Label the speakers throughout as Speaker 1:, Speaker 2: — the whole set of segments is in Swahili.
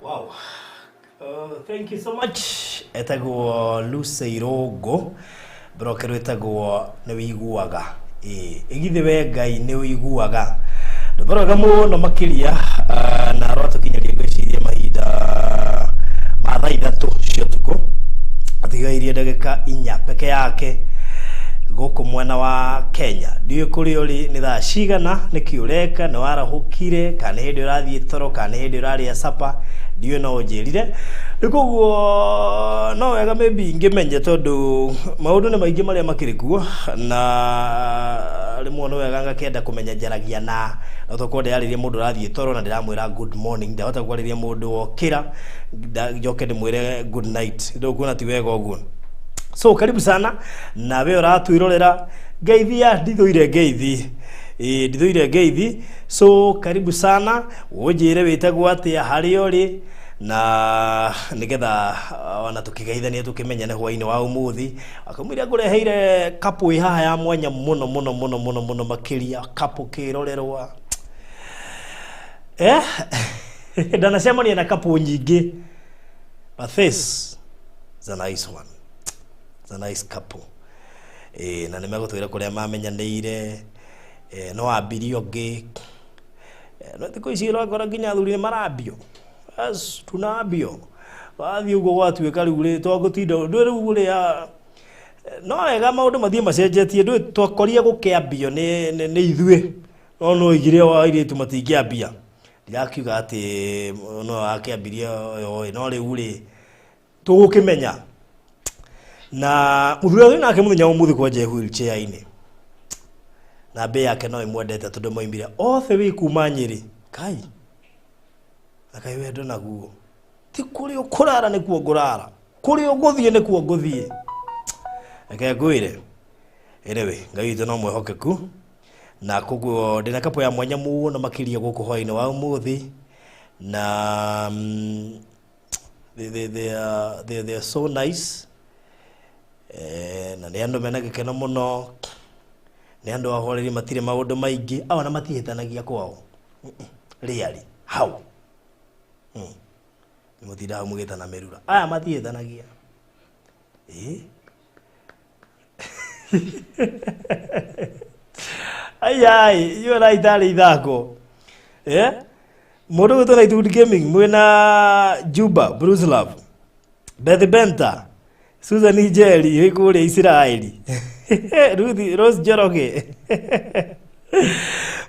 Speaker 1: Wow. Thank you so much. Etagwo Lucy Irogo. Broker etagwo ne wiguaga. Igithe we Ngai ne wiguaga. Ndobaraga muno makiria na roto kinyaria gwiciria mahinda mathaa 3 cia tuko. Atigairie ndagika 4 peke yake guku mwena wa Kenya. Ndiyo kuri uri ni thaa cigana niki ureka no warahukire kana hindi urathie toro kana hindi uraria sapa ndiyo no njirire nikuguo no wega maybe ngimenye tondu maundu ni maingi maria makirikuo na rimwe no wega ngakenda kumenya njaragia na tokonde yaririe mundu urathie toro na ndiramwira good morning ndahota kwariria mundu wokira njoke ndimwire good night ndokuona ti wega uguo. So karibu sana na we uratuirorera Ngeithi ndithuire Ngeithi ndithuire Ngeithi. So karibu sana unjire witagwo atia hari uri na nigetha wana tukigeithania tukimenya ne hwaini wa umuthi akamwira ngureheire kapu ihaha ya mwanya muno makiria kapu kirorerwa ndanasema ni na kapu nyingi but this is a nice one. It's a nice couple. Na nimegutwira kuria mamenyanire no ambirio ngi no thiko ici rogora nginya thuri marambio as tunambio wathi ugo gwatuika riu ri twagutinda ndu riu ri no wega maundu mathie macenjetie ndu twakoria gukiambio ni ithue no igire wa ire tu matingiambia ndiakiuga ati no akiambiria no riu ri tugukimenya na muthuri uyu nake muthenya umuthi kwa je wheelchair ine na be yake no imwendete tondu moimire othe wi kuma Nyeri kai akai wendo naguo ti kuri ukurara ni kuo ngurara kuri uguthie ni kuo nguthie ake ngwire erewe Ngai no mwehokeku na kuguo ndina kapo ya mwanya muno makiria guku hwaini wa umuthi na they are so nice. Na ni andu mena gikeno muno ni andu ahoreri matire maundu maingi awana matihitanagia kwao really how ni mutira mugitana merura aya matihitanagia ai you right ali idako mundu gutona itu gaming mwena Juba Bruce Love Beth Benta Susan Ijeri hikure Israeli Ruthi Rose Njoroge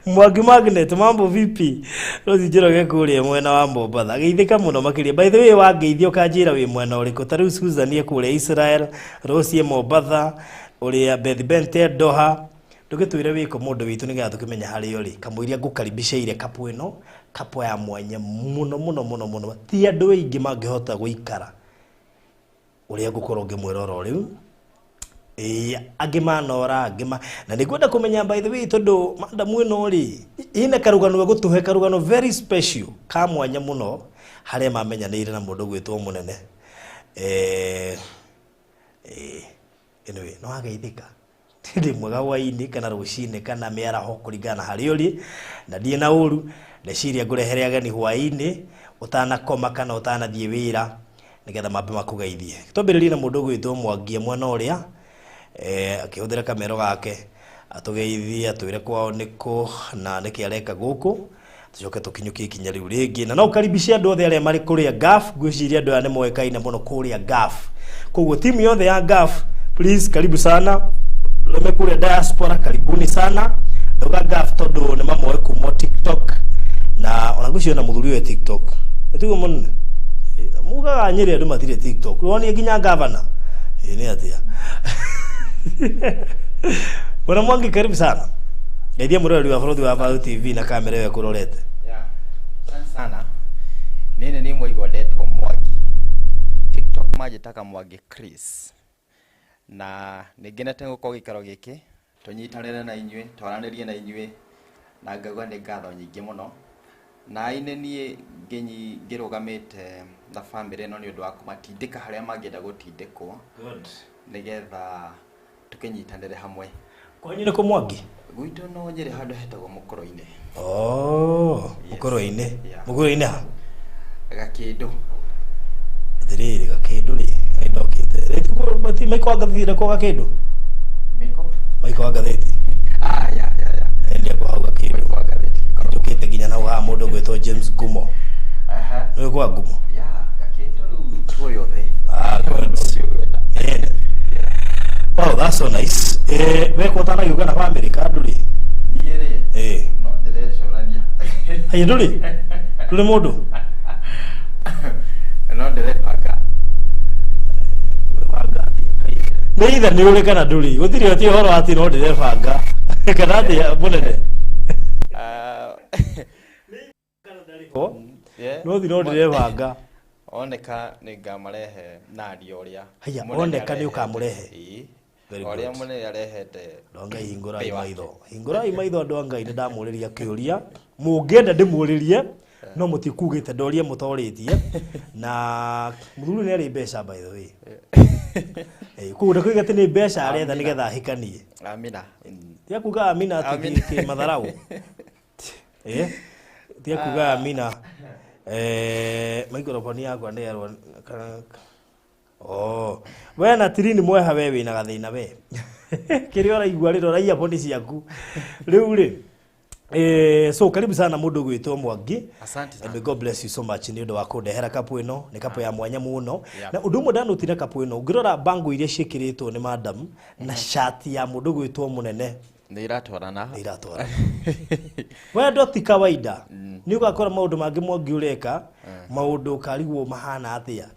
Speaker 1: Mwagi Magnet mambo vipi Rose Njoroge kure mwena wa Mombasa geithika muno makiria by the way wa geithio kanjira wi mwena uriku taru Susan ye kure Israel Rose ye Mombasa uri Beth Bente Doha ndugitwire wiko mundu witu nigetha tukimenya hari uri kamuiria ngukaribishaire kapu ino kapu ya mwanya muno ti andu aingi mangihota guikara uria gukorwo ngimwirora riu agimanora agima na nikwenda kumenya by the way tondu madam ino ri ina karugano gutuhe karugano very special ka mwanya muno haria mamenyanire na mundu gwitwo munene anyway no ageithika ndi mwega waini kana rucine kana miara ho kuringana hari uri na ndie na uru ndeciria ngurehere ageni hwaini utana koma kana utana thie wira nigetha mambe makugeithie twambiririe na mundu gwitwo Mwangie mwana uria akihuthira kamero gake atugeithie atwire kwao niko na niki areka guku tucoke tukinyukie ikinya riu ringi na no karibisha andu othe aria mari kuria GAF gwiciria andu aya ni moekaine muno kuria GAF koguo timu yothe ya GAF please karibu sana leme kuria diaspora karibuni sana ndoga GAF tondu ni mamoe kuma TikTok na ona gucio na muthuri we TikTok etugo munne mugaga Nyeri andu matire TikTok woni nginya governor ni atia Bwana Mwangi karibu sana ngeithia murori wa borothi wa Vau TV na kamera yo kurorete
Speaker 2: sana nene ni mwigodetwo Mwangi TikTok majitaka Mwangi Chris na nigenete guko gikaro giki tunyitanire na inywe twaranirie na inywe na ngagwa ni ngatho nyingi muno na ine nie ngenyi ngirugamite na family no ni undu wa kumatindika haria mangenda gutindikwo
Speaker 1: good
Speaker 2: nigetha tukinyitanire hamwe
Speaker 1: kwanyu ni ku Mwangi
Speaker 2: gwitu no Nyeri handu hetagwo Mukoro-ini
Speaker 1: Mukoro-ini Mukoro-ini ha
Speaker 2: gakindu
Speaker 1: thiriri gakindu ri ndokite riko mati maiko gathire ko gakindu maiko gathiti
Speaker 2: ya
Speaker 1: ndia kwa gakindu
Speaker 2: maiko gathiti
Speaker 1: ndokite ginya na wa mundu gwetwo James Gumo no kwa Gumo
Speaker 2: ya gakindu ru tuoyothe
Speaker 1: good. Wow, that's so nice. Weko tana yuga na family kaduri.
Speaker 2: Yere. No ndere shorania.
Speaker 1: Hayi duri. Duri modu.
Speaker 2: No ndere paka.
Speaker 1: Paka. Neither ni ule kana duri. Gutiri ati horo ati no ndere paka. Kana ati munene. No thino ndere paka.
Speaker 2: Oneka ni ngamarehe nadi oria.
Speaker 1: Haya, oneka ni ukamurehe.
Speaker 2: Oria munene arehete.
Speaker 1: Ndonga hingura imaitho. Hingura imaitho ndonga inde ndamuriria kiuria. Mungenda ndimuririe no mutikugite ndoria mutoritie na muthuri ni ari mbeca by the way. Kuuga kuigate ni mbeca aretha nigetha hikanie.
Speaker 2: Amina.
Speaker 1: Tia kuga amina ati ki matharau. Tia kuga amina. Microphone yakwa ni yarwa we na tirini mweha we wina gathina we kirio raigua riro raia boni ciaku riu ri so karibu sana mundu gwitwo Mwangi.
Speaker 2: Asante sana.
Speaker 1: And God bless you so much ni undu wa kundehera kapu ino ni kapu ya mwanya muno na undu mwe ndanutire kapu ino ngirora bango iria cikiritwo ni madam na shati ya mundu gwitwo munene
Speaker 2: ni iratwarana
Speaker 1: we ndo ti kawaida ni ugakora maundu mangi Mwangi ureka maundu karigwo mahana atia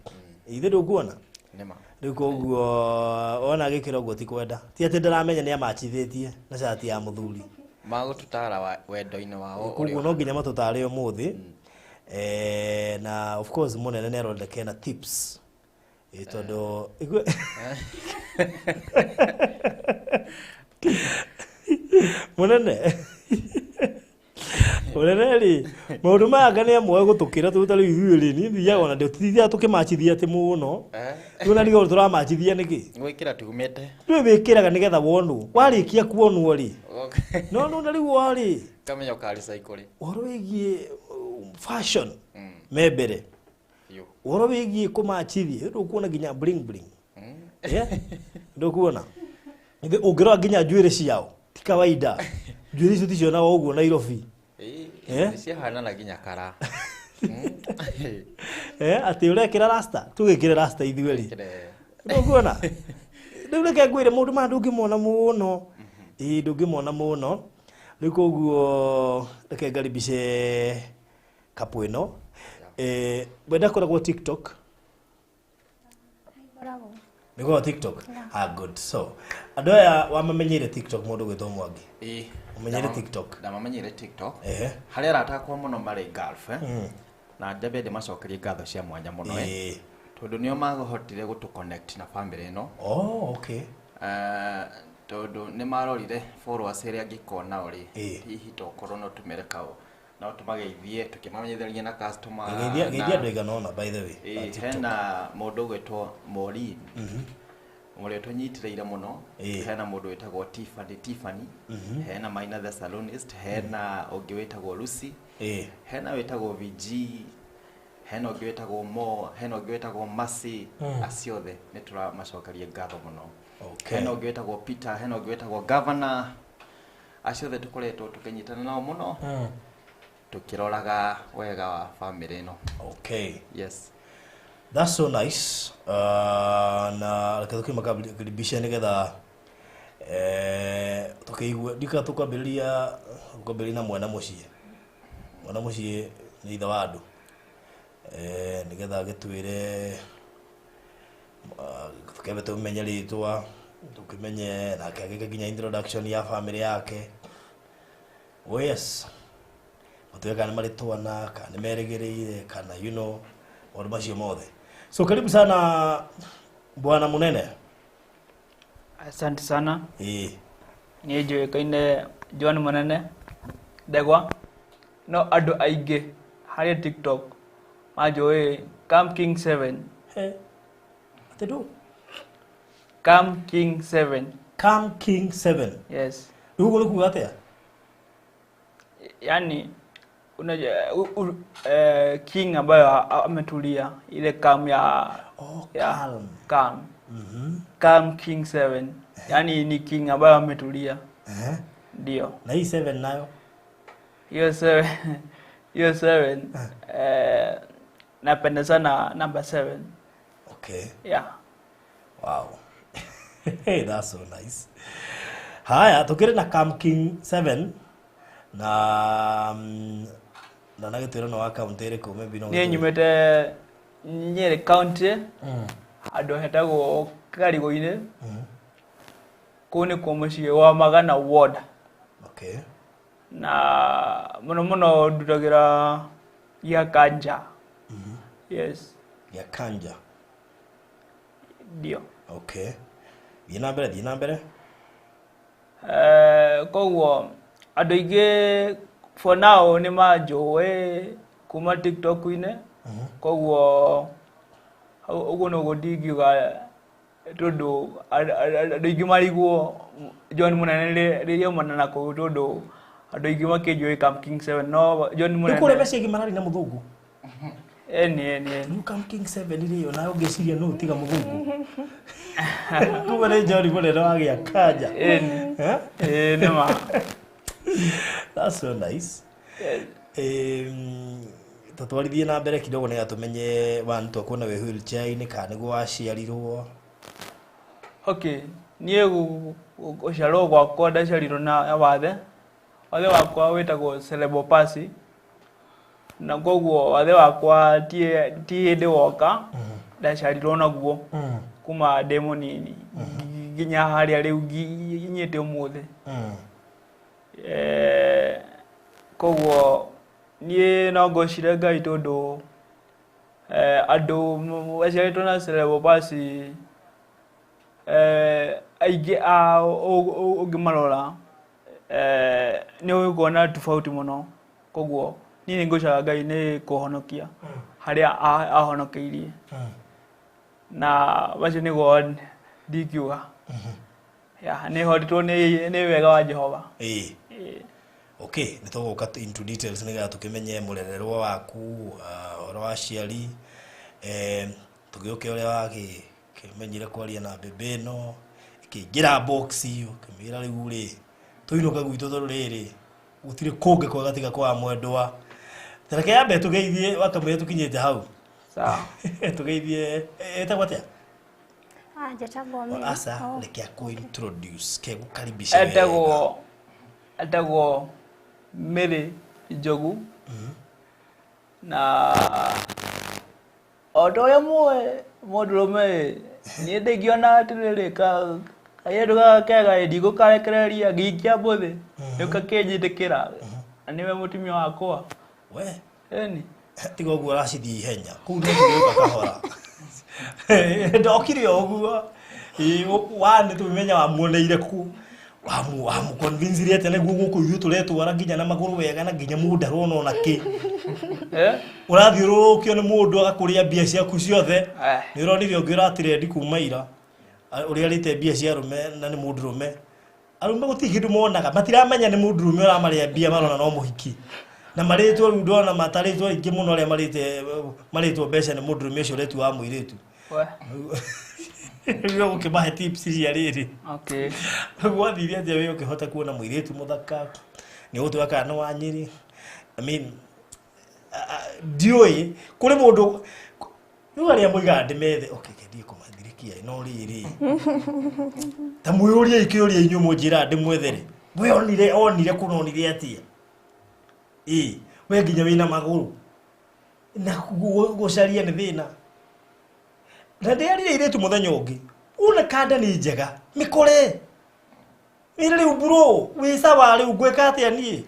Speaker 1: ithe ndukuona
Speaker 2: nema
Speaker 1: riu koguo ona gikiro guo ti kwenda ti ati ndaramenya ni amachithitie na shati ya muthuri
Speaker 2: magututara wendo-ini wao
Speaker 1: koguo no nginya matutare umuthi na of course munene ne aronde na tips itondo munene Urereri maundu manga ni amwe gutukira tutari ithuiri ni thia ona ndio tithia tukimachithia ti muno tuna nigo turamachithia niki
Speaker 2: gwikira tugumete
Speaker 1: twe wikiraga nigetha wonu warikia kuonwo ri no ndari wari
Speaker 2: kamenya ukari cycle
Speaker 1: oro wigie fashion mebere oro wigie kumachithia ndu kuona ginya bling bling ndu kuona ithe ungirwa ginya njuire ciao ti kawaida njuire icio ticio na uguo Nairobi
Speaker 2: cia hana na ginya kara
Speaker 1: ati urekira rasta tugikire rasta ithueri nduguona riu reke ngwire mundu mandungimona muno ndungimona muno riu koguo reke ngaribishe kapu ino wenda koragwo TikTok niko TikTok good so andu aya wamamenyire TikTok mundu gwitwo Mwangi umenyire TikTok
Speaker 2: ndamamenyire TikTok haria ratakwa muno mari golf na njabe de macokerie ngatho cia mwanya muno tondu nio magohotire gutu connect na family ino
Speaker 1: okay
Speaker 2: tondu ni marorire followers iria ngikona uri hihi tokorwo no tumere kao na tumageithie tukimamenyetheria na customer
Speaker 1: geithia ndu iganona by the way
Speaker 2: hena mundu gwitwo Mori Mori tunyitireire muno hena mundu witagwo Tiffany hena Maina the salonist hena ungi witagwo Lucy hena witagwo VG hena ungi witagwo Mo hena ungi witagwo Masi aciothe nitura macokarie ngatho muno hena ungi witagwo Peter hena ungi witagwo Governor aciothe tukoretwo tukinyitana nao muno tukiroraga wega wa family ino yes
Speaker 1: that's so nice na katukima kabisha nigetha tukiigua dika tukambiriria na mwana mucie ni itha wa andu nigetha gitwire tukebe tumenye ritwa tukimenye na kage ginya introduction ya family yake yes tuweka na maritwana kana meregereire kana you know wale macio mothe so karibu sana bwana munene.
Speaker 3: Asante sana ni joekaine John Munene Degwa no adu aige hari TikTok majoe Cam King 7
Speaker 1: atedo
Speaker 3: Cam King 7
Speaker 1: yes
Speaker 3: yes
Speaker 1: ugo ku atea
Speaker 3: yani king ambayo ametulia ile calm ya calm. Calm king 7. Yani ni king ambayo ametulia. Ndio.
Speaker 1: Na hii 7 nayo?
Speaker 3: Hiyo 7 napenda sana number 7.
Speaker 1: Okay.
Speaker 3: Yeah.
Speaker 1: Wow. Hey, that's so nice. Haya, tukire na Calm King 7 na nagitwira no account ere ko maybe no.
Speaker 3: Ni nyumete Nyeri county. Ado hetagwo Karigo-ine. Kune kwa muciĩ wa Magana ward.
Speaker 1: Okay.
Speaker 3: Na muno ndutagira ya Kanja. Yes.
Speaker 1: Ya Kanja.
Speaker 3: Ndio.
Speaker 1: Okay. Thiĩ na mbere.
Speaker 3: Koguo andũ aingĩ for now nĩ manjũĩ kuma TikTok-inĩ. Koguo ũguo no gũndingiuga tondũ andũ aingĩ marigwo John Mũnene rĩrĩa manana kũu tondũ andũ aingĩ makĩnjũĩ Calm King 7 no John Mũnene.
Speaker 1: Nĩ kũrĩ message marari na mũthũngũ.
Speaker 3: Eni.
Speaker 1: Calm King 7 rĩyo na ũngĩciria no tiga mũthũngũ. Kuma nĩ John Mũnene wagĩa Kanja.
Speaker 3: Nĩ ma.
Speaker 1: That's so nice. Tutwarithie na mbere kidogo nĩ atumenye wantu twakona we wheelchair-inĩ kana nĩguo waciarirwo.
Speaker 3: Okay, niĩ gũciarwo gwakwa ndaciarirwo na wathe wakwa wĩtagwo cerebral palsy. Na koguo wathe wakwa ti hĩndĩ woka ndaciarirwo naguo kuma ndĩ mũnini nginya harĩa rĩu nginyĩte ũmũthĩ. Koguo niĩ no ngwĩciria Ngai tondũ andũ maciarĩtwo na cerebral palsy aingĩ ũngĩmarora nĩ ũkuona tofauti mũno. Koguo niĩ nĩ ngũcaga Ngai nĩ kũhonokia harĩa ahonokeirie. Na bacio nĩguo ndingiuga. Nĩ hotitwo nĩ wega wa Jehova.
Speaker 1: Okay, nĩ tũgũka into details nĩgetha tũkĩmenye mũrererwo waku, ũhoro wa ciari, tũgĩũke ũrĩa wakĩmenyire kwaria na mbembe ĩno, ĩkĩingĩra box, ũkĩmĩra rĩu rĩ, tũinũka gwitũ tondũ rĩrĩ, gũtirĩ kũngĩ kwega tiga kwa mwendwa. Tareke yambe tũgeithie wakamwĩra tũkinyĩte hau.
Speaker 3: Sawa.
Speaker 1: Tũgeithie etagwo atĩa?
Speaker 4: Njĩtagwo Mary.
Speaker 1: Asa, reke akũ-introduce, kegũkaribisha wega.
Speaker 3: Etagwo Mary Njogu. Na oto ya mũndũrũme niĩ ndĩngĩona atĩrĩrĩ kaĩndũ gakega ndigũkarekereria ngĩikia mbũthĩ nĩũka kĩnjĩtĩkĩra na nĩwe mũtumia wakwa.
Speaker 1: We
Speaker 3: Eni
Speaker 1: tiga ũguo ũracithiĩ ihenya kũu nĩ tũgĩũka kahora. Ndokire ũguo nĩ tũmenya wamuoneire ku wamu-convince atĩ nĩguo gũkũ ithuĩ tũretwara nginya na magũrũ wega na nginya mũndũ arona ona kĩ. Ũrathiũrũrũkio nĩ mũndũ agakũrĩa mbia ciaku ciothe. Nĩ ũronire ũngĩ ũratirendi kuma ira ũrĩa arĩte mbia cia arũme na nĩ mũndũrũme. Arũme gũtirĩ kĩndũ monaga matiramenya nĩ mũndũrũme ũramarĩa mbia marona no mũhiki. Na marĩtwo rĩu ndona matarĩtwo aingĩ mũno arĩa marĩtwo mbeca nĩ mũndũrũme ũcio ũretu wa mũirĩtu. Rĩu ũkĩmahe tips cia rĩrĩ.
Speaker 3: Okay.
Speaker 1: Gwathiire atĩa wĩ ũkĩhota kuona mũirĩtu mũthaka nĩ ũgũtuĩka kana wa Nyĩrĩ. I mean ndiũĩ kũrĩ mũndũ rĩu arĩa moigaga ndĩmethe okay kĩndie kũmathirikia no rĩrĩ ta mwĩyũria ikĩũria inyuĩ mũnjĩra ndĩmwethere we onire kũnonire atĩa we nginya wĩna magũrũ na gũcaria nĩ thĩna. Na ndĩarire irĩtu mũthenya ũngĩ una kanda nĩ njega mĩkore ĩrĩ rĩu bro wĩ sawa rĩu ngwĩka atĩa niĩ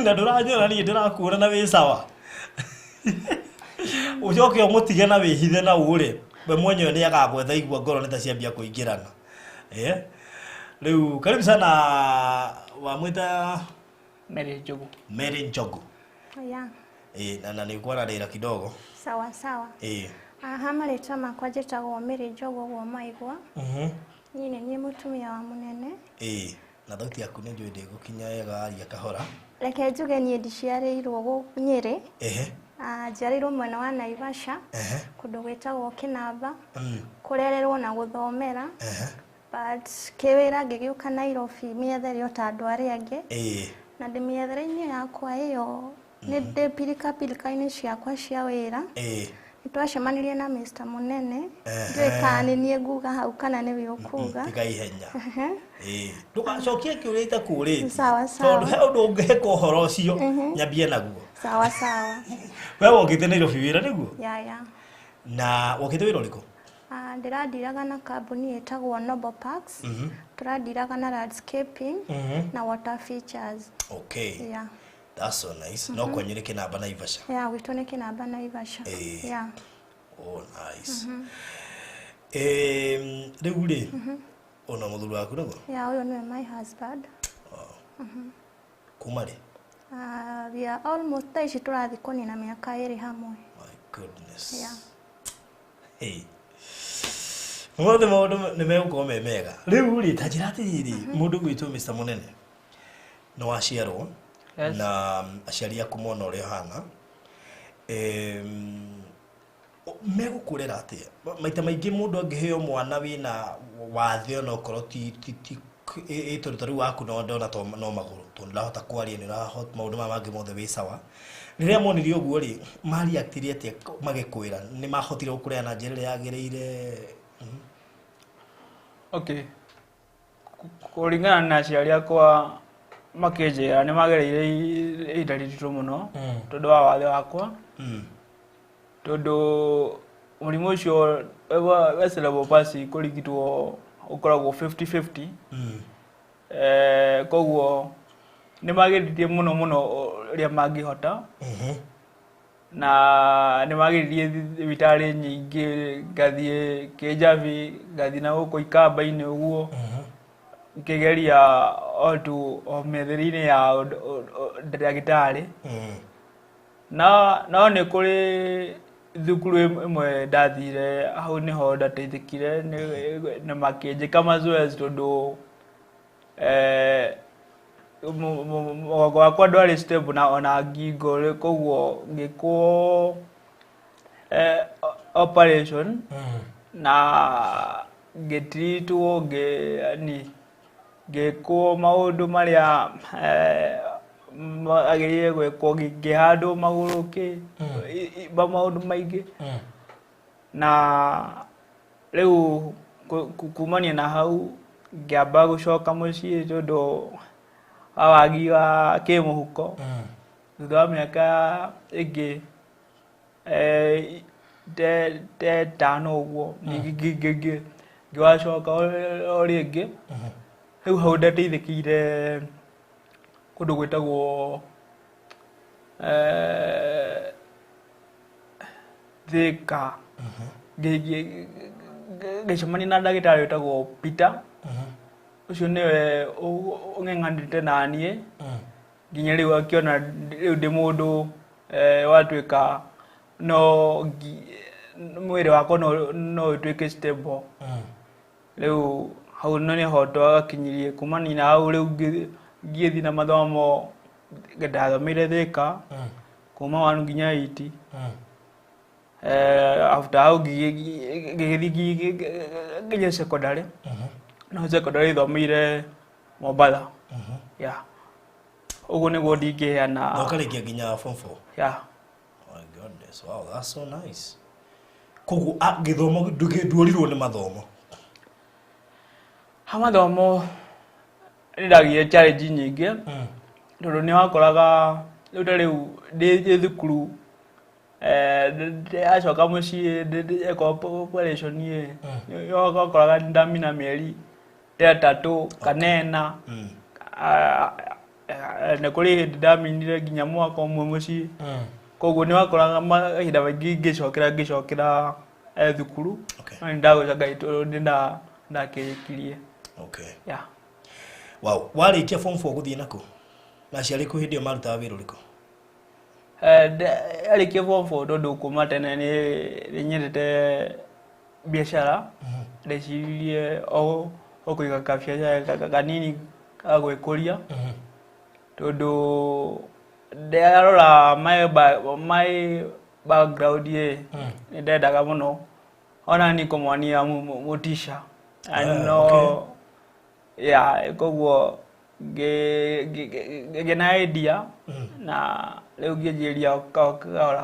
Speaker 1: na ndũranyona niĩ ndĩrakuona na wĩ sawa ũcoke ũmũtige na wĩhithe na ũre we mwenyewe nĩ agagwetha igua ngoro nĩ ta ciambia kũingĩrana. Rĩu karibu sana wamwĩta
Speaker 3: Mary Njogu.
Speaker 1: Mary Njogu. Na nĩ kwararĩra kidogo.
Speaker 4: Sawa. Marĩtwa makwa njĩtagwo Mary Njogu ũguo maigua. Niĩ nĩ mũtumia wa mũnene.
Speaker 1: na thauti yaku nĩ njũĩ ndĩgũkinya wega aria kahora.
Speaker 4: Reke njuge niĩ ndiciarĩirwo gũkũ Nyĩrĩ. Njiarĩirwo mwena wa Naivasha. Kũndũ gwĩtagwo Kĩnamba. Kũrererwo na gũthomera. But kĩwĩra ngĩgĩũka Nairobi mĩethere o ta andũ arĩa angĩ. Na ndĩ mĩethere-inĩ yakwa ĩyo nĩ ndĩ pilika-pilika-inĩ ciakwa cia wĩra. Nĩtwacemanirie na Mr. Mũnene. Ndũĩ kana nĩ niĩ nguga hau kana nĩwe ũkuga.
Speaker 1: Tiga ihenya. Ndũgacokie kĩũria itakũũrĩtie.
Speaker 4: Sawa sawa.
Speaker 1: Tondũ he ũndũ ũngĩheka ũhoro ũcio nyambie naguo.
Speaker 4: Sawa sawa.
Speaker 1: Wewe wokĩte Nairobi wĩra nĩguo?
Speaker 4: Ya.
Speaker 1: Na wokĩte wĩra ũrĩkũ?
Speaker 4: Ndĩrandiraga na kambuni ĩtagwo Noble Parks. Tũrandiraga na landscaping na water features.
Speaker 1: Okay.
Speaker 4: Yeah.
Speaker 1: That's so nice. No kwenye nĩ Kĩnamba Naivasha.
Speaker 4: Yeah, gwitũ nĩ Kĩnamba Naivasha. Yeah.
Speaker 1: Oh, nice. Rĩu rĩ, ona mũthuri waku nĩguo?
Speaker 4: Yeah, ũyũ nĩwe my husband.
Speaker 1: Kuma rĩ?
Speaker 4: We are almost thaa ici tũrathiĩ kũnina mĩaka 2 hamwe.
Speaker 1: My goodness.
Speaker 4: Yeah.
Speaker 1: Hey. Mothe maũndũ nĩ megũkorwo me mega. Rĩu rĩ, ta njĩra atĩrĩrĩ, mũndũ gwĩtwo Mr. Mũnene no waciarwo na aciari aku mona ũrĩa hana. Megũkũrera atĩa? Maita maingĩ mũndũ angĩheo mwana wĩna wathe ona okorwo ti ĩtũrĩtũrĩ waku no ndona no magũrũ tondũ ndahota kwaria nĩ ũrahota maũndũ maya mangĩ mothe wĩ sawa. Rĩrĩa monirie ũguo rĩ, mariactire atĩa magĩkwĩra? Nĩ mahotire gũkũrera na njĩra ĩrĩa yagĩrĩire?
Speaker 3: Okay. Kũringana na aciari akwa makĩnjĩra nĩ magereire ihinda rĩritũ mũno tondũ wa wathe wakwa. Tondũ mũrimũ ũcio wa cerebral palsy kũrigitwo ũkoragwo 50-50. Koguo nĩ mageririe mũno ũrĩa mangĩhota. Na nĩ mageririe thibitarĩ nyingĩ, ngathiĩ Kĩjabi, ngathiĩ na gũkũ Ikamba-inĩ ũguo. Ngĩgeria o mĩetheri-inĩ ya ndagĩtarĩ. No nĩ kũrĩ thukuru ĩmwe ndathire, hau nĩho ndateithĩkire na makĩnjĩka mazoezi tondũ mũgongo wakwa ndwarĩ stable na ona ngingo, koguo ngĩkwo operation na ngĩtreatwo ngĩkwo maũndũ marĩa agĩrĩire gwĩkwo, ngĩhandwo magũrũ maũndũ maingĩ. Na rĩu kumania na hau ngĩamba gũcoka mũciĩ tondũ wa wagi wa kĩmũhuko. Thutha wa mĩaka ĩngĩ 5 ũguo ngĩwacoka o rĩngĩ. Rĩu hau ndateithĩkĩire kũndũ gwĩtagwo Thika. Ngĩcemania na ndagĩtarĩ wĩtagwo Peter. Ũcio nĩwe ũng'eng'anĩte na niĩ nginya rĩu akĩona rĩu ndĩ mũndũ watuĩka mwĩrĩ wakwa no ũtuĩke stable. Rĩu hau nĩho twagakinyirie. Kumania na hau rĩu ngĩthiĩ na mathomo, ndathomeire Thika kuma 1 nginya 8. After hau ngĩgĩthiĩ nginya secondary. No secondary thomeire Mombatha. Yeah. Ũguo nĩguo ndingĩheana.
Speaker 1: Na ũkarĩkia nginya form 4?
Speaker 3: Yeah.
Speaker 1: Oh my goodness. Wow, that's so nice. Koguo gĩthomo ndũrirwo nĩ mathomo?
Speaker 3: Mathomo nĩndagĩire challenge nyingĩ. Tondũ nĩ wakoraga rĩu ta rĩu ndĩ thukuru acoka mũciĩ eka operation yokoraga ndamina mĩeri 3 kana 4. Nĩ kũrĩ hĩndĩ ndaminire nginya mwaka ũmwe mũciĩ. Koguo nĩ wakoraga mahinda maingĩ ngĩcokera thukuru. Na ndagũcoka Ngai tondũ ndakĩrĩkirie.
Speaker 1: Okay.
Speaker 3: Yeah.
Speaker 1: Wow, warĩkia form 4 gũthiĩ nakũ? Na aciari aku hĩndĩ ĩyo marutaga wĩra ũrĩkũ?
Speaker 3: Arĩkia form 4 tondũ kuma tene nĩ nyendete biacara. Ndecirie o kũiga kabiacara kanini gwĩkũria tondũ ndarora my background nĩ ndendaga mũno ona ni kũmwonia motisha no yeah koguo ngĩna idea na rĩu ngĩnjĩria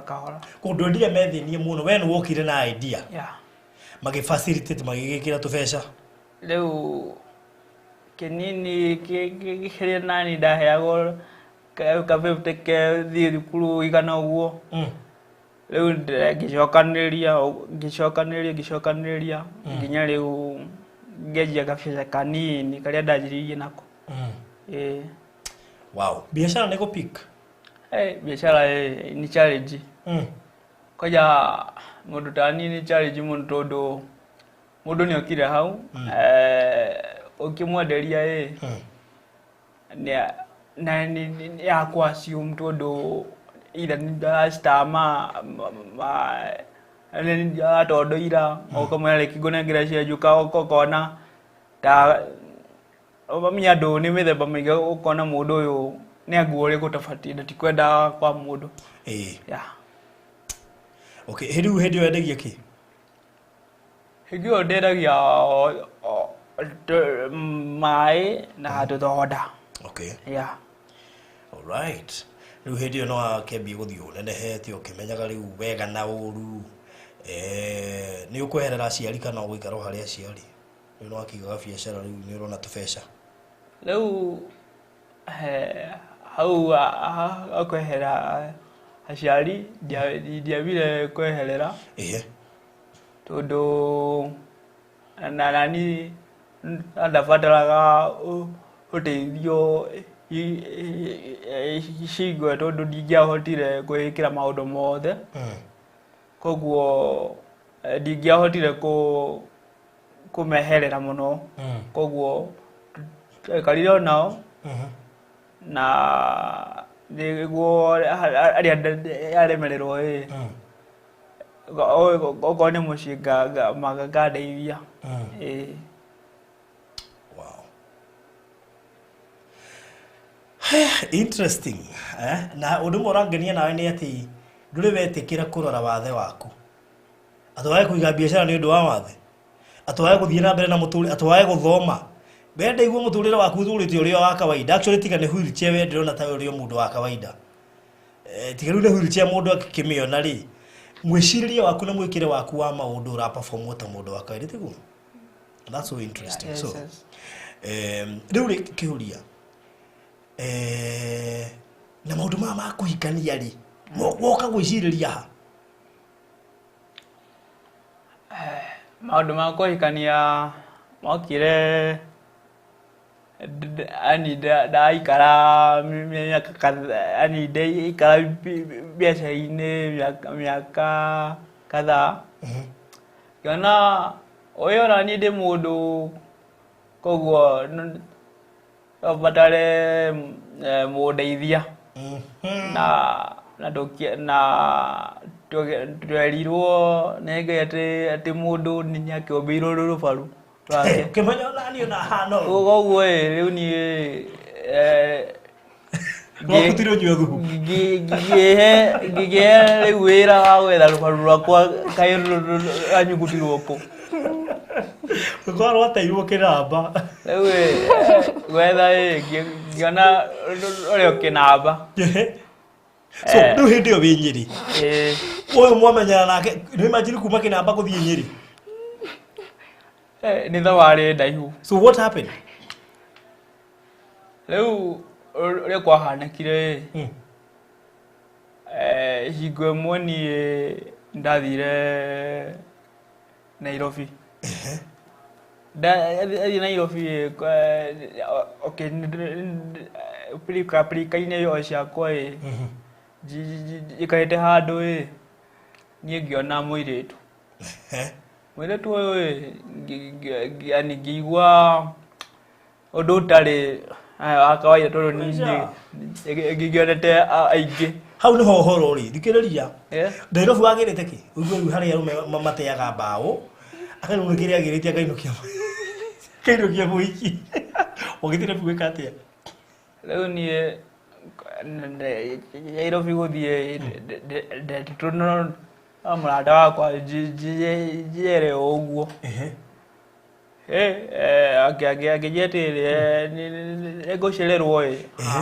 Speaker 3: kahora
Speaker 1: kũndũ ndire methinie mũno we nĩ wokire na idea
Speaker 3: yeah
Speaker 1: magĩfacilitate magĩgĩkĩra tũbeca
Speaker 3: rĩu kĩnini kĩrĩa nani ndaheagwo ka 50k thiĩ thukuru igana ũguo rĩu ngĩcokanĩrĩria nginya rĩu ngĩanjia gabeca kanini karĩa ndanjĩrĩirie nako
Speaker 1: wow biashara nĩ gũpick
Speaker 3: biashara ni challenge koja mũndũ ta niĩ ni challenge mũno tondũ mũndũ nĩ okire hau ukimwenderia ni akwa assume tondũ ira ni stama ni atondoira ukamwera kigonengera cia juka ukona ta omamia ndo ni mithemba mĩingĩ ukona mũndũ ũyũ nĩ nguo ũrĩkũ tofauti na tikwenda kwa mũndũ yeah
Speaker 1: okay hĩndĩ ĩyo wendagia kĩ
Speaker 3: hĩndĩ ĩyo ndendagia maĩ na tũthoda
Speaker 1: okay
Speaker 3: yeah
Speaker 1: all right rĩu hĩndĩ ĩyo no akĩambia gũthiĩ ũnenehete ũkĩmenyaga rĩu wega na ũru nĩ ũkweherera aciari kana ũgũikara harĩa aciari rĩu no akĩigaga biacara rĩu nĩ ũrona tũbeca
Speaker 3: rĩu hau akwehera aciari ndiavire kweherera tondũ nani ndabataraga ũteithio icingwe tondũ ndingĩahotire kwĩĩkĩra maũndũ mothe koguo ndingĩahotire kũmeherera mũno koguo twekarire o nao na nĩguo arĩa aremererwo okorwo nĩ mũciĩ magandeithia
Speaker 1: wow interesting na ũndũ ũmwe ũrangenia nawe nĩ atĩ ndũrĩ wetĩkĩra kũrora wathe waku atwaye kũiga biacara nĩ ũndũ wa wathe atwaye gũthiĩ na mbere na mũtũrĩre atwaye gũthoma wenda igua mũtũrĩre waku ũtũrĩte ũrĩa wa kawaida actually tiga nĩ wheelchair we ndĩrona ta ũrĩa mũndũ wa kawaida tiga rĩu nĩ wheelchair mũndũ akĩmĩona rĩ mwĩcirĩrie waku na mwĩkĩre waku wa maũndũ ũra perform ta mũndũ wa kawaida tiguo that's so interesting so rĩu rĩ kĩũria na maũndũ maya ma kũhikania rĩ woka gwĩcirĩria ha
Speaker 3: maũndũ ma kũhikania mokire ani ndaikara miaka ani ndaikara biacara-inĩ miaka kadhaa kana ũyũ nani ndĩ mũndũ koguo batare mũndeithia na twerirwo nĩ Ngai atĩ mũndũ nĩ akĩũmbĩirwo rũrũbaru rwake
Speaker 1: kĩmenya nani na hano
Speaker 3: koguo rĩu niĩ
Speaker 1: gwakutirwo nyua thubu
Speaker 3: ngĩgĩa rĩu wĩra wa gwetha rũbaru rwakwa kaĩ anyugutirwo kũ
Speaker 1: rũkorwo rwateirwo kĩnamba
Speaker 3: rĩu gwetha ngĩona ũrĩa kĩnamba
Speaker 1: so rĩu hĩndĩ ĩyo wĩ Nyĩrĩ ũyũ mwamenyana nake nĩ imagine kuma kĩnamba gũthiĩ Nyĩrĩ
Speaker 3: nĩ thabarĩ ndaihu
Speaker 1: so what happened
Speaker 3: rĩu ũrĩa kwahanĩkire hingo ĩmwe niĩ ndathire Nairobi ndathire Nairobi okay prika-inĩ yo ciakwa ikarĩte handũ niĩ ngĩona mũirĩtu mũirĩtu ũyũ yani ngĩigua ũndũ ũtarĩ wa kawaida tondũ niĩ ngĩonete aingĩ
Speaker 1: hau nĩho ũhoro ũrĩ thikĩrĩria Nairobi wagĩrĩte kĩ ũiguo rĩu harĩa mateaga mbaũ akarĩu kĩrĩa agĩrĩtie akainũkia Kairo kia muiki. Ogithire gwika atia?
Speaker 3: Riu nie Nairobi guthie ndetono amurada wakwa jere oguo. Akĩnjĩtĩire nĩngũcererwo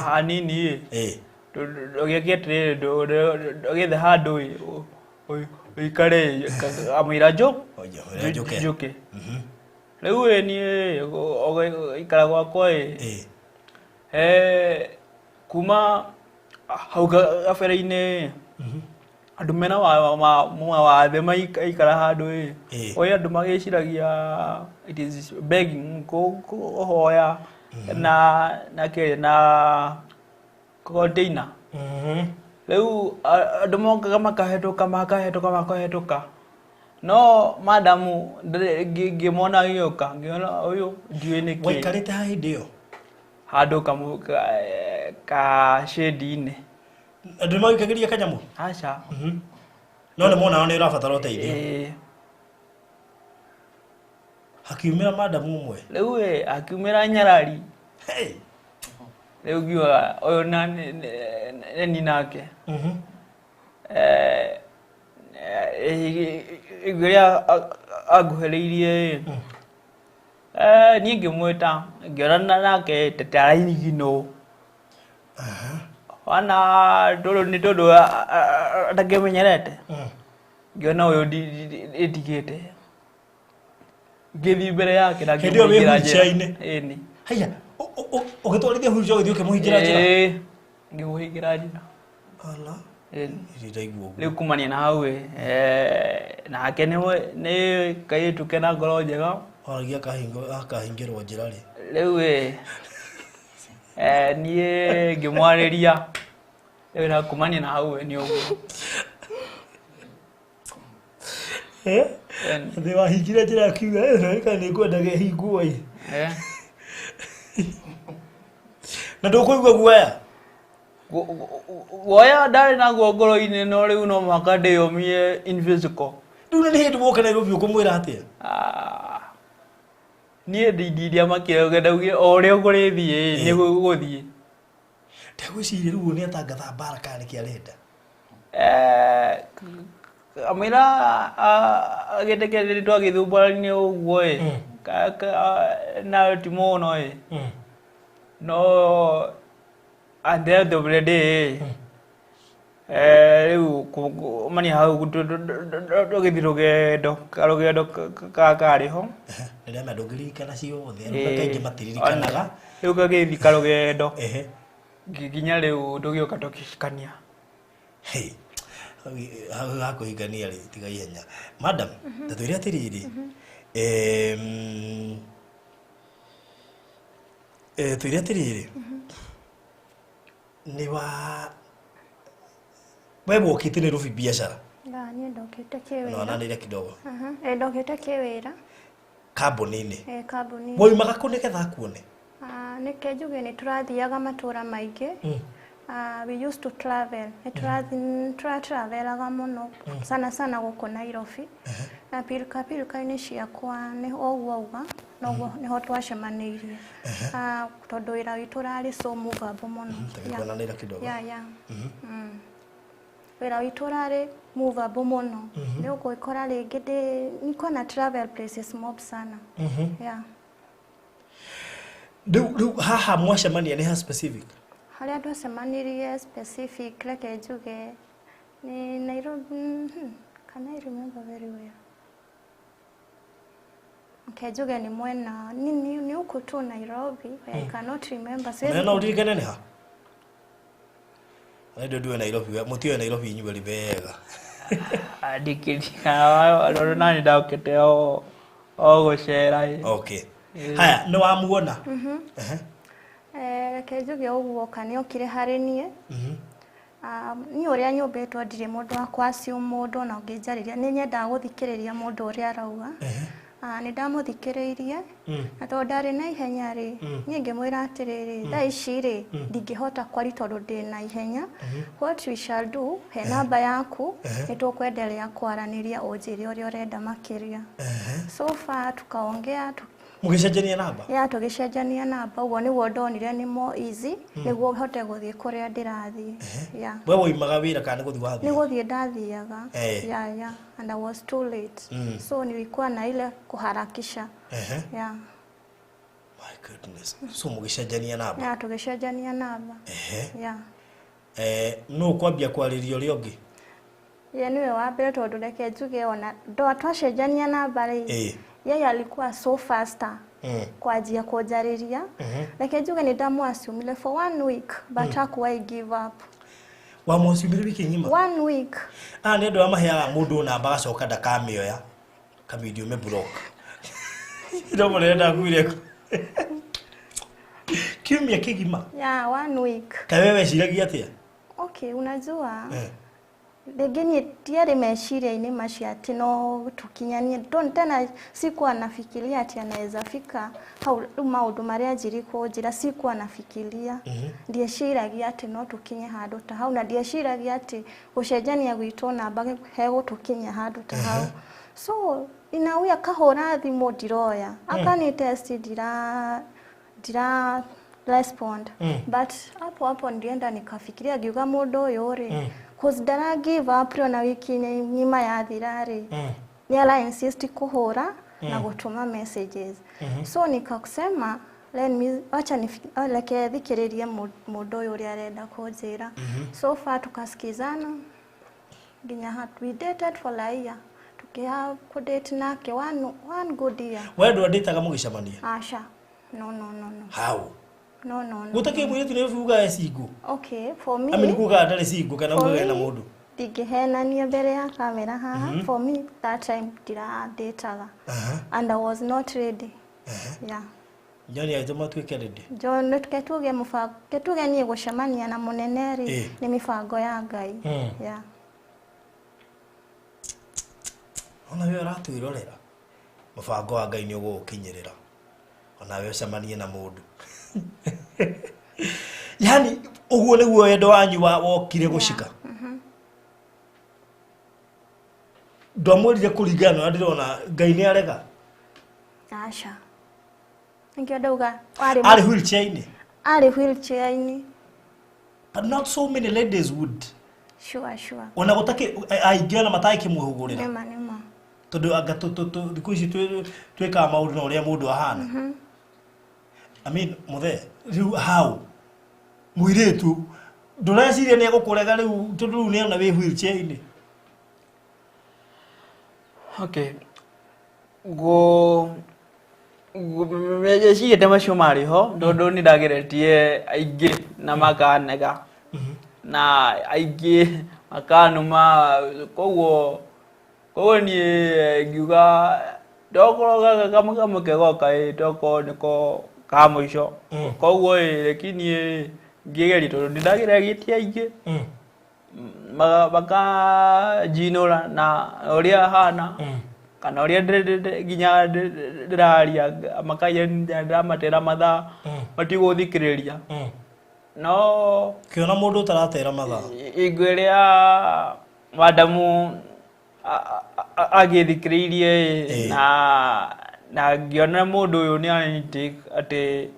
Speaker 3: hanini ũgĩthiĩ handũ ũikare amwĩra njũke. Rĩu niĩ ũgaikara gwakwa kuma hau gabere-inĩ andũ mena mawathe maikara handũ oya andũ magĩciragia it is begging kũhoya na kĩrĩ na container. Rĩu andũ mokaga makahĩtũka no madamu ngĩmona agĩũka ngĩona ũyũ ndiũĩ nĩkĩ.
Speaker 1: Waikarĩte ha hĩndĩ ĩyo?
Speaker 3: Handũ ka shade-inĩ.
Speaker 1: Andũ magĩkagĩria kanyamũ?
Speaker 3: Aca.
Speaker 1: No nĩ mona nĩ ũrabatara ũteithio? Hakiumĩra madamu ũmwe?
Speaker 3: Rĩu akiumĩra nyarari. Rĩu ngiuga ũyũ nĩ nake. Rĩrĩa anguhĩrĩirie niĩ ngĩmwĩta ngĩona nake tarainigino. Wana nĩ tondũ atakĩmenyerete. Ngĩona ũyũ ndigĩte. Ngĩthiĩ mbere yake na ngĩmũhingĩra njĩra.
Speaker 1: Haiya, ũgĩtwarithia huruja ũgĩthiĩ ũkĩmũhingĩra njĩra?
Speaker 3: Ngĩmũhingĩra njĩra.
Speaker 1: Ala.
Speaker 3: Rĩu kumania na hau nake nĩ kairĩtu kena ngoro njega.
Speaker 1: Waragia akahingĩrwo njĩra rĩ?
Speaker 3: Rĩu niĩ ngĩmwarĩria rĩu na kumania na hau nĩ ũguo.
Speaker 1: Thĩ wahingire njĩra akiuga nĩ ngwendaga ĩhingwo ĩ. Na ndũkũigua guoya?
Speaker 3: Guoya ndarĩ naguo ngoro-inĩ no rĩu no mũhaka ndĩyũmie in physical.
Speaker 1: Rĩu nĩ hĩndĩ woka Nairobi ũkũmwĩra atĩa?
Speaker 3: Niĩ ndingiria makĩria ndauge o ũrĩa ũgũrĩthiĩ nĩ gũgũthiĩ.
Speaker 1: Ndagwĩciria rĩu nĩ atangatha mbara kana nĩkĩ arenda?
Speaker 3: Amwĩra agĩtĩkĩra twagĩthumbarania ũguo na ti mũno no at the end of the day rĩu mania hau tũgĩthiĩ rũgendo karĩ ho.
Speaker 1: Rĩrĩa ndũngĩririkana ciothe kaingĩ matiririkanaga.
Speaker 3: Rĩu gagĩthiĩ karũgendo nginya rĩu tũgĩũka tũgĩcikania.
Speaker 1: Hau hakũhingania rĩ tiga ihenya. Madam, tatwĩre atĩrĩrĩ, twĩre atĩrĩrĩ, nĩ wewe wokĩte Nairobi biashara?
Speaker 4: Niĩ ndokĩte kĩwĩra.
Speaker 1: Nawananĩire kidogo.
Speaker 4: Ndokĩte kĩwĩra.
Speaker 1: Kambuni-inĩ?
Speaker 4: Kambuni-inĩ.
Speaker 1: Moimaga kũ nĩgetha akuone?
Speaker 4: Nĩke njuge nĩ tũrathiaga matũra maingĩ. We used to travel. Tũratravelaga mũno sana gũkũ Nairobi. Na pilika-pilika-inĩ ciakwa nĩ ũguo auga noguo nĩho twacemanĩirie. Tondũ wĩra witũ ũrarĩ so movable mũno.
Speaker 1: Tũkĩonanĩra kidogo.
Speaker 4: Wĩra witũ ũrarĩ movable mũno. Nĩ ũgũkora rĩngĩ niko na travel places mob sana.
Speaker 1: Rĩu haha mwacemania nĩ ha specific?
Speaker 4: Harĩa twacemanirie specific reke njuge nĩ Nairobi. Can I remember very well? Njuge nĩ mwena nĩ uko tu Nairobi. I cannot remember.
Speaker 1: Mwena ũririkane nĩ ha? Ndio ndio Nairobi, mutio Nairobi inyuĩ wega.
Speaker 3: Ndikirikana nani ndokete o gũcera.
Speaker 1: Okay. Haya, nĩ wamuona?
Speaker 4: Reke njuge ũguo kana okire harĩ niĩ. Niĩ ũrĩa nyũmbĩtwo ndirĩ mũndũ wakwa acio mũndũ na ũngĩnjarĩria nĩ nyendaga gũthikĩrĩria mũndũ ũrĩa arauga. Nĩ ndamũthikĩrĩirie na tondũ ndarĩ na ihenya rĩ niĩ ngĩmwĩra atĩrĩrĩ thaa ici rĩ ndingĩhota kwari tondũ ndĩ na ihenya. What we shall do, he namba yaku nĩ tũkwenderea kwaranĩria ũnjĩre ũrĩa ũrenda makĩria. So far tukaongea
Speaker 1: Mugicenjania namba?
Speaker 4: Ya tugicenjania namba uguo niguo ndonire ni more easy niguo hote guthie kuria ndirathie. Ya.
Speaker 1: Wewe woimaga wira kana guthie wathie?
Speaker 4: Niguthie ndathiaga. Ya and I was too late. So nilikuwa na ile kuharakisha. Ya.
Speaker 1: My goodness. So mugicenjania namba?
Speaker 4: Ya tugicenjania namba. Ya.
Speaker 1: No kwambia kwaririo riongi?
Speaker 4: Ye niwe wa mbere tondu reke njuge ona ndo twacenjania namba ri. Yeye alikuwa so faster. Kwa ajili ya kujariria. Reke njuge ni ndamwasumile for 1 week but hakuwa give up.
Speaker 1: Wa mwasumile wiki ngima?
Speaker 4: 1 week.
Speaker 1: Ni ndo amaheaga mundu namba gacoka ndakamioya. Kamidio me block. Ndo murenda kuire. Kiumia kigima?
Speaker 4: Ya 1 week.
Speaker 1: Ka wewe ciragia atia?
Speaker 4: Okay, unajua. Legeni tiare meciria-ini macio ati no tukinyanie tena sikuwa nafikiria ati anaweza fika hau maundu maria njiri kunjira sikuwa nafikiria ndieciragia ati no tukinye handu ta hau na ndieciragia ati gucenjania gwitũ namba he gutukinya handu ta hau so inawia kahora thimu ndiroya akani test dira respond but hapo ndienda nikafikiria ngiuga mundu uyu ri cause dara give up na wiki nyima ya thirari ni ala insist kuhora na gutuma messages so nikakusema let me acha nileke thikiririe mundu uyu uri arenda kunjira so far tukasikizana nginya we dated for a year tukia kudate nake one good year
Speaker 1: wewe ndo nditaga mugicamania
Speaker 4: asha no
Speaker 1: how
Speaker 4: no
Speaker 1: gutake mwitu ni fuga single
Speaker 4: okay for me
Speaker 1: amini kuga ndari single kana uga na mundu
Speaker 4: ndigehenania mbere ya kamera haha for me that time dira dataga and I was not ready yeah
Speaker 1: Joni aitoma twike ready
Speaker 4: John tuketuge mufago ketuge nie gucemania na muneneri ni mifango ya Ngai yeah
Speaker 1: ona wewe ratwirorera mufango wa Ngai ni ugukinyirira ona wewe cemanie na mundu yani uguo niguo wendo wanyu wokire gushika ndomurire kuringana na ndirona Ngai ni arega
Speaker 4: asha ngio ndauga
Speaker 1: ari wheelchair ini but not so many ladies would
Speaker 4: sure
Speaker 1: ona gutake aingiona mataki muhugurira
Speaker 4: nema
Speaker 1: tondu anga thiku ici twika maundu na uria mundu ahana I mean muthe riu how muiretu ndureciria ni gukurega riu tondu ni ona wi wheelchair ini
Speaker 3: okay meje tema shumari ho ndo ni dageretie aige na makanega na aige makanuma kowo ni giuga dokoroga kama kego kai doko niko kamuisho kowo lakini ngegeri to ndageretie aige baka jinora na oria hana kana oria ginya ndiraria makaya ndamatera matha matiguthikiriria no
Speaker 1: kiona mundu taratera matha
Speaker 3: igweria madamu agithikiririe na ngiona mundu uyu ni anitake ati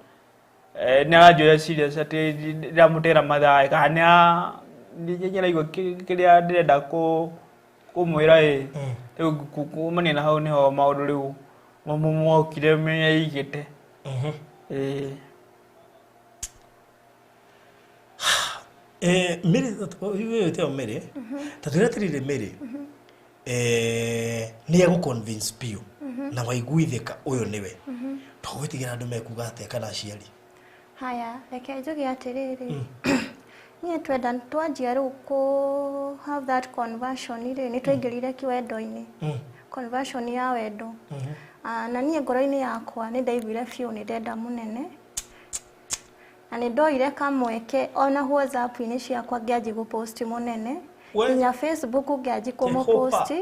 Speaker 3: ni ajoya serious ati ndamutera matha kana ndinyera igwa kiria ndirenda kumwira kumane na hau niho maundu riu mumokire meigite
Speaker 1: miri wewe teo miri tatiretirire miri ni ego convince pio na waiguithika uyu niwe twagwitigira andu mekuga ate kana ciari
Speaker 4: haya reke njuge atiriri nie twenda twanjia riu ku have that conversion ire ni twaingirire kiwendo-ini conversion ya wendo na nie ngoro-ini yakwa ni ndaiguire fiu ni ndenda munene na ni ndoire kamweke ona WhatsApp-ini ciakwa ngianji gupost munene nya Facebook ngianji kumupost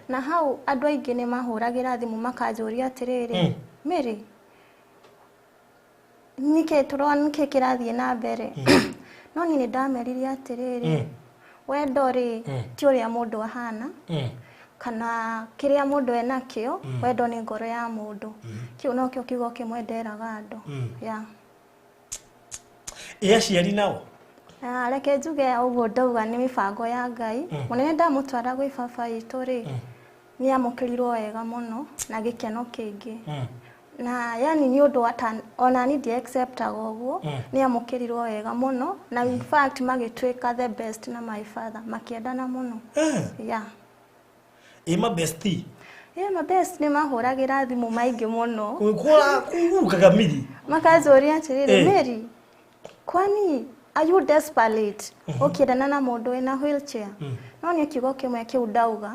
Speaker 4: na hau andu aingi ni mahuragira thimu makanjuria atiriri Mary nike kirathie na mbere no ni ndameriria atiriri wendo ri ti uria mundu ahana kana kiria mundu enakio wendo ni ngoro ya mundu kiu no kio kiugo kimwenderaga andu ya
Speaker 1: aciari nao
Speaker 4: reke njuge uguo ndauga ni mibango ya Ngai munene ndamutwara gwi baba itu ri ni amukirirwo wega muno na gikeno kingi na yani ni undu ona ni di acceptaga uguo ni amukirirwo wega muno na in fact magitwika the best na my father makiendana muno ya
Speaker 1: ima bestie
Speaker 4: ma best ni mahuragira thimu maingi muno
Speaker 1: kukura kukagamiri
Speaker 4: makazoria atiriri Mary kwani are you desperate ukirana na mundu ina wheelchair no ni kiugo kimwe kiu ndauga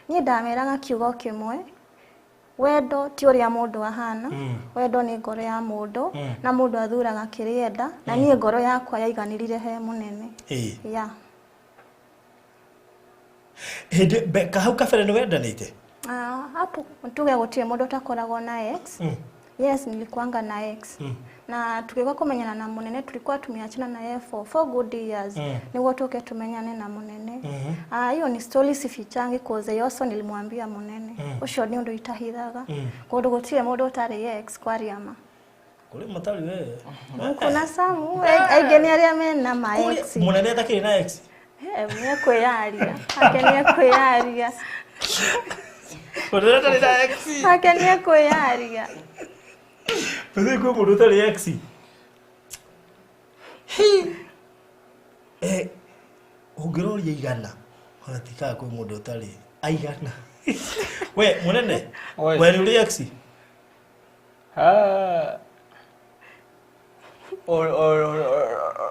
Speaker 4: ni ndameraga kiugo kimwe wendo ti uria mundu ahana wendo ni ngoro ya mundu na mundu athuraga kirienda na ni ngoro yakwa yaiganirire he munene ya
Speaker 1: kahau kabere ni wendanite
Speaker 4: hapo tuge gutie mundu takoragwo na ex yes nilikuanga na ex na tukigwa kumenyana na munene tulikuwa tumeachana na yeye for 4 good years niguo tuke tumenyane na munene hiyo ni story sifichangi cause yoso nilimwambia munene ucio ni undu itahithaga kundu gutire mundu utari ex kwa riama
Speaker 1: kuri matari we
Speaker 4: kuna samu aigeni aria mena ma ex
Speaker 1: munene takiri na ex
Speaker 4: mwe kwiyaria akenie kwiyaria
Speaker 1: munene takiri na ex
Speaker 4: akenie kwiyaria
Speaker 1: Pede ko mundu tari ex ungiroria igana ona tika ko mundu tari aigana we munene we ni uri ex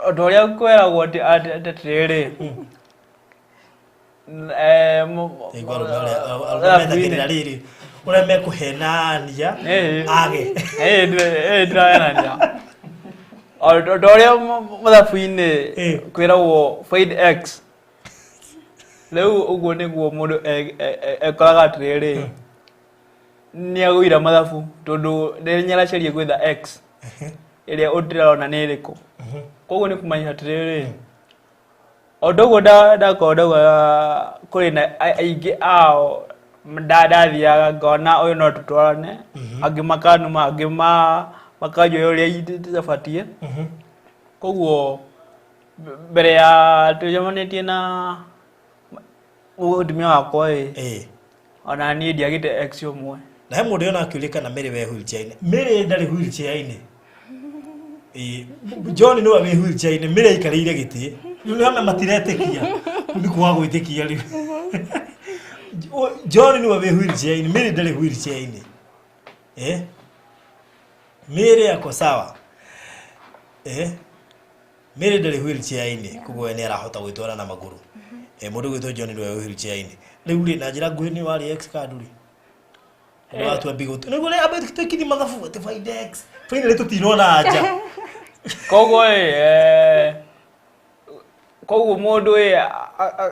Speaker 3: odoria kwera wote atiriri
Speaker 1: ura me kuhenania age
Speaker 3: ndirahenania odoria mathabu-ini kwiragwo find x riu uguo niguo mundu ekoraga atiriri ni agwira mathabu tondu ninyaracaria gwitha x iria utirona ni iriku koguo ni kumanya atiriri odogo ndakoragwa kuri na aingi ao ndathiaga ngona uyu no tutwarane angi makanuma angi makanjoya uria itabatie koguo mbere ya tujamanitie na mutumia wakwa ona ni ndiagite ex umwe
Speaker 1: na he mundu ona akiurika na Mary we wheelchair-ini Mary ndari wheelchair-ini John no we wheelchair-ini Mary ikarire giti ni hama matiretekia ni kwa gwitikia riu John no we wheelchair-ini Mary ndari wheelchair-ini Mary yako sawa Mary ndari wheelchair-ini kugo ni arahota gwitwara na maguru mundu gwitwo John no we wheelchair-ini riu ri na njira nguhi ni wari ex card ri ni watu abigoto ni gole abe tekini mathabu te find ex finally tutirona aja
Speaker 3: koguo mundu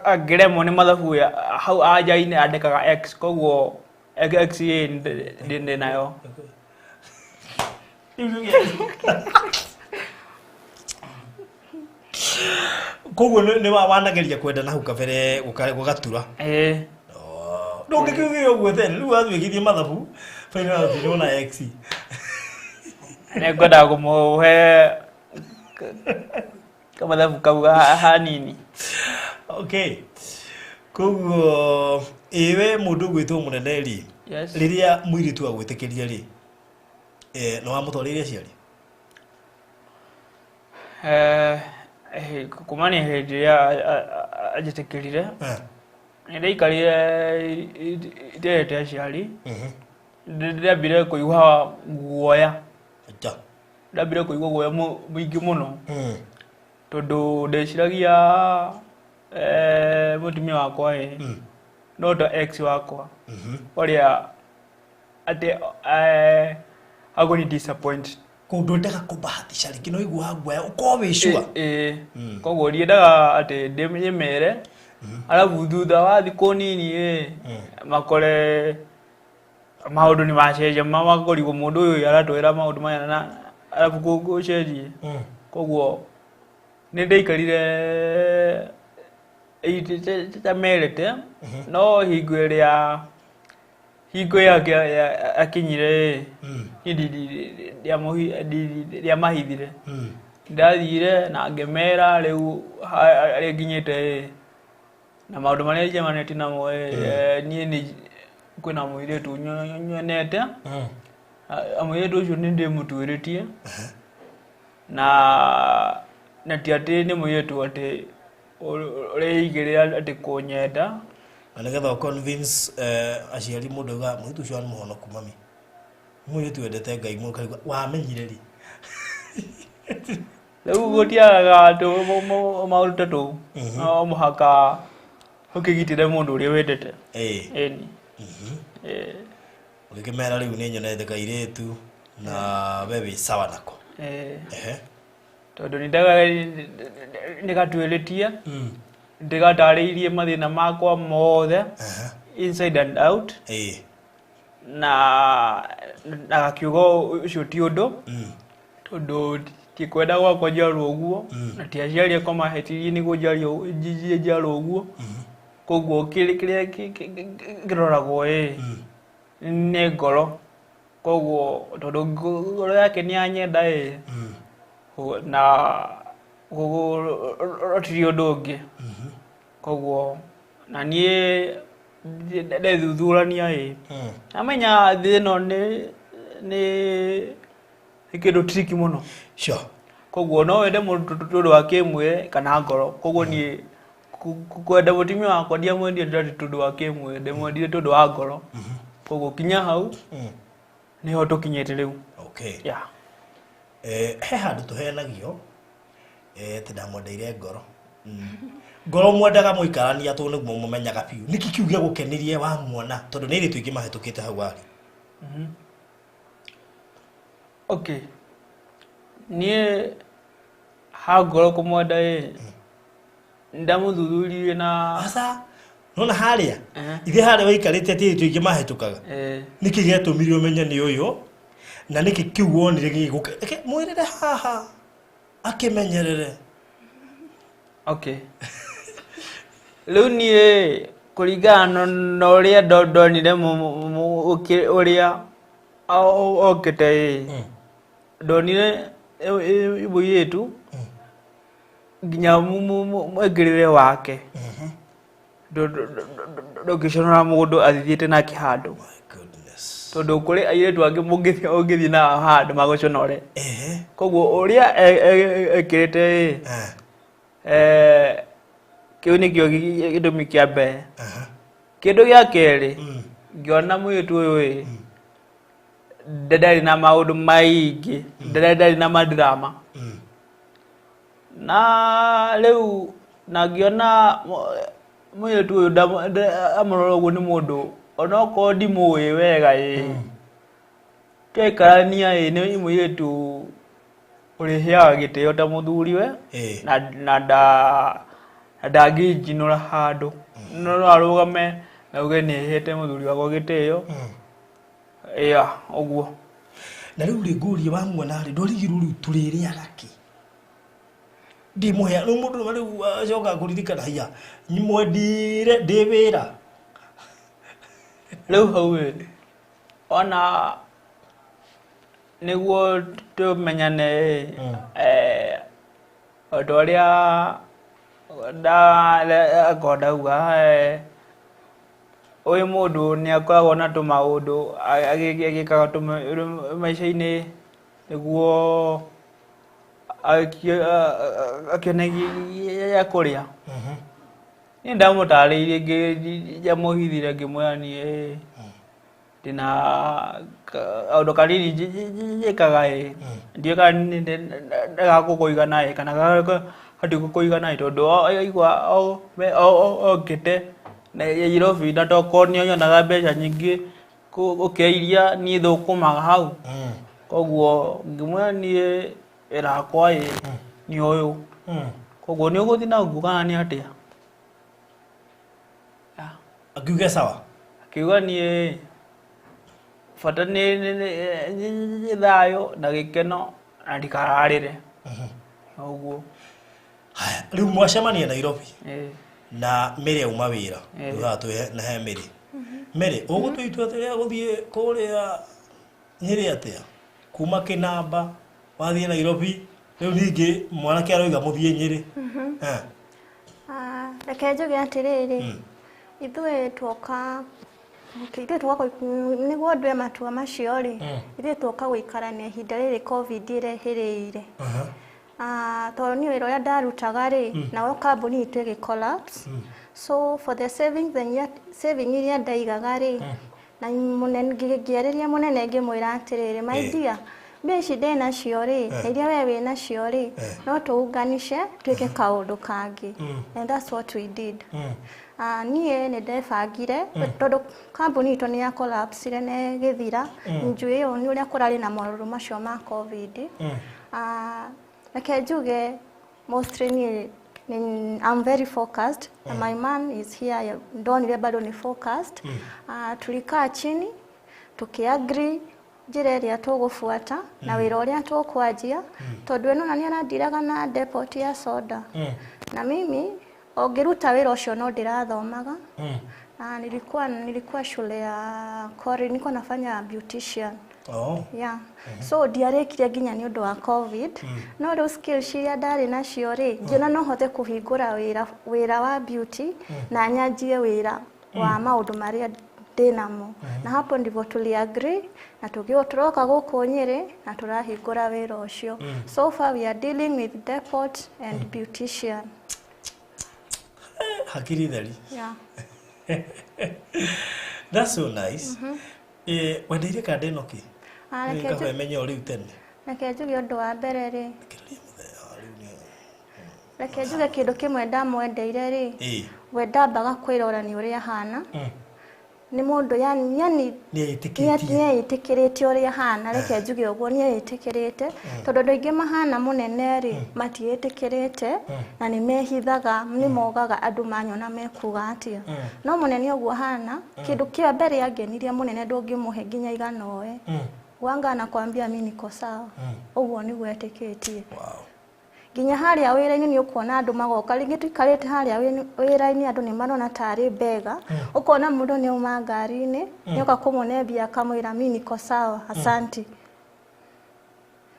Speaker 3: angiremwo ni mathabu hau aja-ini andikaga x koguo x ndi nayo
Speaker 1: koguo ni wanageria kwenda na hau kabere gugatura ndungikugire uguo tene riu watwigithie mathabu finally tutirona x
Speaker 3: ne ngoda kumuhe kamathabu kau hanini
Speaker 1: okay koguo iwe mundu gwitwo munene ri riria mwiritu agwitikiria ri no wamutwaririe ciari
Speaker 3: kumania hindi ya ajitikirire ndaikarire iterete aciari ndambire kuigua guoya ndambire kuigua guoya muingi muno tondu ndeciragia mutumia wakwa no to ex wakwa uria ati agoni disappoint
Speaker 1: kundu ndaga kubahatisha riki no igua guoya uko wicua
Speaker 3: koguo ndiendaga ati ndimere alafu thutha wa thiku nini makore maundu ni macenjia makorigwo mundu uyu aratwira maundu maya na alafu gucenjie koguo ni ndaikarire tamerete no hingo yake akinyire dia mahithire ndathire na ngemera riu ari nginyite na maundu maria njemanĩtie namo niĩ ni kwĩna mũirĩtu nyonete mũirĩtu ũcio nĩ ndĩmũtuĩrĩtie na ti atĩ nĩ mũirĩtu atĩ ũrĩigĩrĩra atĩ kũnyenda
Speaker 1: na nĩgetha convince aciari mũndũ ga mũirĩtu ũcio nĩ mũhonoku mami mũirĩtu wendete Ngai mũno kaigua wamenyire ri
Speaker 3: rĩu gũtiagaga maũndũ ta tũu no mũhaka ũkĩgitĩre mũndũ ũrĩa wendete ĩni
Speaker 1: ũgĩkĩmera rĩu nĩ nyonete kairĩtu na we wĩ sawa nako
Speaker 3: tondũ nĩgatuĩrĩtie ndĩgatarĩirie mathĩna makwa mothe inside and out na gakiuga ũcio ti ũndũ tondũ ti kwenda gwakwa njarwo ũguo na ti aciari akwa mahetirie nĩguo njarwo ũguo koguo kĩrĩa kĩroragwo nĩ ngoro koguo tondũ ngoro yake nĩ anyenda na rotiri ũndũ ũngĩ koguo na niĩ ndethuthurania amenya thĩ ĩno nĩ kĩndũ triki mũno koguo no wende mũndũ tondũ wa kĩmwĩrĩ kana ngoro koguo niĩ kwenda mũtumia wakwa ndiamwendire tondũ wa kĩmwĩrĩ ndĩmwendire tondũ wa ngoro koguo kinya hau nĩho tũkinyĩte rĩu
Speaker 1: he handũ tũhenagio atĩ ndamwendeire ngoro ngoro mwendaga mũikarania tondũ nĩguo mũmenyaga biũ nĩkĩ kiu gĩa gũkenirie wa muona tondũ nĩ irĩtu ingĩ mahĩtũkĩte hau warĩ
Speaker 3: niĩ ha ngoro kũmwenda ndamũthuthuririe na
Speaker 1: aca nona harĩa ithe harĩa waikarĩte atĩ irĩtu ingĩ mahĩtũkaga nĩkĩ gĩatũmire ũmenye nĩ ũyũ na nĩkĩ kiu wonire gĩgũke mwĩrĩre haha akĩmenyerere
Speaker 3: rĩu niĩ kũringana na ũrĩa ndonire ũrĩa okĩte ndonire mũirĩtu nginya mwĩkĩrĩre wake ndũngĩconora mũndũ athiĩte nake handũ tondũ kũrĩ airĩtu angĩ mũngĩthiĩ nao handũ magũconore koguo ũrĩa ekĩrĩte kĩu nĩkĩo gĩtũmi kĩa mbere kĩndũ gĩa kerĩ ngĩona mũirĩtu ũyũ ndarĩ na maũndũ maingĩ ndarĩ na madrama na rĩu na ngĩona mũirĩtu ũyũ amũrora ũguo nĩ mũndũ onokorwo ndimũĩ wega twaikarania nĩ mũirĩtu ũrĩheaga gĩtĩo ta mũthuriwe na ndangĩnjinũra handũ no arũgame na uge nĩhete mũthuri wakwa gĩtĩo ũguo
Speaker 1: na rĩu rĩ ngũrie wa muona rĩ ndorigirwo rĩu tũrĩrĩaga kĩ ndĩmũhea rĩu mũndũ rĩu acoka kũririkana haiya mwendire ndĩ wĩra
Speaker 3: rĩu hau ona nĩguo tũmenyane ũndũ ũrĩa ndauga ũyũ mũndũ nĩakoragwo na tũmaũndũ agĩkaga maica-inĩ nĩguo akĩonagia kũrĩa niĩ ndamũtarĩirie njamũhithire ngĩmwĩra niĩ ndĩna kaũndũ kanini njĩkaga ndiũĩ kana ndagakũkũigana kana gatigũkũigana tondũ aigua okĩte Nairobi na tokorwo nĩonyonaga mbeca nyingĩ ũkĩairia niĩ thũkũmaga hau koguo ngĩmwĩra niĩ wĩra wakwa nĩ ũyũ koguo nĩ ũgũthiĩ naguo kana nĩ atĩa
Speaker 1: akiuga sawa
Speaker 3: akiuga niĩ bata nĩ thayũ na gĩkeno na ndikararĩre ũguo
Speaker 1: rĩu mwacemania Nairobi na Mary auma wira thutha tuhe na he Mary Mary ugutuitwa atia guthie kuria Nyeri atia kuma Kinamba wathie Nairobi riu ningi mwanake aroiga muthie Nyeri
Speaker 4: reke njuge atiriri ithue twoka ithuĩ twoka nĩguo ndue matua macio rĩ ithuĩ twoka gũikarania ihinda rĩrĩ covid ĩrehĩrĩire tondũ niĩ wĩra ũrĩa ndarutaga rĩ nayo kambuni itũ ĩgĩ-collapse so for the saving iria ndaigaga rĩ na ngĩarĩria mũnene ngĩmwĩra atĩrĩrĩ my dear mbia ici ndĩ nacio rĩ na iria we wĩ nacio rĩ no tũunganice twĩke kaũndũ kangĩ and that's what we did niĩ nĩ ndebangire tondũ kambuni itũ nĩ ya collapse na gĩthira njũĩ ũũ nĩ ũrĩa kũrarĩ na maũndũ macio ma covid reke njuge mostly I'm very focused and my man is here ndonire bado ni focused tulikaa chini tukiagree njĩra ĩrĩa tũgũbuata na wĩra ũrĩa tũkwanjia tondũ ĩno na nĩ arandiraga na depot ya soda na mimi ongeruta wĩra ũcio no ndirathomaga nilikuwa shule ya Kori niko nafanya beautician yeah so ndiarĩkire nginya nĩ ũndũ wa covid no rĩu skills iria ndarĩ nacio rĩ ngĩona no hote kũhingũra wĩra wa beauty na nyanjie wĩra wa maũndũ marĩa ndĩnamo na hapo ndivyo tuliagree na turoka gũkũ Nyeri na tũrahingũra wĩra ũcio so far we are dealing with depot and beautician
Speaker 1: hakiri theri
Speaker 4: yeah
Speaker 1: that's so nice wendeire kande ĩno kĩ reke menye ũrĩu tene
Speaker 4: reke njuge ũndũ wa mbere rĩ reke njuge kĩndũ kĩmwe ndamwendeire rĩ we ndambaga kwĩrorania ũrĩa hana nĩ mũndũ yani nĩetĩkĩrĩte ũrĩa hana reke njuge ũguo nĩetĩkĩrĩte tondũ andũ aingĩ mahana mũnene rĩ matiĩtĩkĩrĩte na nĩmehithaga nĩmogaga andũ manyona mekuga atĩa no mũnene ũguo hana kĩndũ kĩa mbere angenirie mũnene ndũngĩmũhe nginya igana oe wanga nakwambia mimi niko sawa ũguo nĩguo etĩkĩtie nginya harĩa wĩra-inĩ nĩ ũkuona andũ magoka rĩngĩ tuikarĩte harĩa wĩra-inĩ andũ nĩ marona tarĩ bega ũkona mũndũ nĩ uma ngari-inĩ nĩoka kũmũne mbia akamwĩra mimi niko sawa asante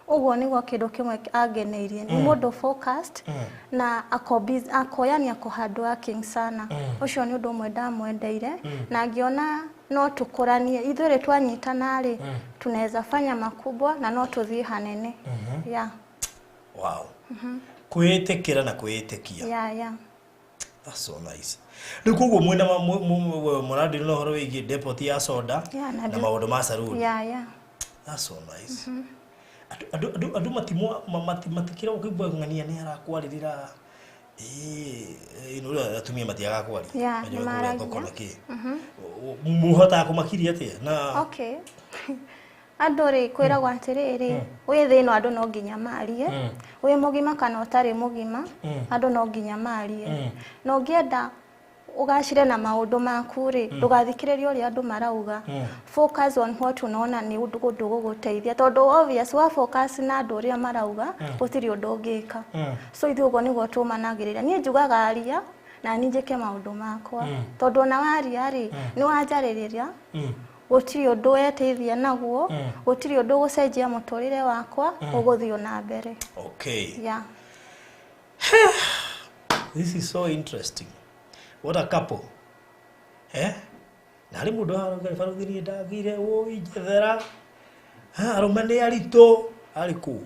Speaker 4: ũguo nĩguo kĩndũ kĩmwe angeneirie nĩ mũndũ focused na akoyani ako hard working sana ũcio nĩ ũndũ ũmwe ndamwendeire na ngĩona no tũkũranie ithuĩ twanyitana rĩ tunaweza fanya makubwa na no tũthiĩ hanene yeah
Speaker 1: wow kwĩtĩkĩra na kwĩtĩkia
Speaker 4: yeah
Speaker 1: that's so nice rĩu koguo mwena mũrandi no horo wĩgiĩ depot ya soda na maũndũ ma saloon
Speaker 4: yeah
Speaker 1: that's so nice andũ matikĩra ũkĩigua ng'ania nĩ arakwarĩrĩra ĩno atumia matiaga kwaria thoko na kĩ mũhotaga kũmakiria atĩa na
Speaker 4: okay andũ rĩ kwĩragwo atĩrĩrĩ wĩ thĩno andũ no nginya marie wĩ mũgima kana ũtarĩ mũgima andũ no nginya marie no ngĩenda ugashire na maũndũ maku rĩ ndũgathikĩrĩrie ũrĩa andũ marauga focus on what unaona nĩ ũndũ gũgũteithia tondũ obvious wa focus na andũ ũrĩa marauga gũtirĩ ũndũ ũngĩka so ithuĩ ũguo nĩguo tũmanagĩrĩria niĩ njugaga aria na niĩ njĩke maũndũ makwa tondũ ona waria rĩ nĩ wanjarĩrĩria gũtirĩ ũndũ weteithia naguo gũtirĩ ũndũ gũcenjia mũtũrĩre wakwa ũgũthiĩ na mbere
Speaker 1: okay
Speaker 4: yeah
Speaker 1: this is so interesting what a couple na rĩ mũndũ arongere baruthi niĩ ndagire njethera arũme nĩ aritũ arĩ kũ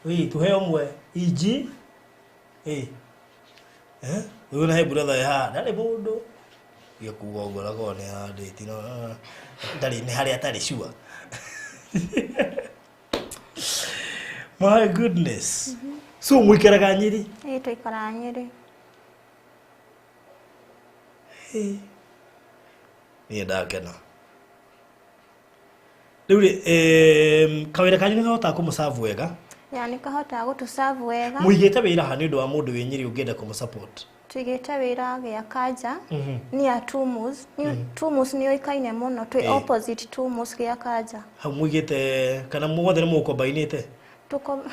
Speaker 1: tũhe ũmwe inji ũyũ na he brother ndarĩ mũndũ kuga ũguo nakorwo nĩ handĩti no ndarĩ nĩ harĩa atarĩ sure my goodness so mũikaraga Nyeri
Speaker 4: tũikaraga Nyeri
Speaker 1: niĩ ndakena rĩu rĩ kawĩra kanyu nĩ kahotaga kũmũserve wega
Speaker 4: nĩ kahotaga gũtũserve wega
Speaker 1: mũigĩte wĩra ha nĩ ũndũ wa mũndũ wĩ Nyeri ũngĩenda kũmũsupport
Speaker 4: tuigĩte wĩra gĩa Kanja ni ya Tumus nĩ oikaine mũno twĩ opposite Tumus gĩa Kanja
Speaker 1: hau mũigĩte kana muothe nĩ mũkombainĩte
Speaker 4: Tuko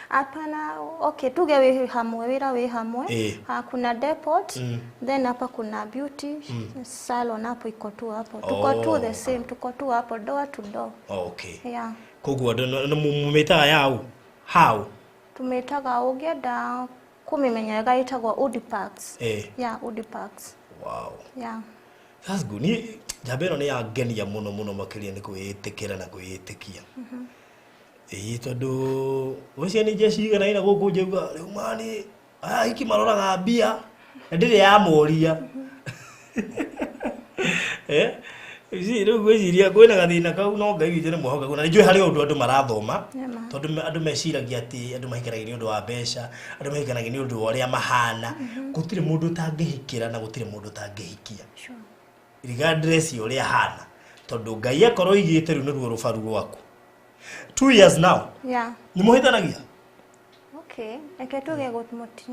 Speaker 4: hapana, okay, tuge we hamwe, wira we hamwe. Kuna depot, then hapa kuna beauty salon hapo iko tu hapo. Tuko tu the same, tuko tu hapo door to door.
Speaker 1: Okay.
Speaker 4: Yeah.
Speaker 1: Koguo ndo mumetaga yao. How?
Speaker 4: Tumetaga ugeda kumimenya gaitagwa Woody Parks. Yeah, Woody Parks.
Speaker 1: Wow.
Speaker 4: Yeah.
Speaker 1: That's good. Ni jabero ni agenia muno makiria ni kwitikira na kwitikia. Tondu ucio ni jeshi kana ina guku njauga riu mani iki maroraga mbia ndire ya moria isi riu gwiciria kwina gathina kau no ngai withe ni muhoka kuna njui hari undu andu marathoma tondu andu meciragia ati andu mahikanagia ni undu wa mbeca andu mahikanagia ni undu wa uria mahana gutire mundu tangihikira na gutire mundu tangihikia regardless uria hana tondu ngai akorwo igite riu niruo rubaru rwaku 2 years now.
Speaker 4: Yeah.
Speaker 1: Ni muhitanagia?
Speaker 4: Okay. Eke tuge gutmuti.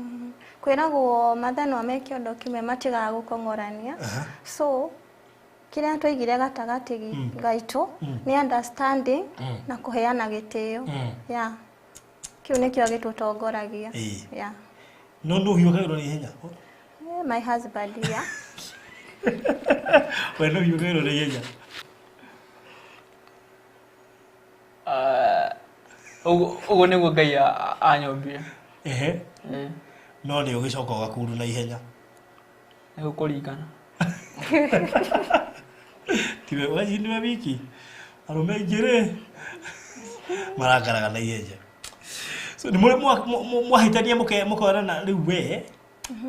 Speaker 4: Kwiragwo mathano amekio ndo kime matiga gukongorania. So kile twaigire gatagati gaito ni understanding na kuheana gitio. Yeah. Kiu ni kio gitutongoragia. Yeah.
Speaker 1: No hiyo kairo ni henya.
Speaker 4: My husband, yeah.
Speaker 1: Bueno, hiyo kairo ni henya.
Speaker 3: Ugo niguo Ngai anyombire.
Speaker 1: No ni ugicoka gakuru na ihenya.
Speaker 3: Niguo kuringana.
Speaker 1: Tiwe waji ni wiki. Arume njire. Marakaraga na ihenya. So ni mwahitania mukorana riu we.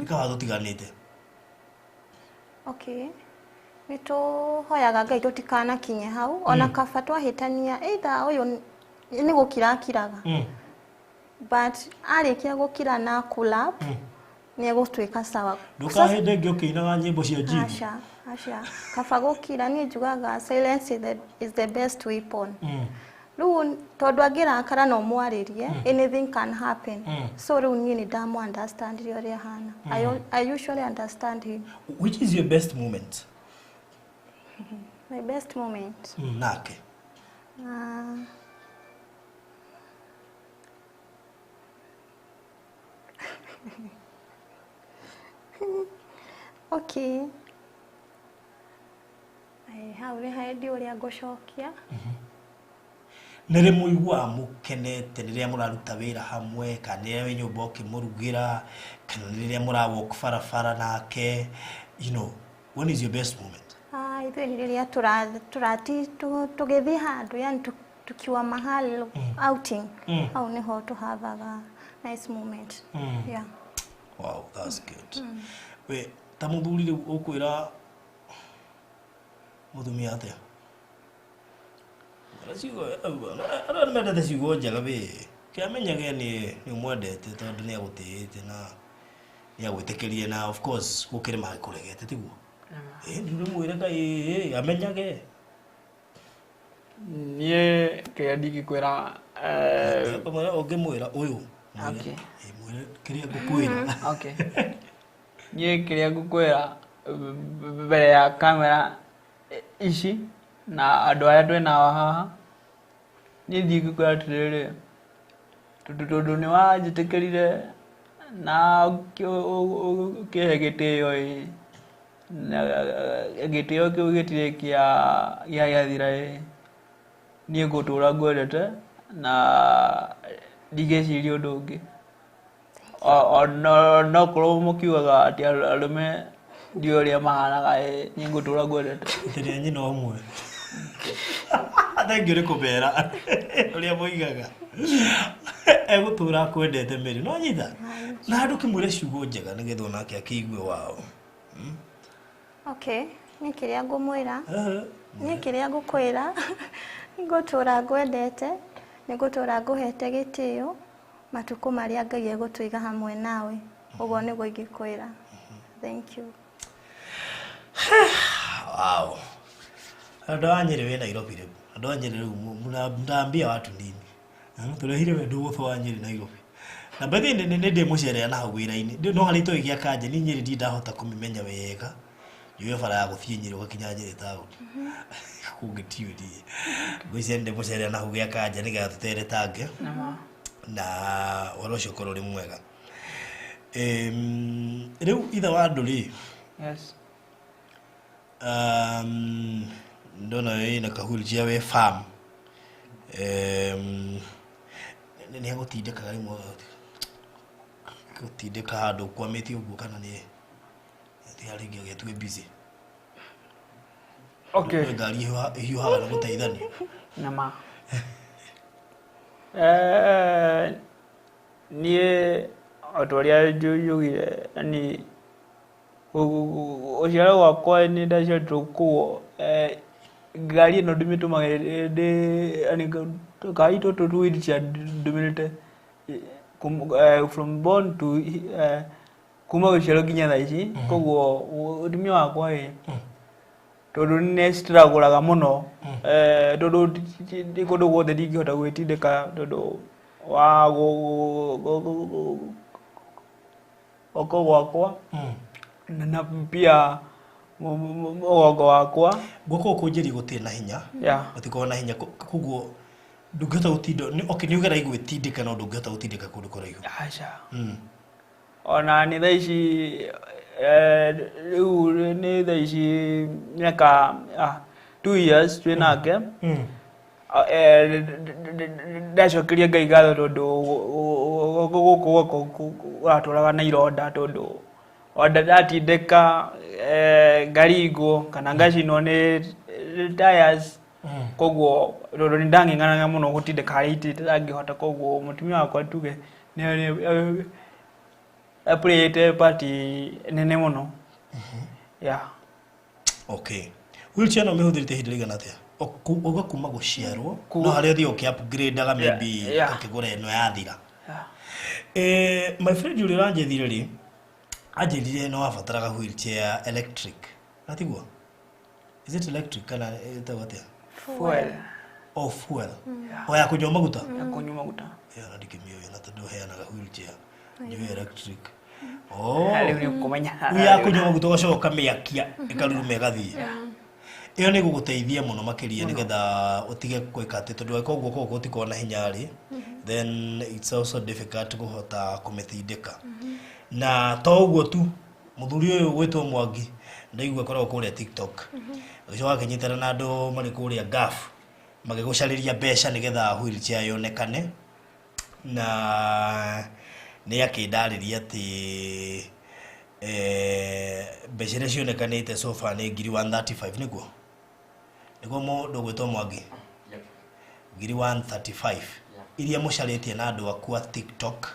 Speaker 1: Ikawa tutiganite.
Speaker 4: Okay. Nito hoyaga Ngai tutikana kinye hau ona kaba twahitania either uyu ni gukirakiraga but arikia gukira na collab ni egutwika sawa
Speaker 1: ndukahinde ngiokiinaga nyimbo cia jini
Speaker 4: asha kaba gukira ni njugaga silence is the best weapon riu tondu angirakara no mwaririe anything can happen so riu ni ndamu understand uria hana I usually understand him.
Speaker 1: Which is your best moment?
Speaker 4: My best moment.
Speaker 1: Nake.
Speaker 4: Okay. Haure haidi uria ngocokia.
Speaker 1: Nere muigua mukenete riria muraruta wira hamwe kana we nyumba okimurugira kana riria murawalk farafara nake, you know, when is your best moment?
Speaker 4: Itwe riria turati tugethi handu yani tukiwa mahali outing au niho tuhavaga nice moment. Yeah.
Speaker 1: Wow, that's good. We tamuthuri riu ukwira muthumia atia? Ara mendete ciugo njega we kiamenyage ni mwendete tondu ni agutite na ni agwitikirie na of course gukire mahi kuregete tiguo. Ndure mwire Ngai amenyage
Speaker 3: nie ke ndigikwira
Speaker 1: ongimwira uyu mwire kiria ngukwira.
Speaker 3: Okay. Nie kiria ngukwira mbere ya kamera ici na andu aya twina haha ni ndigikwira atiriri tondu ni wanjitikirire na ukihe gitio na gitio kiu gitire kia thira ni ngutura ngwendete na ndigeciria undu ungi no korwo mukiugaga ati arume ndio ria mahanaga ni ngutura ngwendete
Speaker 1: tiria nyina omwe thangiu ni kubera uria muigaga egutura kwendete meri no nyitha na andu kimwire ciugo njega nigetha onake akiigue wao.
Speaker 4: Okay, ni kiria ngumwira ni kiria ngukwira ngutura ngwendete ni ngutura nguhete gitio matuko maria Ngai egutwiga hamwe nawe ugo ni go ingikwira. Thank you.
Speaker 1: Wow. Andu anyire we Nairobi riu andu anyire riu mundambia watu nini turehire wendu guthwa Nyeri Nairobi na bethe ni ndi mucerera na hau wira-ini no hari toigia kanje ni Nyeri ndi ndahota kumimenya wega Yo fara ya guthie Nyeri ugakinya Nyeri town kungitiuri gwicende mucere na hugia kanja niga tutere tange na worocio koro ri mwega riu itha wa nduri
Speaker 3: Yes.
Speaker 1: Ndona wewe na kahuljia we farm ni agutindika rimwe gutindika handu kwamiti uguo kana ni tiaringi getwe busy.
Speaker 3: Okay.
Speaker 1: Ngari hiyo hawa na gutaithani
Speaker 3: Nama. Nie otoria yugire ani uciara wakwa ni ndacio tukuo ngari no ndimitumaga ndi ani kai to wheelchair ndumirite from born to kuma guciara nginya thaa ici koguo udimi wakwa tondu nä stragåraga må no tondu ndä kå ndå guothe ndingä hota gwä tindä ka tondu wa oko gwakwa na pia mugongo wakwa
Speaker 1: guoko kunjiri gutirĩ na hinya gutikorwo na hinya koguo ndungĩhota gũtinda okay nĩ ũgera igwĩtindĩka no ndungĩhota gũtindĩka kũndũ kũraihu
Speaker 3: aca ona nĩ thaa ici rĩu nĩ thaa ici mĩaka 2 years twĩ nake ndacokeria Ngai ngatho tondu gũkũ guoko ũratũraga na ironda tondu onda ndatindĩka ngaringwo kana ngacinwo nĩ tires koguo tondu nĩ ndang'eng'anaga mũno gũtindĩka harĩa itangĩhota koguo mũtumia wakwa tuge apurĩte party nene mũno.
Speaker 1: Okay. Wheelchair no mĩhũthĩrĩte hĩndĩ ĩigana atĩa? Uga kuma gũciarwo no harĩa ũthiĩ ũkĩ-upgradeaga maybe ũkĩgũra ĩno yathira. My friend ũrĩa ũranjethire rĩ anjĩrire no abataraga wheelchair electric. Natigua? Is it electric kana ĩtagwo atĩa?
Speaker 3: Fuel.
Speaker 1: Oh, fuel. O ya kũnyua maguta?
Speaker 3: Ya kũnyua maguta.
Speaker 1: Na ndikĩmĩoya na tondũ heanaga wheelchair. Nĩ electric.
Speaker 3: Rĩu nĩ ũkũmenya.
Speaker 1: Ya kũnyua maguta ũgacoka mĩakia ĩkaruruma ĩgathiĩ. Iyo nĩ gũgũteithia mũno makĩria nĩgetha ũtige gwĩka atĩ tondũ koguo koguo ũtikorwo na hinya rĩ then it's also difficult kũhota kũmĩtindĩka. Na to ũguo tu mũthuri ũyũ gwĩtwo Mwangi ndaigua korwo kũrĩa TikTok ũcio akĩnyitana na andũ marĩ kũrĩa gaf magĩgũcarĩria mbeca nĩgetha wheelchair yonekane na nĩ akĩndarĩria atĩ mbeca iria cionekanĩte so far nĩ 135 nĩguo mũndũ gwĩtwo Mwangi 135 iria mũcarĩtie na andũ aku a TikTok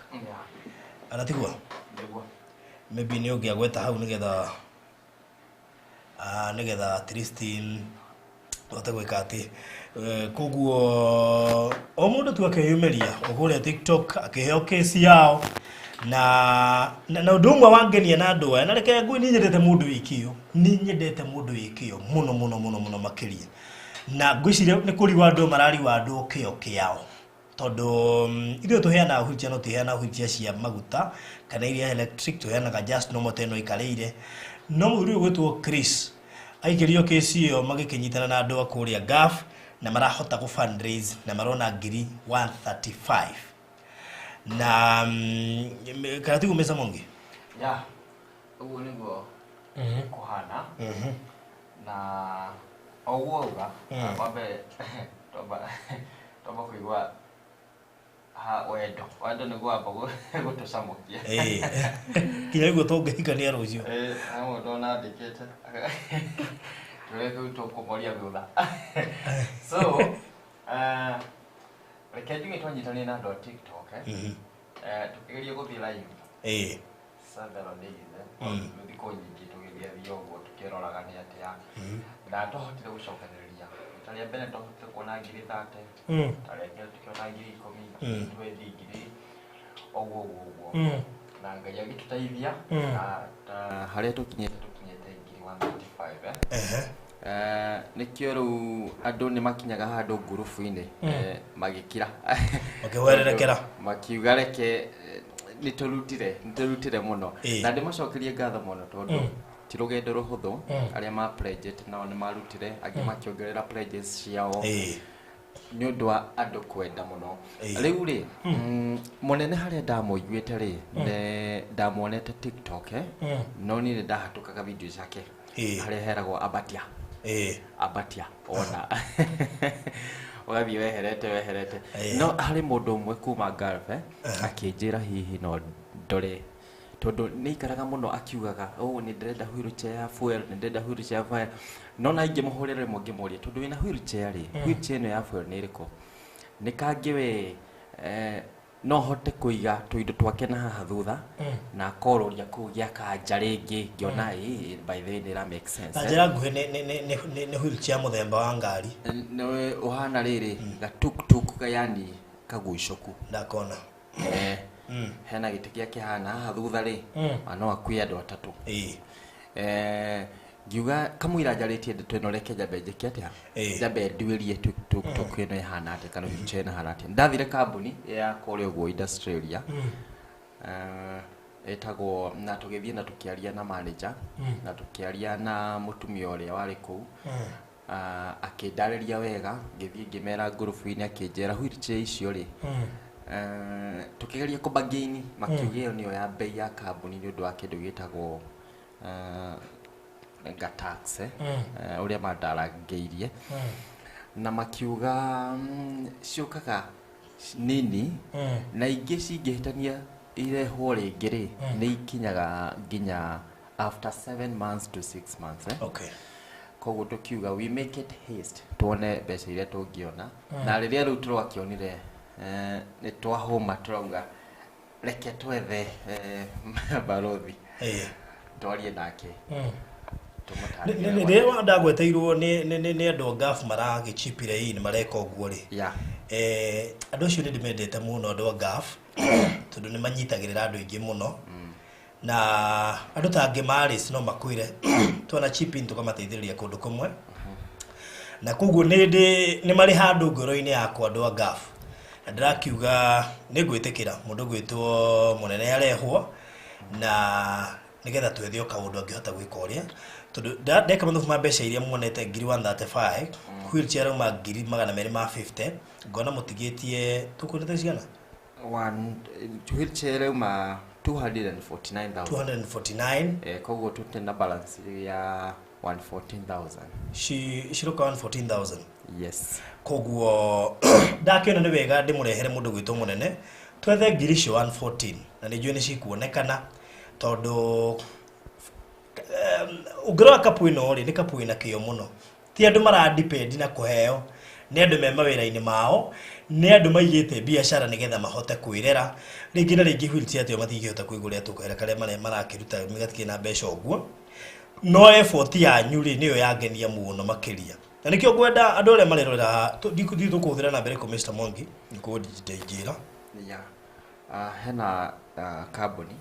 Speaker 1: anatigua maybe nĩ ũngĩagweta hau nĩgetha at least ũhote gwĩka atĩ koguo o mũndũ tu akĩyumĩria ũkũrĩa TikTok akĩheo kesi yao na ũndũ ũmwe wangenia na andũ aya na reke ngui nĩ nyendete mũndũ wĩkĩo mũno makĩria na ngwĩciria nĩ kũriwa andũ marariwa andũ kĩo kĩao tondu ithuĩ tũheanaga wheelchair no tũheanaga wheelchair cia maguta kana iria electric tũheanaga just normal teno ikarĩire no mũthuri ũyũ gwĩtwo Chris aikĩrio kesi ĩyo magĩkĩnyitana na andũ akũrĩa gaf na marahota gũ fundraise na marona 135 na karatigu mesa mongi
Speaker 2: uguo niguo kuhana na oguo uga wambe toba kuigua wendo niguo amba gũtũcamũkia
Speaker 1: kinya iguo tũngĩhikania rũciũ
Speaker 2: amwe ndona andĩkĩte tũreke tũkũmoria thutha so reke njuge twanyitanie na andũ a TikTok tukĩgeria gũthiĩ live several days thikũ nyingĩ tũgĩthiĩ ũguo tukĩroraga nĩ atĩa na tũhotire gũcokanĩrĩria rita rĩa mbere tũhotire kuona 30 rita rĩa kerĩ tũkĩona 10,000 twethi 1,000 ũguo na Ngai agĩtũteithia na harĩa tũkinyĩte 135 nikio rĩu andũ nĩ makinyaga handũ ngurubu-inĩ magĩkira
Speaker 1: makĩwererekera
Speaker 2: makiuga reke nĩtũrutire mũno na ndĩmacokerie ngatho mũno tondũ ti rugendo ruhuthu aria ma pledge nao ni marutire angi makiongerera pledges ciao ni undu wa andu kwenda muno riu ri munene haria ndamuiguite ri ndamuonete TikTok no ni ndahatukaga video ciake haria heragwo abatia ona wathi weherete no hari mundu umwe kuma Gulf akinjira hihi no ndore tondu ni ikaraga muno akiugaga ni ndrenda wheelchair ya fuel ni ndrenda wheelchair ya fire no na ingi muhurire mongi muria tondu wina wheelchair ri wheelchair no ya fuel ni iriko ni kangi we no hote kuiga tuindo twake na haha thutha na kororia kugia kanja ringi ngiona by the way ni ra make sense
Speaker 1: njira nguhe ni wheelchair muthemba wa ngari
Speaker 2: ni uhana riri ga tuk yani kaguicoku
Speaker 1: ndakona
Speaker 2: hena giti giake hana haha thutha ri no akui andu atatu ngiuga kamwira njaritie ndeto ino reke njambe njike atia njambe ndwirie tuk ino ihana atia kana wheelchair ino ihana atia ndathire kambuni ya kore uguo Australia etagwo na tugithie na tukiaria na manager na tukiaria na mutumia uria wari kuu akindariria wega ngithie ngimera ngurubu-ini akinjera wheelchair icio ri tukigeria kubagaini makiugio niyo ya bei ya kambuni ni undu wa kindu gitagwo tax uria mandarangeirie na makiuga ciukaga nini na ingi cingihitania irehwo ringi ri ni ikinyaga nginya after 7 months to 6 months koguo tukiuga we make it haste tuone mbeca iria tungiona na riria riu turakionire ni twahoma turauga reke twethe barothi twarie nake
Speaker 1: ni ndagweteirwo ni andu Gulf maragicipire ni mareka uguo ri andu acio ni ndimendete muno andu Gulf tondu ni manyitagirira andu ingi muno na andu tangi maris no makwire twana chipin tukamateithiriria kundu kumwe na koguo ni mari handu ngoro-ini yakwa andu Gulf ndirakiuga ni gwitikira mundu gwitwo munene arehwo na nigetha twethio kaundu angihota gwika uria tondu ndeka mathubu ma mbeca iria muonete ngiri 135 wheelchair ma ngiri 250 ngona mutigitie tukurite ciana
Speaker 2: wheelchair ma 249,000 koguo tutena balance ya 114,000
Speaker 1: shiroka 114,000
Speaker 2: yes
Speaker 1: koguo ndakiona ni wega ndimurehere mundu gwitwo munene twethe ngiri cio 114 na ni njue ni cikuonekana tondu ungirwa kapu ino ri ni kapu ina kio muno ti andu mara depend na kuheo ni andu me mawira-ini mao ni andu maigite biashara nigetha mahote kwirera ringi na ringi wheelchair atio matingihota kwiguria tukwera karia marakiruta migatiki na mbeca uguo no effort yanyu ri niyo yangenia muno makiria na nikio gwenda andu aria marerora tukuthira na mbere ko Mr. Mongi niko ndijira
Speaker 2: hena kambuni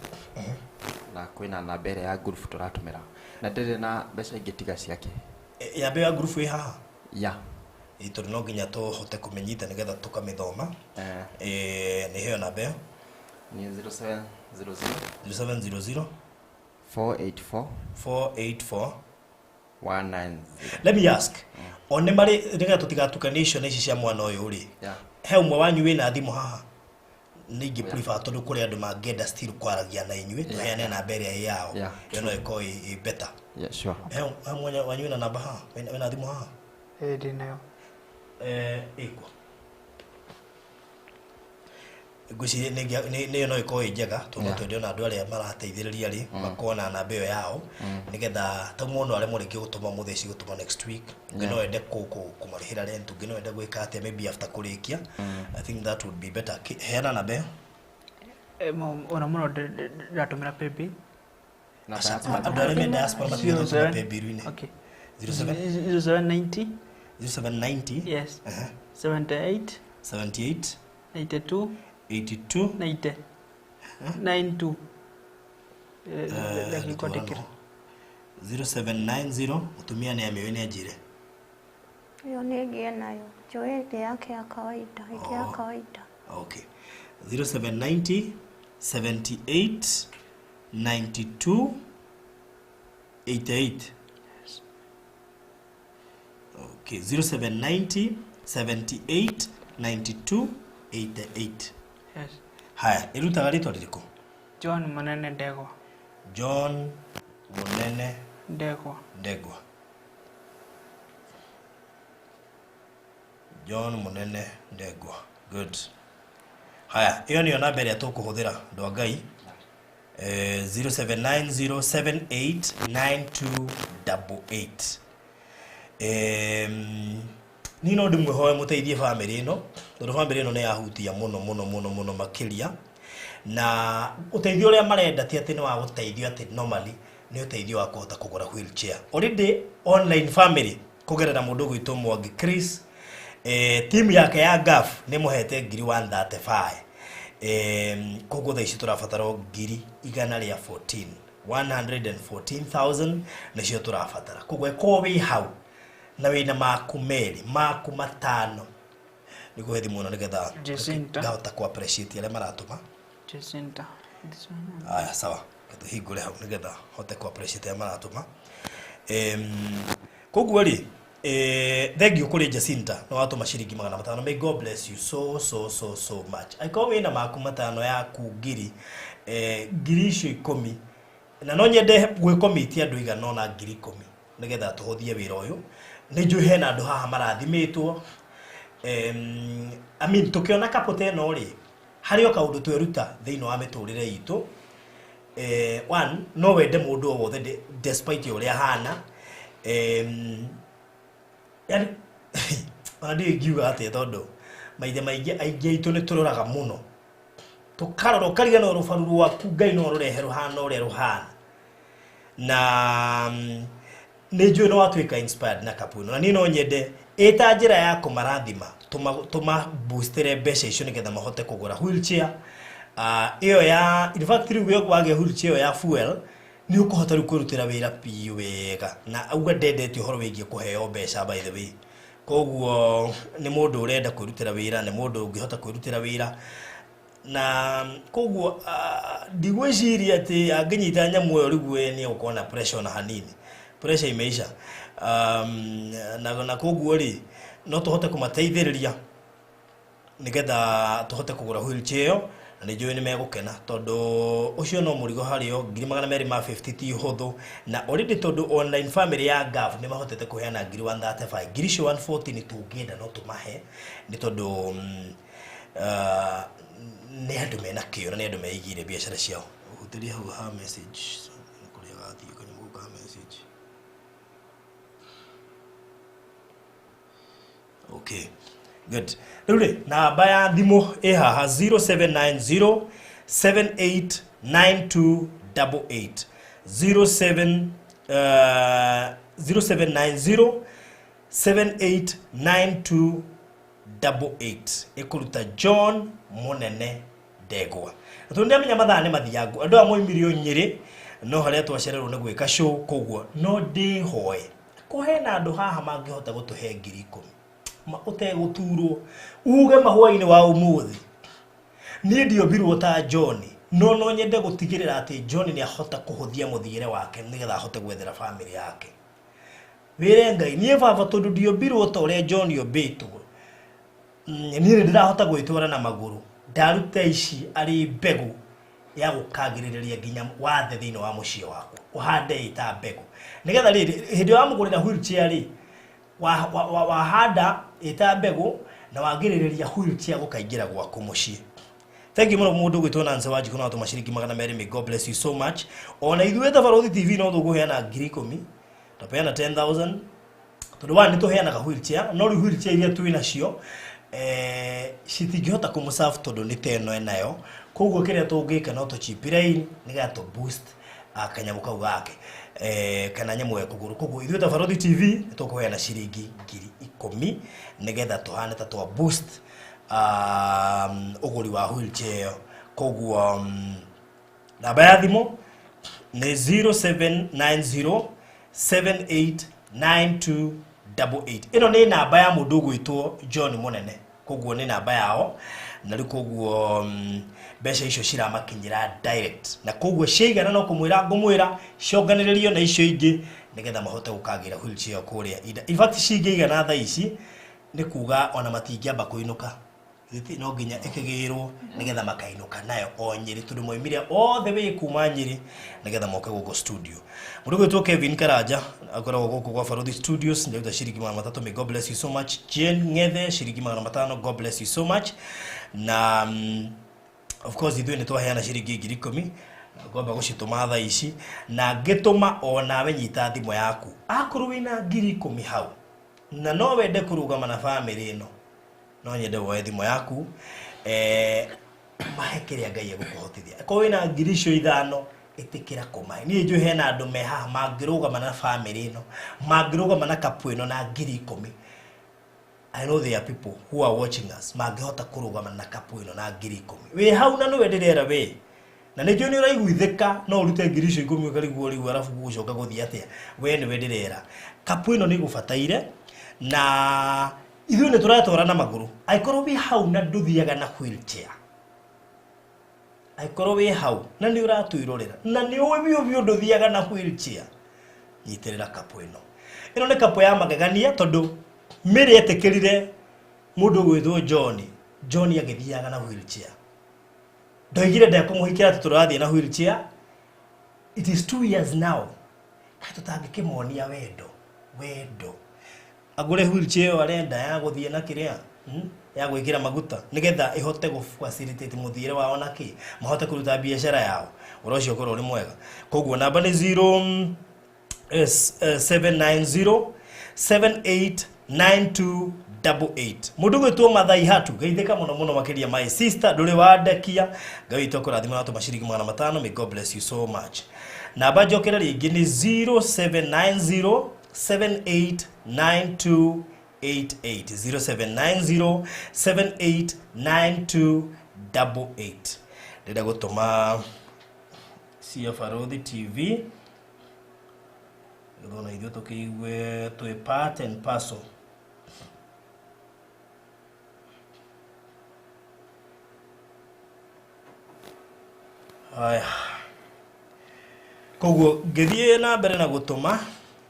Speaker 2: na kwina na mbere ya group turatumira na ndire na mbeca ingi tiga ciake
Speaker 1: ya mbere ya group ĩ haha tondu no nginya tuhote kumenyita nigetha tukamithoma ni hiyo na mbere
Speaker 2: ni 0700 484 190.
Speaker 1: Let me ask one mari nigetha tutigatukanisho ici cia mwana uyu ri he umwe wanyu wina thimu haha ningi prefer tondu kuri andu mangenda still kwaragia na inyui tuheane na mbere yao yo no iko better
Speaker 2: sure
Speaker 1: he mwana wanyu wina namba haha wina thimu haha
Speaker 3: ndinayo
Speaker 1: iko guci ni no iko njega tondu twendiona andu aria marateithiriria ri makona namba iyo yao nigetha ta muno aria muringi gutuma mutheci gutuma next week ngino ende kumarihira rent ngino ende gwika atia maybe after kurikia I think that would be better hena namba iyo
Speaker 3: ona muno ndatumira pepe
Speaker 2: na
Speaker 1: andu aria menda diaspora mathiaga pepe ruine
Speaker 3: 0790
Speaker 1: 0790
Speaker 3: yes 78
Speaker 1: 82
Speaker 3: 90 92
Speaker 1: lakini 0790 mutumia ni ameweni ajire
Speaker 4: yo nige nayo joete yake ya kawaida yake ya kawaida
Speaker 1: okay 0790 78 92 88. Okay, 0790 78 92 88.
Speaker 3: Yes.
Speaker 1: Haya, irutaga ritwa ririko?
Speaker 3: John Munene Ndegwa.
Speaker 1: John Munene
Speaker 3: Ndegwa.
Speaker 1: Ndegwa. John Munene Ndegwa. Good. Haya, hiyo niyo namba ya tukuhuthira ndo Ngai. 0790789288. Ni no ndimwe hoye muteithie family ino. Ndo family ino ne yahutia muno makiria. Na uteithio uria marenda ti ati ni wa guteithio ati normally ni uteithio wa kuhota kugura wheelchair. Already online family kugerera mundu gwitwo Mwangi Chris team yake ya GAF ni muhete ngiri 135. Kogo thaici turabatara ngiri igana ria 114,000 nicio turabatara. Kogo ko wi hau na wina maku meri maku matano niguo hethi muno nigetha ngahota ku appreciate ale maratuma
Speaker 3: Jacinta.
Speaker 1: Aya sawa hingure hau nigetha hote ku appreciate ale maratuma. Koguo ri thank you kuri Jacinta no watuma ciringi 500. May God bless you so much. Aiko wina maku matano yaku ngiri ngiri icio 10 na no nyende gwikomiti andu igana na ngiri 10 nigetha tuhuthie wira uyu. Ni njui hena andu haha marathimitwo. I mean tukiona kapote no ri hari o kaundu tweruta thiini wa miturire itu. One no wende mundu o wothe despite uria hana. Yani andi ngiuga ati tondu maithe maingi aingi itu ni turoraga muno tukarora kariga no rufaru rwaku Ngai no rurehe ruhana uria ruhana na ni njui no watuika inspired na kapuno na ni no nyende eta njira ya kumarathima tuma boostere mbeca icio nigetha mahote kugura wheelchair. Iyo ya in fact riu wage wheelchair ya fuel ni ukuhota ru kwirutira wira pi wega na auga ndendete uhoro wigie kuheo mbeca by the way. Koguo ni mundu urenda kwirutira wira ni mundu ungihota kwirutira wira na koguo ndigwiciria ati anginyita nyamu yo rigwe ni ukona pressure na hanini pressure imeisha. Na koguo ri no tuhote kumateithiriria nigetha tuhote kugura wheelchair na ni njui ni megukena tondu ucio no murigo hario 250 ti huthu na already tondu online family ya GAF ni mahotete kuheana 135 ngiri 140 ni tungienda no tumahe ni tondu ni andu mena kio na ni andu meigire biashara ciao. Hutiria hau ha message kuria gathie kwenye muka message. Okay, good. Rule namba ya thimu haha 0790 789288 0790 789288 ikuruta John Munene Ndegwa. Tunde amenya mathane mathiangu andu amwe milioni nyiri no haria twacererwo ni gwika show koguo no ndi hoye kuhena andu haha mangihota gutuhe ngiri 10 uteguturo uge mahwa-ini wa umuthi ni ndio birwo ta John no nyende gutigirira ati John ni ahota kuhuthia muthiire wake nigetha ahote gwethera family yake wire Ngai nie baba tondu ndio birwo ta uria John yobitwo ni ndirahota gwitwara na maguru ndaruta ici ari mbegu ya gukagiriria nginya wathe thiini wa mucie waku uhande ita mbegu nigetha riri hindi wa mugurira wheelchair ri wa hada ita mbegu na wagiriria wheelchair gukaingira gwaku mucie. Thank you muno mundu gwitwo Nancy Wanjiku na watu mashiriki 200. May God bless you so much. Ona ithuĩ Tabarothi TV no tuguheana 10,000 tupeana 10,000 tondu wani tuheana ka wheelchair no wheelchair iria twina cio citingihota kumuserve tondu ni teno enayo koguo kiria tungika no tuchipirain niga to boost akanyamu kau gake kana nyamu ya kuguru koguo ithuĩ Tabarothi TV tukuheana ciringi 10,000 nigetha tuhane ta twa boost uguri wa wheelchair. Koguo namba ya thimu ni 0790 789288. Ino ni namba ya mundu gwitwo John Munene. Koguo ni namba yao na rä koguo mbeca icio ciramakinyira direct na koguo ciaigana no kumwira ngumwira cionganĩrĩrio na icio ingĩ nigetha mahote gukagira wheelchair kuria in fact cingĩigana tha ici nĩ kuga ona matingĩamba kũinũka no nginya ĩkĩgĩrwo nigetha makainuka nayo o Nyeri tondũ moimire othe wĩ kuma Nyeri nigetha moke gũkũ studio. Mũndũ gwĩtwo Kevin Karanja akoragwo gũkũ kwa Barothi Studios nĩruta ciringi 300. May God bless you so much. Jane Ngethe ciringi 500. God bless you so much. Na of course ithuĩ nĩ twaheana ciringi 10,000 ngomba gũcitũma tha ici na ngĩtũma onawe nyita thimũ yaku akorwo wĩna 10,000 hau na no wende kũrũgama na family ĩno no nyende woe thimũ yaku mahe kĩrĩa Ngai egũkũhotithia ko wĩna 5,000 ĩtĩkĩra kũmahe niĩ njũĩ hena andũ me haha mangĩrũgama na family ĩno mangĩrũgama na kapu ĩno na 10,000. I know there are people who are watching us mangĩhota kũrũgama na kapu ĩno na 10,000 wĩ hau na nĩwe ndĩrera we na nĩ njũĩ nĩ ũraiguithĩka no ũrute 10,000 ũkarigwo rĩu arabu gũcoka gũthiĩ atĩa we nĩwe ndĩrera kapu ĩno nĩ gũbataire na ithuĩ nĩ tũratwara na magũrũ aikorwo wĩ hau na ndũthiaga na wheelchair aikorwo wĩ hau na nĩ ũratwĩrorera na nĩ ũĩ biũ ndũthiaga na wheelchair nyitĩrĩra kapu ĩno nĩ kapu ya magegania tondũ Mary etĩkĩrire mũndũ gwĩtwo John agĩthiaga na wheelchair ndoigire ndekũmũhikĩra atĩ tũrathiĩ na wheelchair. It is 2 years now tũtangĩkĩmonia wendo agũre wheelchair arenda ya gũthiĩ na kĩrĩa ya gwĩkĩra maguta nigetha ihote gũfacilitate mũthiĩre wao na kĩ mahote kũruta biashara yao ũrocio korwo ũrĩ mwega. Koguo namba nĩ 0790789288 mũndũ gwĩtwo Mathai Hatu geithĩka mũno makĩria my sister ndũrĩ wandekia Ngai witũ kũrathima na tũmaciringi 500. May God bless you so much. Namba njokera rĩngĩ nĩ 0790789288 0790789288 ndĩrenda gũtũma cia Barothi TV gũthona ithuĩ tũkĩigue twĩ part and parcel. Haya koguo ngĩthiĩ na mbere na gũtũma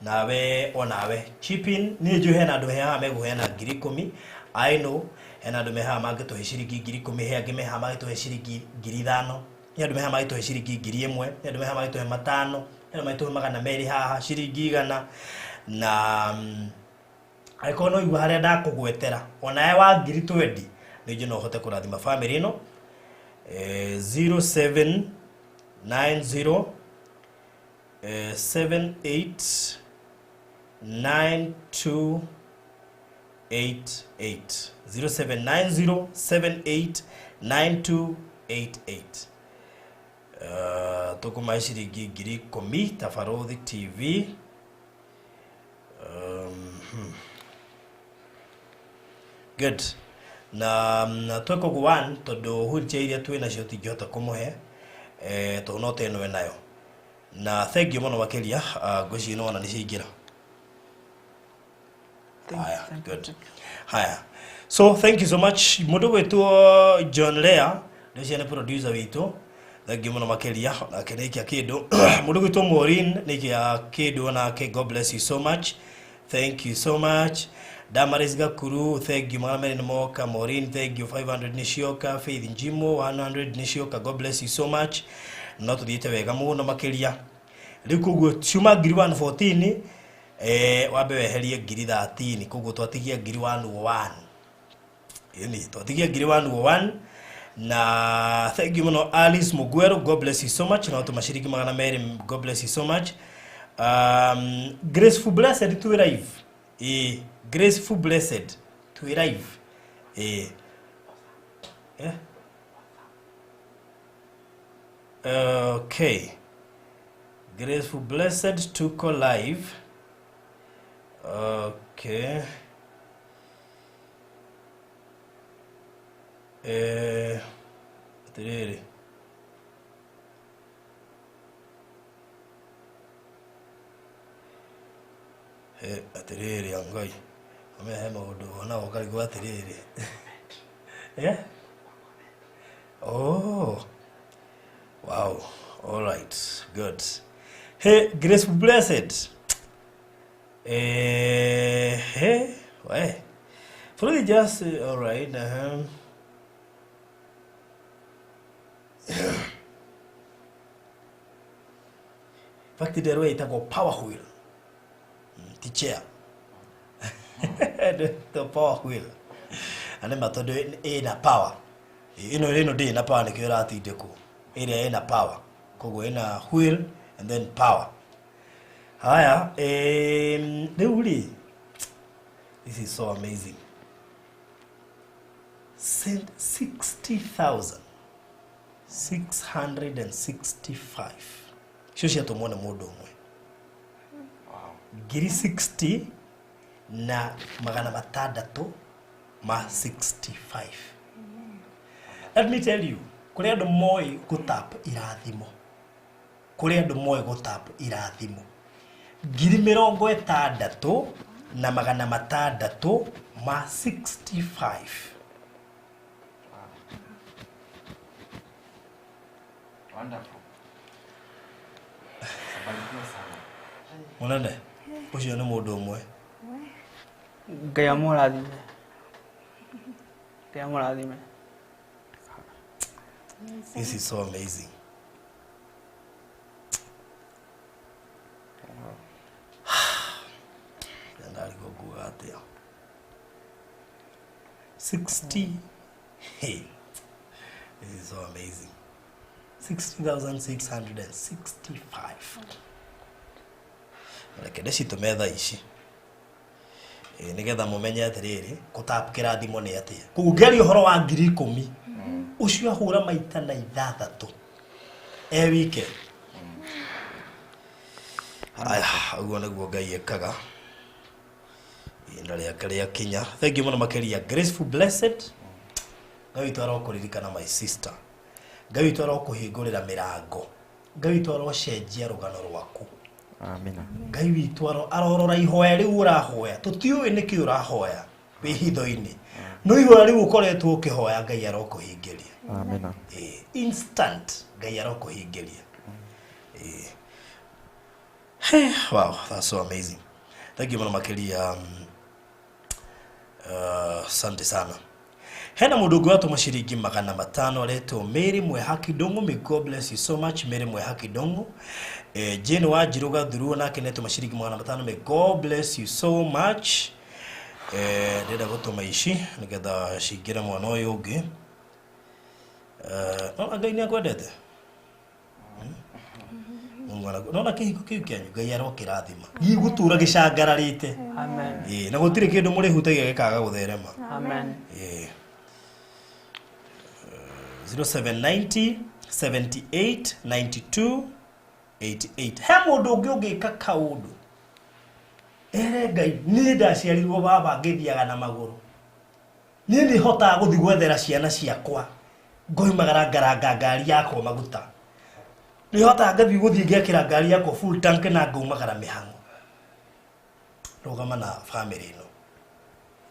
Speaker 1: nawe onawe chipin ni njũĩ hena andũ hehaha megũheana 10,000. I know hena andũ mehaha mangĩtũhe ciringi 10,000 he angĩ mehaha magĩtũhe ciringi 5,000 he andũ mehaha magĩtũhe ciringi 1,000 he andũ mehaha magĩtũhe 500 he andũ magĩtũhe 200 haha ciringi 100 na aikorwo no igua harĩa ndakũgwetera onawe wa 20,000 nĩ njũĩ no ũhote kũrathima family ĩno 0790 789288 0790789288 tũkũmahe ciringi 10,000 ta Barothi TV. Good na twekogwo one tondũ wheelchair iria twĩ nacio tingĩhota kũmũhe tondũ no teno nayo na thank you mũno makĩria ngwĩciria no ona nĩ ciaingĩra. Haya, good. Haya, so thank you so much. Mũndũ gwĩtwo John Lea nĩcio nĩ producer witũ thank you mũno makĩria nake nĩikia kĩndũ. Mũndũ gwĩtwo Maureen nĩikia kĩndũ nake God bless you so much. Thank you so much. Damaris Gakuru thank you mwana nĩ moka. Maureen thank you 500 nĩ cioka. Faith Njimo 100 nĩ cioka. God bless you so much. No tuthiĩte wega mũno makĩria rĩu koguo ciuma 114 wambe weherie 13 koguo twatigia 101 yani twatigia 101 na thank you mũno Alice Mugwero God bless you so much na tũmaciringi 200 God bless you so much. Graceful Blessed to live Graceful Blessed to live okay Graceful Blessed to call live. Okay atiriri atiriri Ngai amehe maũndũ ona ũkarigwo atiriri Oh. Wow. All right. Good. Hey, Graceful Blessed. Hey. Why? Probably just all right. Fact the way it go power wheel. The chair. The power wheel. And then matodo ina power. Ino de ina power ni kira ati deko. Ina power. Kogo ina wheel and then power. Haya, Deuli. This is so amazing. Sent 60,665. Shosha tumone modo mwe.
Speaker 2: Wow.
Speaker 1: Giri 60 na magana matandatu ma 65. Let me tell you, kuri andu moi gutap irathimo. Kuri andu moi gutap irathimo. Giri 60 na magana matandatu ma 65.
Speaker 2: Wonderful. Sabarikiwa sana.
Speaker 1: Munene, ucio ni mundu umwe.
Speaker 3: Ngai amurathime. Ngai amurathime.
Speaker 1: This is so amazing. Ndali gokuga atia. 60. Hey. This is so amazing. 60,665. Rekedeshi tumetha ici. Nigetha mumenye atiriri kutap kirathimo ni atia. Kugeri uhoro wa 10,000. Ucio ahura maita na 6 wike. Aya, uguo niguo Ngai ekaga. Ndari akaria Kenya. Thank you muno makeria Graceful Blessed. Ngai twara kuririkana my sister. Ngai twara kuhingurira mirango. Ngai twara cenjia rugano rwaku.
Speaker 2: Amina.
Speaker 1: Ngai witwaro arorora ihoya riu urahoya. Tutiuwe niki urahoya wi hitho-ini. No ihoya riu ukoretwo ukihoya Ngai arokuhingiria.
Speaker 2: Amina.
Speaker 1: Instant Ngai arokuhingiria. Hey, wow, that's so amazing. Thank you muno makeria. Asante sana. Hena mudogo watu mashiringi 500 aletwo Mary Mwehaki Dongo. May God bless you so much Mary Mwehaki Dongo. Jane Wajiruga Dhuru nake neto mashiringi 500. May God bless you so much. Ndenda gutuma ici nigetha cingira mwana uyu ungi. No Ngai ni akwendete. Nona kihiko kiu kianyu Ngai arokirathima. Gigutura gicangararite.
Speaker 3: Amen.
Speaker 1: Na gutire kindu muri hutagia gikaga gutherema.
Speaker 3: Amen.
Speaker 1: 0790 78 92 88. He mundu ungi ungika kaundu. Ngai ni ndaciarirwo baba ngithiaga na maguru. Ni ndi hotaga guthi gwethera ciana ciakwa. Ngoimagara ngaranga ngari yakwa maguta. Ni hotaga ngathi guthi ngiakira ngari yakwa full tank na ngaumagara mihango. Rugama na family ino.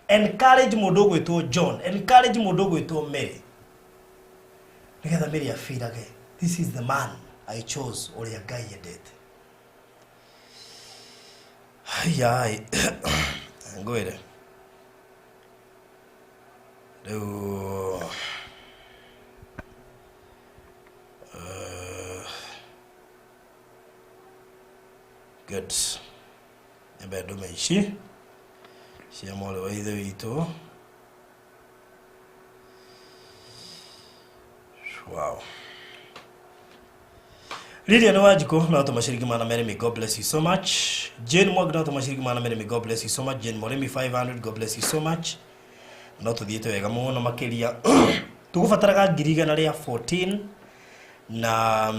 Speaker 1: Encourage mundu gwitwo John. Encourage mundu gwitwo Mary. Nigetha Mary afirage. This is the man I chose uria Ngai endete. Ayai. Ngwire. Riu good. Ebe ndume ici cia mole wa ithe witũ. Wow. Lydia Nwajiko na watu mashiringi mana Mary, may God bless you so much. Jane Mwag na watu mashiringi mana Mary, may God bless you so much. Jane Moremi 500, God bless you so much. Na tuthiete wega muno makiria. Tugubataraga 114 na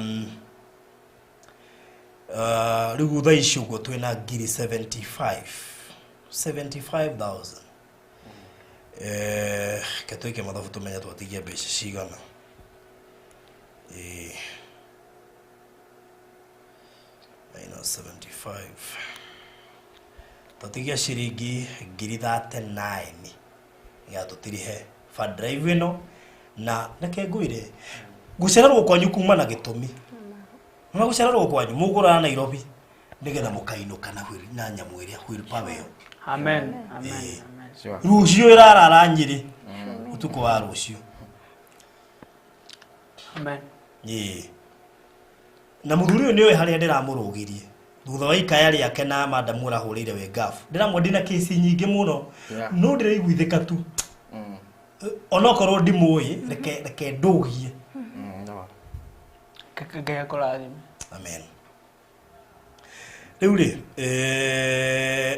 Speaker 1: rigu thaa ici uguo twina 75,000. Ketwike mathabu tumenya twatigia mbeca cigana. Minus 75. Twatigia ciringi 39,000 ya tutirihe fa drive ino na ngwire gucererwo kwanyu kuma na gitumi na gucererwo kwanyu mugura Nairobi nigetha mukainuka na hwiri na nyamu iria hwiri paweyo.
Speaker 3: Amen. Amen.
Speaker 2: Sure.
Speaker 1: Rucio irarara Nyeri utuko wa rucio.
Speaker 3: Amen.
Speaker 1: Na muthuri uyu niwe haria ndiramurugirie thutha wa ikaya riake na madamu urahurire we gafu ndiramwendina kesi nyingi muno no ndiraiguithika tu onokorwo ndimuyi reke ndugie
Speaker 3: Kagaya kulathime.
Speaker 1: Amen. Riu ri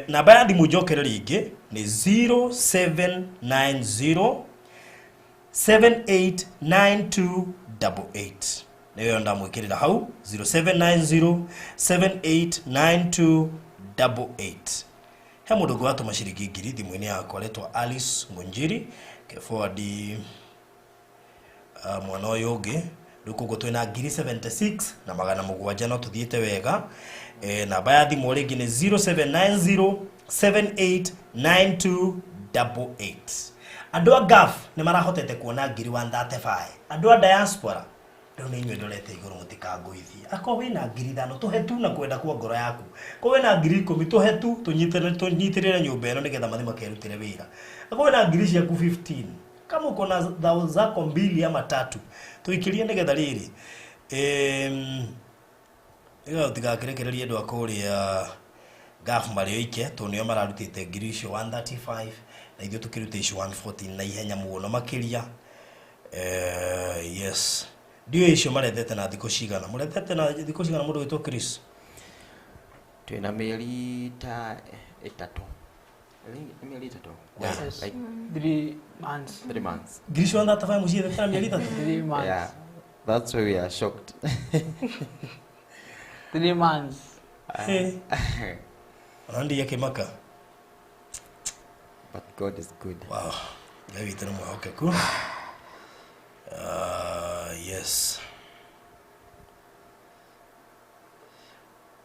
Speaker 1: namba ya thimu njokere ringi ni 0790 789288 niyo ndamwikirira hau 0790 789288 he mundu gwatu mashiriki ngiri thimu-ini yakwa retwa Alice Munjiri ke forward mwana uyu ungi rukugo twina ngiri 76 na magana mugwanja no tuthiete wega namba ya thimu ringi ni 0790 789288 andu a gaf ni marahotete kuona ngiri 135 andu a diaspora ndo ni nywe ndorete iguru mutikanguithie ako wina ngiri 5 tuhetu na kwenda kwa ngoro yaku ko wina ngiri 10 tuhetu tunyitirire nyumba eno nigetha mathi makerutire wira ako wina ngiri ciaku 15 kama uko na thao zako 2 ama 3 tuikirie nigetha riri ega utigakirekereria andu akuria gaf mario ike tunio mararutite ngiri icio 135 na ithuĩ tukĩruta icio 114 na ihenya muno makiria yes ndio icio marethete na thikũ cigana mũrethete na thikũ cigana mũndũ witwo Chris
Speaker 2: twina mieri ta 3 mieri 3
Speaker 3: Yes.
Speaker 2: like
Speaker 3: 3 months.
Speaker 2: 3 months.
Speaker 1: ngiri icio 135 mũciethete na mieri 3
Speaker 3: 3 months.
Speaker 2: Yeah, that's why we are shocked.
Speaker 3: 3 months.
Speaker 1: Randi yake maka.
Speaker 2: But God is good.
Speaker 1: Wow. Gavi tena mwahoke ku. Yes.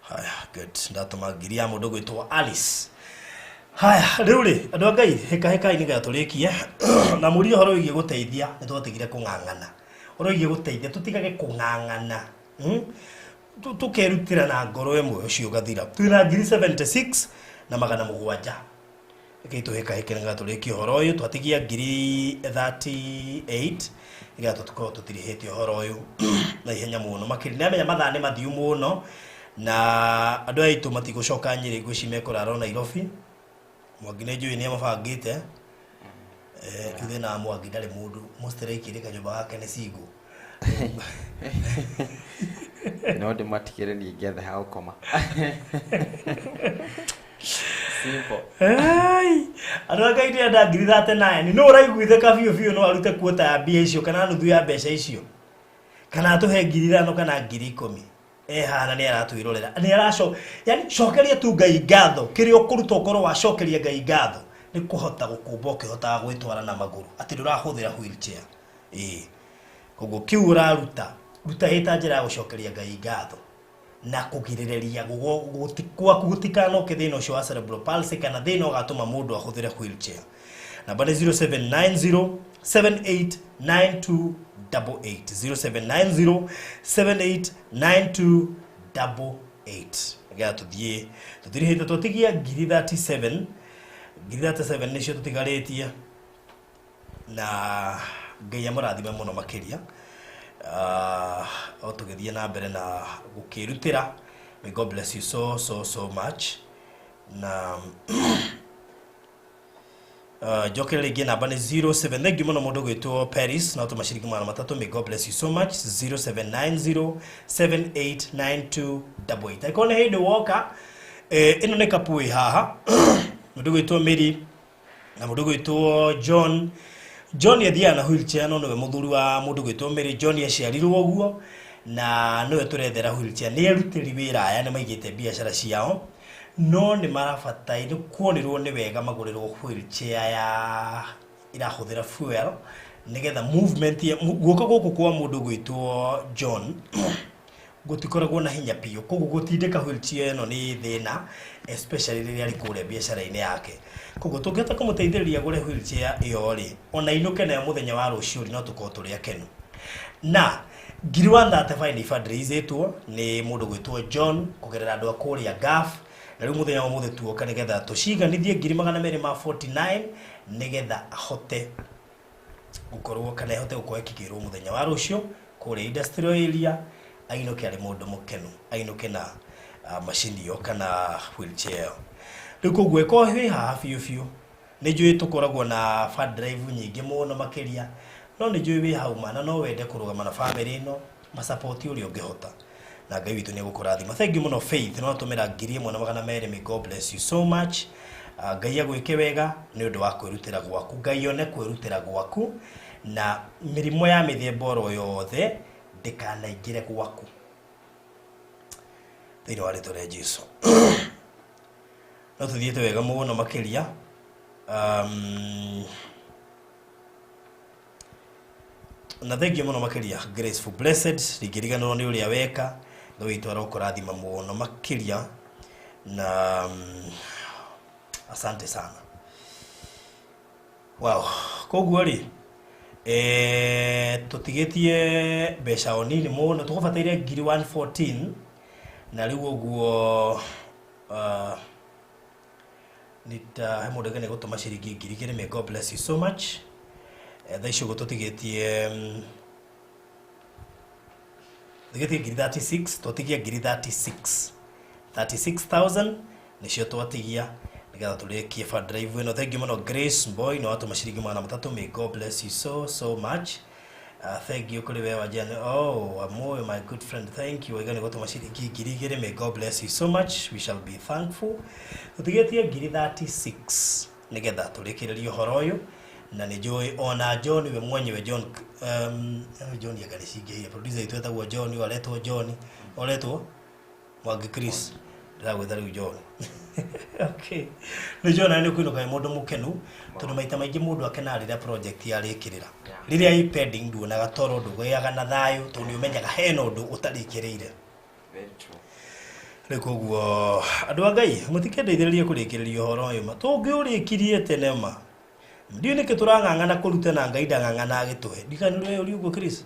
Speaker 1: Haya, good. Ndatuma ngiri ya mundu gwitwo Alice. Haya, riu ri andu Ngai heka ini ga turikie na muri horo igie guteithia ni twatigire kung'ang'ana. Horo igie guteithia tutigage kung'ang'ana. Tukerutira na ngoro emwe ucio gathira. Twina ngiri 76 na magana mugwanja. Gaitu heka nga turikie horo uyu twatigia ngiri 38 igato tuko tutirihete horo uyu na ihenya muno makiri namenya mathane mathiu muno na andu aitu matigucoka Nyeri gwicime kurara Nairobi mwagine njui ni amabangite ithe na mwangi ndari mundu mustrike kanyumba gake ni cigo
Speaker 2: no ndematikire ni ngethe ha ukoma simple
Speaker 1: andu Ngai anda ngiri 39 no uraiguitheka biu no arute kuota ya mbia icio kana nuthu ya mbeca icio kana atuhe ngiri 5 kana ngiri 10 hana ni aratwirorera ni araco yani cokeria tu Ngai ngatho kirio kuruta ukoro wa cokeria Ngai ngatho ni kuhota gukumba ukihota gwitwara na maguru ati ndurahuthira wheelchair koguo kiu uraruta ruta hita njira ya gucokeria Ngai ngatho na kugirireria gutikana ukithina ucio wa cerebral palsy kana thina ugatuma mundu ahuthire wheelchair namba ni 0790 789288 0790 789288 ga tuthirihite twatigia ngiri 37 nicio tutigaritie na Ngai amurathime muno makiria o tugithie na mbere na gukirutira. May God bless you so much na jokere again namba ni 07 thank you muno mundu gwitwo Paris na tumashiriki mwana matatu. May God bless you so much 0790 789288 ikone hindi woka ino ne kapui haha mundu gwitwo Mary na mundu gwitwo John yathia na wheelchair no niwe muthuri wa mundu gwitwo Mary. John yaciarirwo uguo na niwe turethera wheelchair ni arutiri wira aya ni maigite biashara ciao no ni marabata ni kuonirwo ni wega magurirwo wheelchair ya irahuthira fuel nigetha movement guka guku kwa mundu gwitwo John gutikoragwo na hinya piyo koguo gutindika wheelchair eno ni thina especially riri ari kure biacara-ini yake koguo tungihota kumuteithiriria gure wheelchair iyo ri ona inuke na muthenya wa rucio ri no tukorwo turi akenu na ngiri 135 ni fundraisetwo ni mundu gwitwo John kugerera andu akuria gaf na riu muthenya wa muthe tuoka nigetha tuciganithie 249 nigetha ahote gukorwo kana ahote gukorwo kigirwo muthenya wa rucio kuri industrial area ainuke ari mundu mukenu ainuke na machine yo kana wheelchair riu koguo ko hi ha fiu ni njui tukoragwo na fund drive nyingi muno makiria no ni njui wi hau mana no wende kurugama na family no ma support uri ungihota na Ngai witu ni gukurathima thank you muno Faith no tumira 1,200 may God bless you so much Ngai agwike wega ni undu wa kwirutira gwaku Ngai one kwirutira gwaku na mirimo ya mithemba oro yothe ndikanaingire gwaku thini wa ritwa ria Jesu no tuthiete wega muno makiria na thank you muno makiria graceful blessed rigiriganwo ni uria weka Ngai witu arokurathima muno makiria na asante sana wow koguo ri tutigetie besha onini muno tukubataire 114 na riu oguo nita he mundu gane gutuma ciringi 2,000 may God bless you so much thaisho gututigetie 36 tutigia 36,000 nicio twatigia nigetha turekie fund drive ino thank you muno Grace boy no watu mashiringi 300 may God bless you so much thank you kuri wewa jana amoyo my good friend thank you igane gutuma ciringi 2,000 may God bless you so much we shall be thankful tutigetie 36 nigetha turekererio horo uyu na ni joy ona John we mwenyewe John John ya galicigia producer itu etagwo John waletwo John oletwo Mwangi Chris ndagwetha riu John okay ni John ni kuino kai mundu mukenu tondu maita maingi mundu akena rira project yarikirira riria i pending nduona gatoro ndugoyaga na thayo tondu umenyaga hena undu utarikirire
Speaker 2: Very true.
Speaker 1: Rikoguo andu a Ngai mutikendeithiririe kurikiriria horo uyu ma tungiurikirie tene ma ndio nike turangangana kurutana Ngai ndangangana agituhe ndikanire uri uguo Chris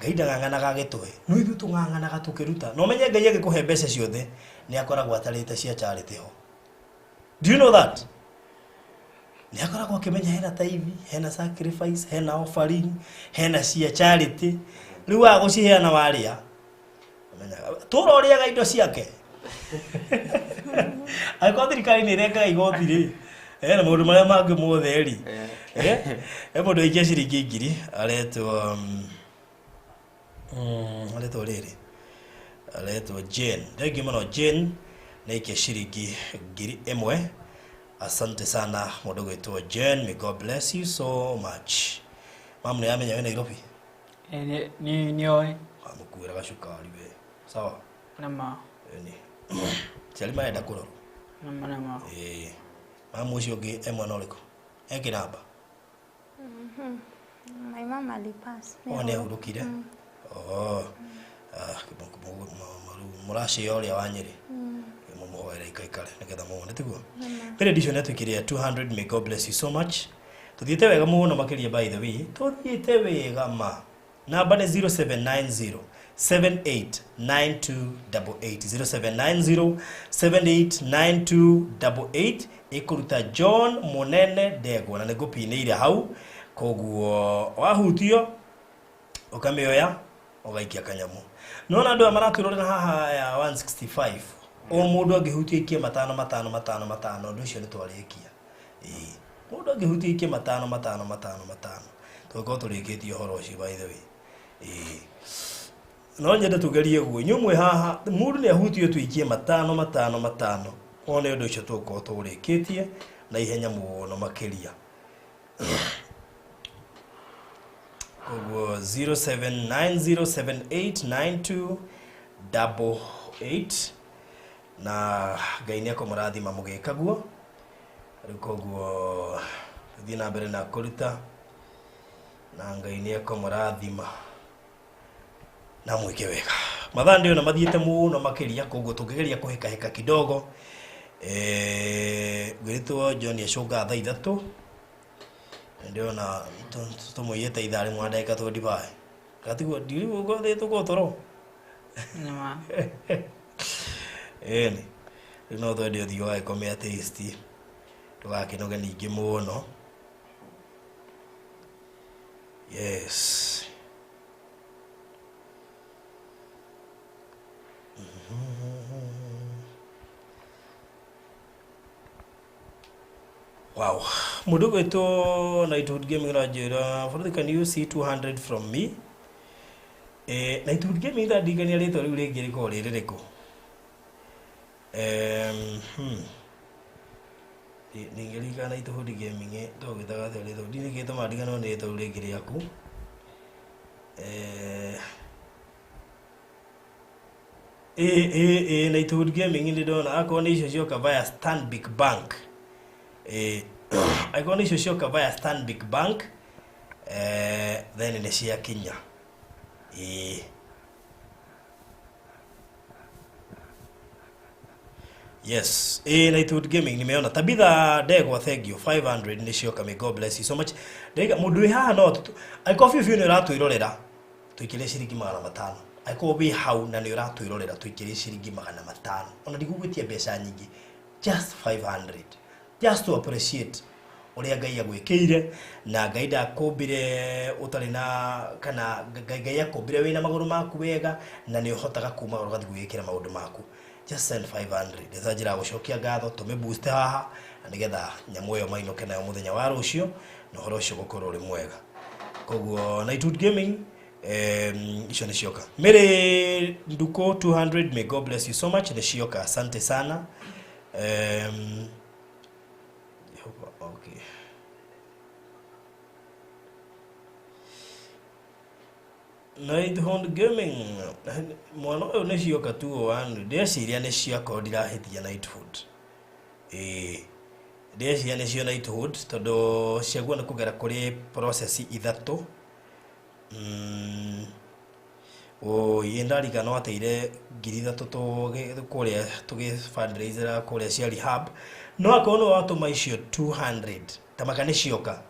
Speaker 1: Ngai ndangangana agituhe no ithu tungangana gatukiruta no menye Ngai agikuhe mbeca ciothe ni akoragwo atarite cia charity ho do you know that ni akoragwo akimenya hena tithe hena sacrifice hena offering hena cia charity riu aguciheana waria menya turoriaga indo ciake aikothirikari ni renga igoti ri na mundu maria mangi mutheri mundu ikia ciringi 2,000 aletwo riri aletwo Jane thank you muno Jane na ikia ciringi 1,000 asante sana mundu gwitwo Jane may God bless you so much mamu ni amenya we Nairobi
Speaker 3: ni oi
Speaker 1: amukuira gacukari we sawa
Speaker 3: nama
Speaker 1: ni celi maenda kuroro
Speaker 3: nama
Speaker 1: mamu ucio ngi mwana uriko eki namba
Speaker 4: My mama alipass.
Speaker 1: one ahurukire muraci uria wa Nyeri mumuhoere ikaikare nigetha muone tiguo mbere edition yatukiria 200 may God bless you so much tuthiete wega muno makiria by the way tuthiete wega ma namba ni 0790 789288 0790789288 ikuruta John Munene Ndegwa na negupine ire hau koguo wahutio ukamioya ugaikia kanyamu nona ndo amaratwirorera haha ya 165 o mundu angihutia ikie 5 ndo cio ni twarikia mundu angihutia ikie 5 toko turikitie horo ucio by the way no nyende tugerie guo nyumwe haha mundu ni ahutio tuikie 5 one ndo cio tuko turikitie na ihenya muno makiria Ogo 0790789288 na Ngai ni akomurathima mugikaguo rikoguo thina mbere na kuruta na Ngai ni akomurathima na mwike wega mathaa ndio na mathiete muno makiria koguo tungigeria kuhika kidogo gwitwo John Yashoga thaa 3 ndio na tumuiyete ithari mwandeka tu dibai katigwo ndiri ugo thete gotoro
Speaker 3: Nima.
Speaker 1: Eni no thodi othio wa komea taste tugakinoga ningi muno. Yes. Wow. Mudogo ito Knighthood Gaming Rajira. For the can you see 200 from me? Knighthood Gaming that digani alito ule geriko rireko. Ningelika Knighthood Gaming to gitaga thele dini geto madigano ne to ule giri yaku. Knighthood Gaming ndona akoni icio via Stanbic Bank. Aikoni icio via Stanbic Bank. Then ni cia Kenya. Yes, Knighthood Gaming nimeona Tabitha Degwa, thank you 500 ni cio kame, God bless you so much. Ndega mundu haha no aiko fiu ni ratwirorera twikire ciringi 500 aiko bi hau na ni ratwirorera twikire ciringi 500 ona ndigugwitie mbeca nyingi, just 500 just to appreciate uria Ngai agwikire na Ngai ndakumbire utari na kana Ngai akumbire wina maguru maku wega na ni uhotaga kuma ugathi gwikira maundu maku. Just send 500 ndazajira gucokia ngatho tume boost haha na nigetha nyamu yo mainoke nayo muthenya wa rucio no horo ucio gukorwo ri mwega. Koguo Knighthood Gaming icio ni cioka mere nduko 200, may God bless you so much. Ni cioka, asante sana. Okay. Knighthood Gaming mwana uyu ni cioka tu wanu ndeciria ni ciako ndirahitia Knighthood. Ndeciria ni cio Knighthood tondu ciaguo ni kugera kuri process ithatu. Yendari kana wateire ngiri 3 to kuria tugi fundraiser kuria cia rehab no akono watu maicio 200 tamakane cioka.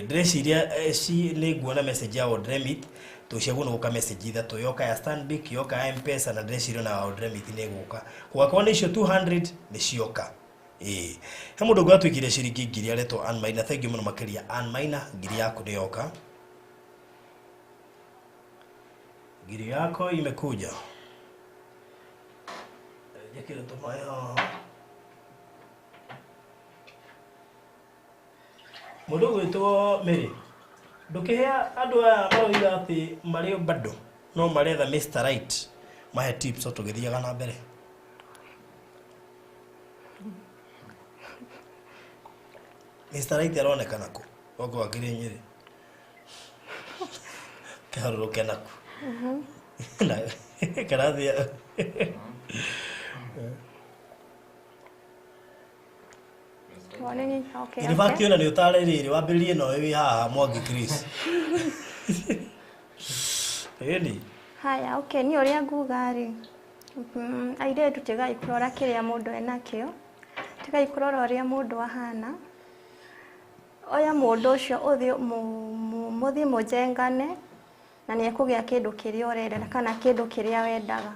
Speaker 1: Ndeciria ci ni nguona message ya Odremit tuciaguo no guka message ithatu yoka ya Stanbic yoka ya M-Pesa na ndeciria na Odremit ni guka gwakona icio 200 ni cioka. He mundu gwatwikire ciringi ngiri areto Anmaina, thank you muno makiria Anmaina, ngiri yaku ni yoka. Ngiri yako imekuja. Jekile tumayo. Mundu gwitwo Mary. Ndukihea andu aya maroiga ati mari bado no maretha Mr. Right mahe tips o tugithiaga na mbere. Mr. Right aronekana ku ogo akiri Nyeri. Karuruke naku. Na karathia.
Speaker 4: Morning. Okay.
Speaker 1: Ni vaki ona ni utarerire wambiririe no wi haha Mwangi Chris. Eni.
Speaker 4: Haya, okay, ni uria ngugari. Aire tutiga ikurora kiria mundu enakio. Tiga ikurora uria mundu ahana. Oya mundu ucio uthi muthi mujengane na ni ekugia kindu kiria urenda kana kindu kiria wendaga.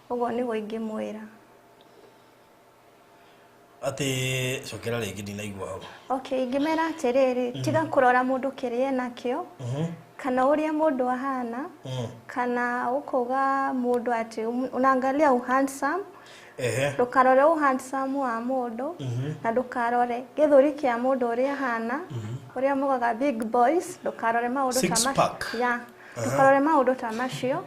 Speaker 4: Ugo ni goingi mwira.
Speaker 1: Ati cokera ringi ndinaigua ho.
Speaker 4: Okay, ingimera atiriri tiga kurora mundu kiria nakio. Kana uria mundu ahana. Kana ukuga mundu ati unaangalia handsome. Ndukarore handsome wa mundu na ndukarore githuri kia mundu uria ahana. Uria mugaga big boys ndukarore maundu
Speaker 1: tamacio.
Speaker 4: Ya. Ndukarore maundu tamacio.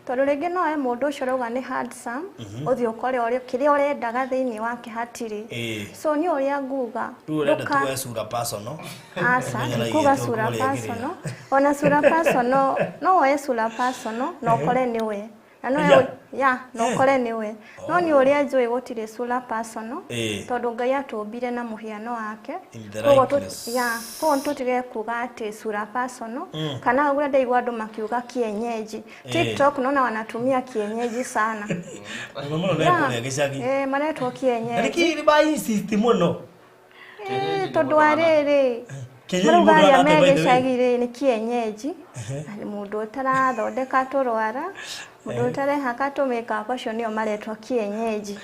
Speaker 4: Tondu ringi no mundu ucio rauga ni handsome uthi ukore uria kiria urendaga thiini wake hatiri. So ni uria nguga
Speaker 1: nduka sura personal.
Speaker 4: Asa kuga sura personal. Ona sura personal no we sura personal no ukore ni we. Na no ya no kore niwe no ni uria njui gutire solar person tondu Ngai atumbire na muhiano wake koguo tutige kuga ati solar person kana uria ndaigua andu makiuga kienyeji TikTok naona wanatumia kienyeji sana maretwo kienyeji
Speaker 1: lakini ba insist muno
Speaker 4: tondu ariri Maruga ya mege shagire ni kienyeji mundu utarathondeka turwara mundu utarehaka tumeka acio nio maretwa kienyeji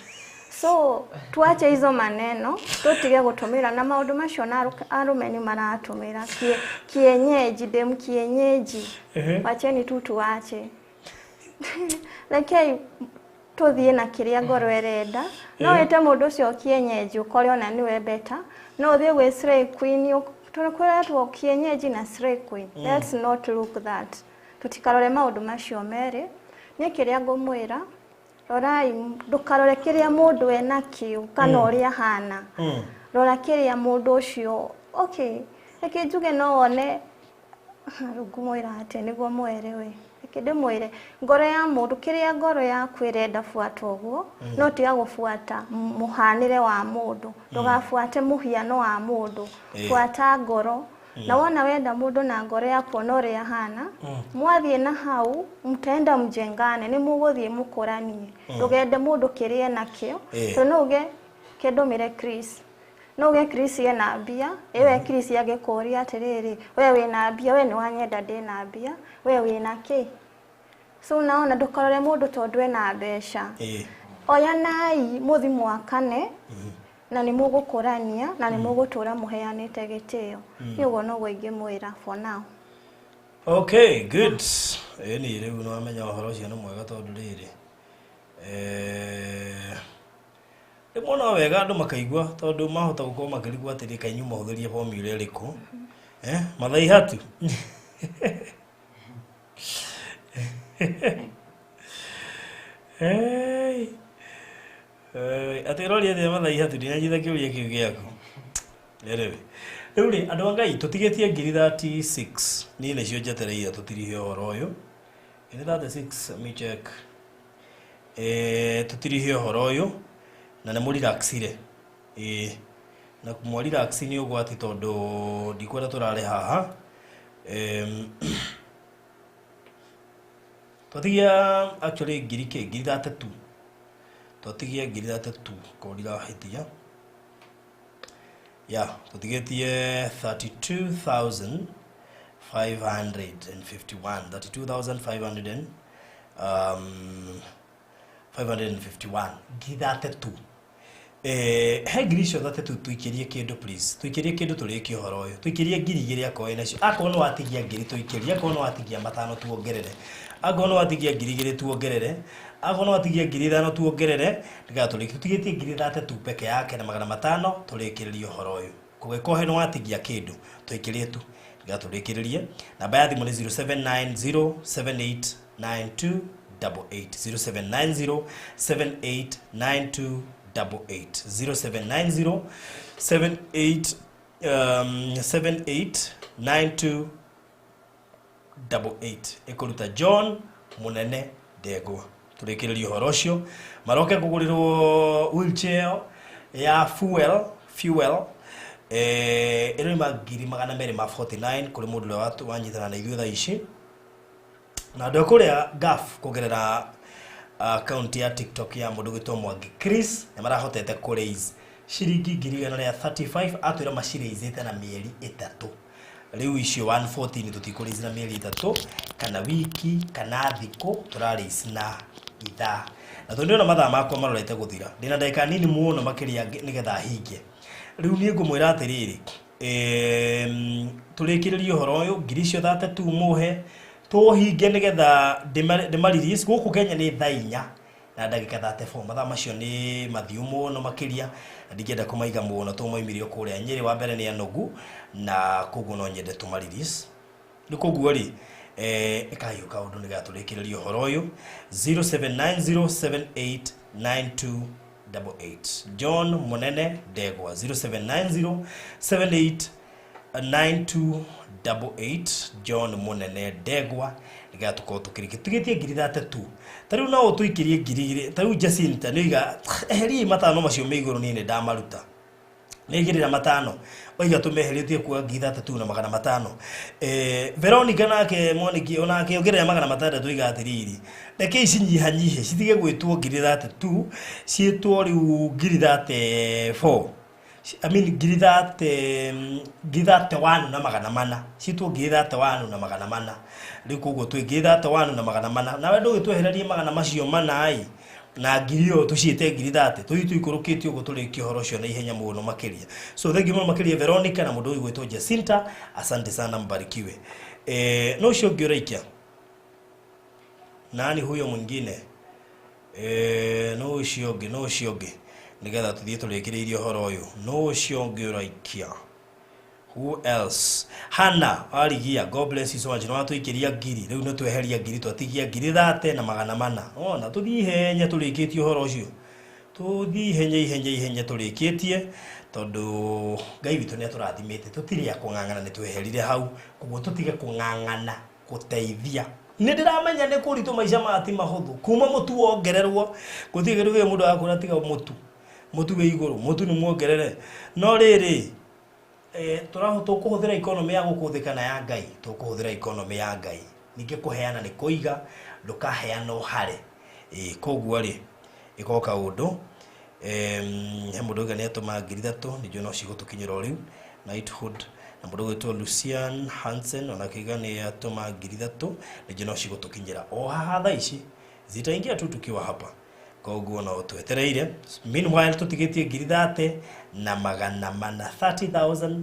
Speaker 4: so tuache hizo maneno tutige gutumira na maundu macio na arumeni maratumira kienyeji dem kienyeji wacheni tu tuache like tuthie na kiria ngoro erenda no ete mundu cio kienyeji ukore ona niwe beta no thie gwe slay queen tunakwetwo kienyeji na slay queen let's not look that tutikarore maundu macio mere ni kiria ngumwira rorai ndukarore kiria mundu enakio kana uria hana rora kiria mundu ucio okay eke njuge no one ngumwira ate niguo mwerewe kende mwire ngoro ya mundu kiria ngoro ya kwirenda fuata uguo no tiga gufuata muhanire wa mundu ndugafuate muhiano wa mundu fuata ngoro na wona wenda mundu na ngoro ya kuona uria hana mwathie na hau mtenda mjengane ni muguthie mukuranie ndugende mundu kiria nakio to nuge kedumire Chris no Chris ena mbia ewe Chris agekuria atiriri wewe wina mbia we ni wanyenda ndina mbia wewe wina ki so naona ndukarore mundu tondu ena mbeca oya nai muthi mwakane na ni mugukurania na ni mugutura muheanite gitio ni ugo no gwe ngimwira for now
Speaker 1: okay good ni riu no amenya uhoro ucio no mwega tondu riri mwana wega andu makaigua tondu mahota gukorwo makirigwa atiri kainyu mahuthirie formula iriku mathai hatu atirori athi mathai hatu ni anyitha kiuria kiu giaku rerewe riu ri andu angai tutigetie ngiri 36 ni ne cio njetereire tutirihe horo uyu ni 36 let me check tutirihe horo uyu na ne muri relaxire na kumwa relax ni ugwati tondu ndikwenda turare haha totigia actually ngiri 33 totigia ngiri 33 korira hitia totigetie 32,551 551 ngiri 33 he ngiri cio 33 tuikirie kindu please tuikirie kindu turiki horo uyu tuikirie ngiri igiri akoe nacio akono watigia ngiri tuikirie akono watigia matano tuongerere akono watigia ngiri igiri tuongerere akono watigia ngiri 5 tuongerere ndiga turiki tutigetie ngiri 33 peke yake na 500 turikiririe horo uyu kugikohe no watigia kindu tuikirie tu ndiga turikiririe namba ya thimu ni 0790789288 0790789288 0790789288 ikuruta John Munene Ndegwa turikiririe horo ucio maroke kugurirwo wheelchair ya fuel iri magiri 249 kuri mundu watu wanyitana na ithuĩ thaa ici na ndo kuria gaf kugerera account ya TikTok ya mundu gwitwo Mwangi Chris na marahotete kuraise shiringi ngiri 135 atwira mashiraizete na mieri 3 riu icio 114 tutikuraise na mieri 3 kana wiki kana thiku turaraise na itha na tondu na mathaa makwa marorete guthira ndina ndagika nini muno makiria nigetha hinge riu nie ngumwira atiriri turikiririe horo uyu ngiri cio 33 muhe tuhinge nigetha demariries guku Kenya ni thaa 4 na ndagika 34 mathaa macio ni mathiu muno makiria ndigenda kumaiga muno tumoimirio kuria Nyeri wa mbere ni anogu na koguo no nyende tumariries ni koguo ri ikayo kaundu ni gaturikiririe horo uyu 0790789288 John Munene Ndegwa 0790789288 9288 John Munene Degwa niga tukotukiriki tugitie ngiri 32 tariu no tuikirie ngiri tariu Jacinta niga eheri matano macio meiguru nini ndamaruta negirira matano oiga tumeheritie kwa ngiri 33 na magana matano Veronica nake Moniki onake ongerera magana matano tuiga atiriri reke icinyihanyihe citige gwitwo ngiri 32 cietwo riu ngiri 34 I mean ngiri 31 na magana mana cietwo ngiri 31 na magana mana riu koguo twi ngiri 31 na magana mana na wendo gitwehererie magana macio mana ai na ngiri yo tuciete ngiri 30 tuitu ikurukitio ugo turikio horo cio na ihenya muno makiria so thank you muno makiria Veronica na mundu uyu gwitwo Jacinta asante sana mbarikiwe no cio ngioreikia nani huyo mwingine no cio ngi nigetha tuthie turikiriirio horo uyu no cio ngioreikia who else Hana aligia God bless you so much no atuikiria ngiri riu no tweheria ngiri twatigia ngiri 30 na magana mana ona tuthihenya turikitio horo ucio tuthihenya turikitie tondu Ngai witu ni aturathimite tutiri ya kungangana ni tweherire hau kuguo tutige kungangana guteithia ni ndiramenya ni kuritu maisha mati mahuthu kuma mutu wongererwo gutige ruge mundu akura tiga mutu we iguru mutu ni muongerere no riri tukuhuthira economy ya gukuthikana ya Ngai tukuhuthira economy ya Ngai ninge kuheana ni kuiga ndukaheana uhare koguo ri ikoka undu he mundu gani atuma ngiri 3 nijo no cigutukinyira riu knighthood na mundu gwitwo Lucian Hansen ona kiga ni atuma ngiri 3 nijo no cigutukinyira o haha tha ici zitaingia tu tukiwa hapa koguo no twetereire meanwhile tutigitie ngiri 30 na magana mana 30,400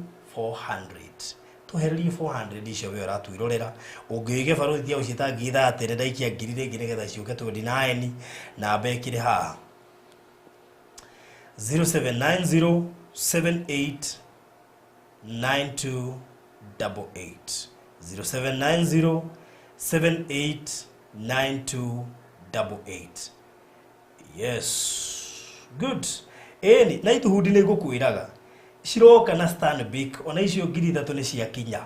Speaker 1: tuhererie 400 icio we uratuirorera ungige baruthi au cita ngiri 30 ndaikia ngiri ringi nigetha ciuke 29 na bekire ha 0790789288 0790789288 yes good eni na ituhudi ni gukwiraga shiroka na Stanbic ona icio ngiri 3 ni ciakinya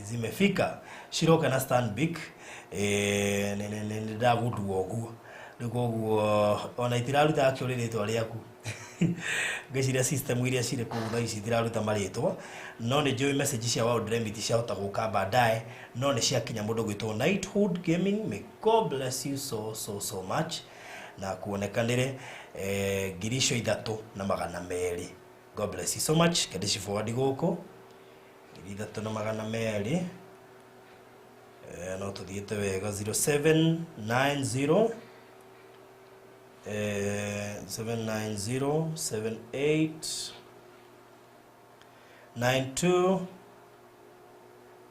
Speaker 1: zimefika shiroka na Stanbic ne ndagudwo oguo niguo ona itiraruta akioreretwo ariaku ngeciria system iria cire kuga ici itiraruta maritwa no ni joy message cia World Remit ciahota guka baadaye no ni ciakinya mundu gwitwo Knighthood Gaming may God bless you so much na kuonekanire ngiri 3 na magana meri God bless you so much kadishi forward guko ngiri 3 na magana meri no tuthiete wega 0790 79078 92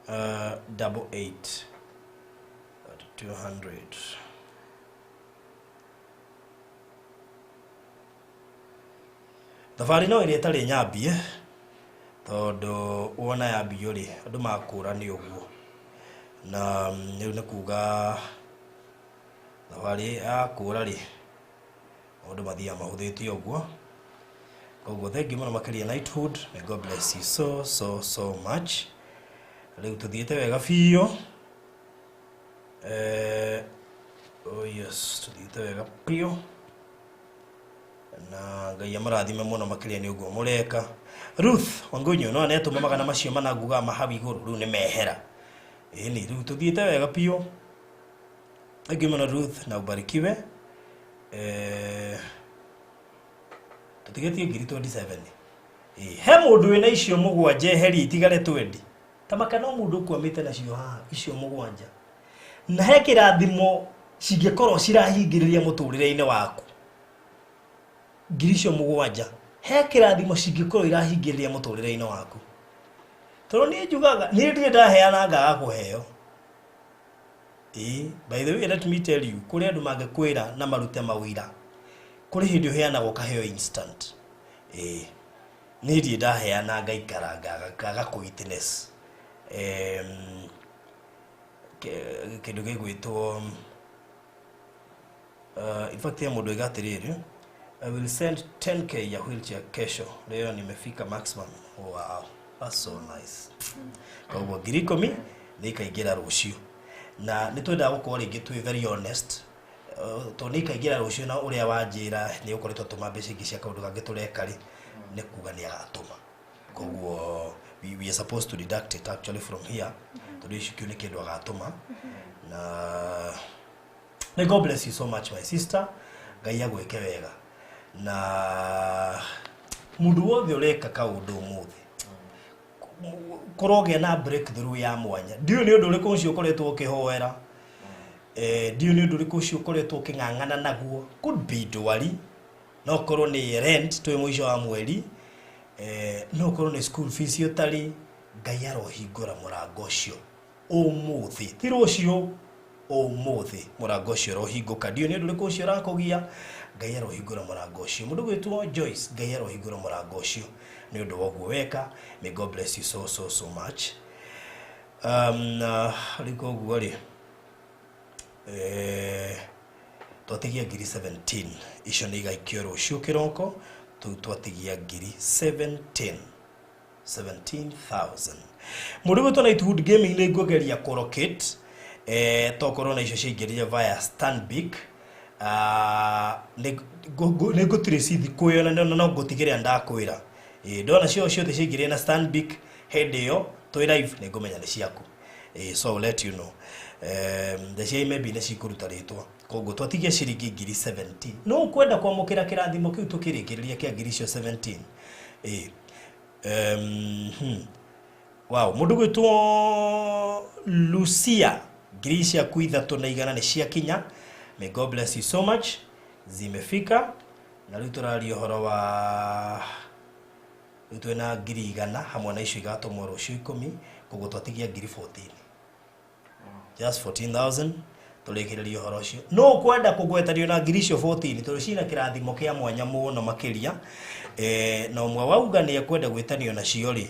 Speaker 1: 88 200 tafari no ile tari nyambie tondu wona yambio ri andu makura ni uguo na riu ni kuga tafari akura ri andu mathia mahuthitio uguo koguo thank you muno makiria Knighthood may God bless you so much riu tuthiete wega biyo oh yes tuthiete wega biyo na Ngai amarathime muno makiria ni uguo mureka Ruth Wangunyu no anetuma magana macio mananguga mahabi iguru riu ni mehera ni riu tuthiete wega biyo thank you muno Ruth na ubarikiwe tutigetie ngiri 27 he mundu wina icio mugwanje heri itigare 20 tamaka no mundu kwamite nacio ha icio mugwanja na he kirathimo cingikorwo cirahingiriria muturire-ini waku ngiri icio mugwanja he kirathimo cingikorwo irahingiriria muturire-ini waku toro ni njugaga ni ndie ndaheana ngaga kuheo by the way let me tell you kuri andu mangekwira na marute mawira kuri hindi uheana kaheo instant ni ndie ndaheana ngaikara ngaga ku witness kindu gigwitwo in fact ya mundu igatiriri I will send 10k ya wheelchair kesho leo nimefika maximum wow That's so nice. Koguo ngiri 10 nĩ ikaingĩra rũciũ. Na nĩ twenda gũkorwo rĩngĩ twĩ very honest. To nĩ ikaingĩra rũciũ na ũrĩa wanjĩra nĩ ũkoretwo tũma mbeca ingĩ cia kaũndũ kangĩ tũreka rĩ nĩ kuga nĩ agatũma. Koguo we are supposed to deduct it actually from here. Tondũ icio nĩ kĩndũ agatũma. Na may God bless you so much my sister. Ngai agwĩke wega. Na mundu wothe ũreka kaũndũ ũmũthĩ kũrogĩa na breakthrough ya mwanya. Ndiũ nĩ ũndũ ũrĩkũ ũcio ũkoretwo ũkĩhoera. Ndiũ nĩ ũndũ ũrĩkũ ũcio ũkoretwo ũkĩng'ang'ana naguo. Could be ndwari. No korwo nĩ rent twĩ mũico wa mweri. No korwo nĩ school fees ũtarĩ. Ngai arohingũra mũrango ũcio ũmũthĩ. Ti rũciũ ũmũthĩ mũrango ũcio ũrohingũka. Ndiũ nĩ ũndũ ũrĩkũ ũcio ũrakũgia. Ngai arohingũra mũrango ũcio. Mũndũ gwĩtwo Joyce, Ngai arohingũra mũrango ũcio nĩ ũndũ wa ũguo weka. May God bless you so much. Rĩko ũguo rĩ twatigia ngiri 17 icio nĩ igaikio rũciũ kĩroko. Twatigia ngiri 17,000. Mũndũ gwĩtwo Nightwood Gaming nĩ ngũgeria kũrokate tokorwo na icio ciaingĩrire via Stanbic. Nĩ ngũtrace kuona no ngũtigĩrĩra ndakwĩra. Ndona ciothe ciaingĩrire na Stanbic hĩndĩ ĩyo twĩ live nĩ ngũmenya nĩ ciaku. So I'll let you know. The cia maybe nĩ cikũruta rĩtwa. Koguo twatigia ciringi ngiri 17. No ũkwenda kwamũkĩra kĩrathimo kĩu tũkĩrĩkĩrĩria kĩa ngiri icio 17. Wow, mũndũ gwĩtwo Lucia ngiri ciaku 300 nĩ ciakinya. May God bless you so much. Zimefika. Na rĩu tũraria ũhoro wa twĩna ngiri 100 hamwe na icio igatũmwo rũciũ 10. Koguo twatigia ngiri 14. Just 14,000. Tũrĩkĩrĩria ũhoro ũcio. No ũkwenda kũgwetanio na ngiri icio 14 tondũ cina kĩrathimo kĩa mwanya mũno makĩria. Na ũmwe wauga nĩ ekwenda gwĩtanio nacio rĩ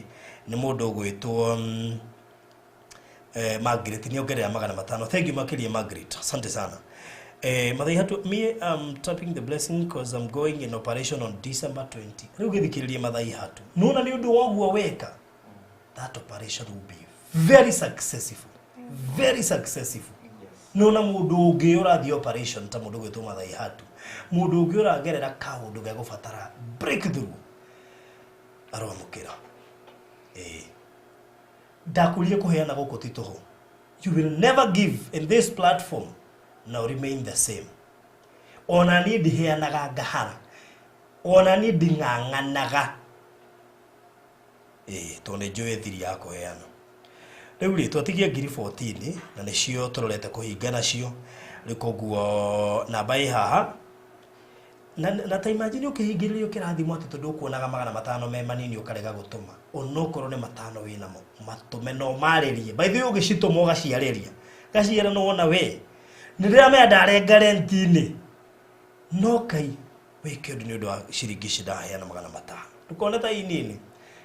Speaker 1: nĩ mũndũ gwĩtwo Margaret nĩ ongerera 500. Thank you makĩria Margaret. Asante sana. Mathai hatu me tapping the blessing because I'm going in operation on December 20. Rĩu gĩthikĩrĩrie Mathai hatu. Nona nĩ ũndũ woguo weka. That operation will be very successful. Very successful. Nona mũndũ ũngĩ ũrathiĩ operation ta mũndũ gwĩtwo Mathai hatu. Mũndũ ũngĩ ũragerera kaũndũ ga gũbatara breakthrough. Aromũkĩra. Ndakurie kũheana gũkũ ti tũhũ. You will never give in this platform now remain the same. Ona niĩ ndiheanaga ngahara. Ona niĩ nding'ang'anaga. To nĩ njũĩ thiri ya kũheana. Rĩu rĩ twatigia ngiri 14 na nĩcio tũrorete kũhinga nacio. Rĩu koguo namba ĩ haha. Na ta imagine ũkĩhingĩrĩrio kĩrathimo atĩ tondũ ũkuonaga 500 me manini ũkarega gũtũma. Onokorwo nĩ 5 wĩnamo matũme no marĩrie. By the way ũgĩcitũma ũgaciarĩria. Gaciara no wona we. Nĩrĩramenya ndarenga renti-inĩ. No kai wĩke ũndũ nĩ ũndũ wa ciringi ici ndaheana 500. Ndũkone ta inini.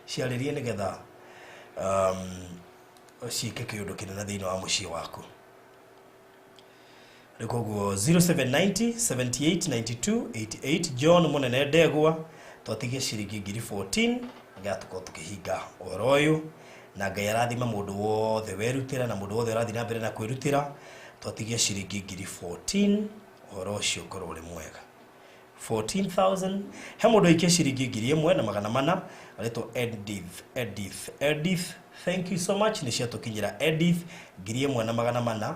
Speaker 1: Ciarĩrie nĩgetha ciĩke kĩũndũ kĩnene thĩinĩ wa mũciĩ waku. Rĩkoguo 0790 78 92 88 John Mũnene Ndegwa twatigie ciringi ngiri 14 ngatuko tukihinga ũhoro ũyũ na Ngai arathima mũndũ wothe werutĩra na mũndũ wothe ũrathiĩ na mbere na kwĩrutĩra twatigie ciringi ngiri 14 ũhoro ũcio ũkorwo ũrĩ mwega. 14,000 he mũndũ aikie ciringi ngiri 1,400 arĩtwo Edith. Thank you so much. Nĩciatũkinyĩra Edith ngiri 1,400.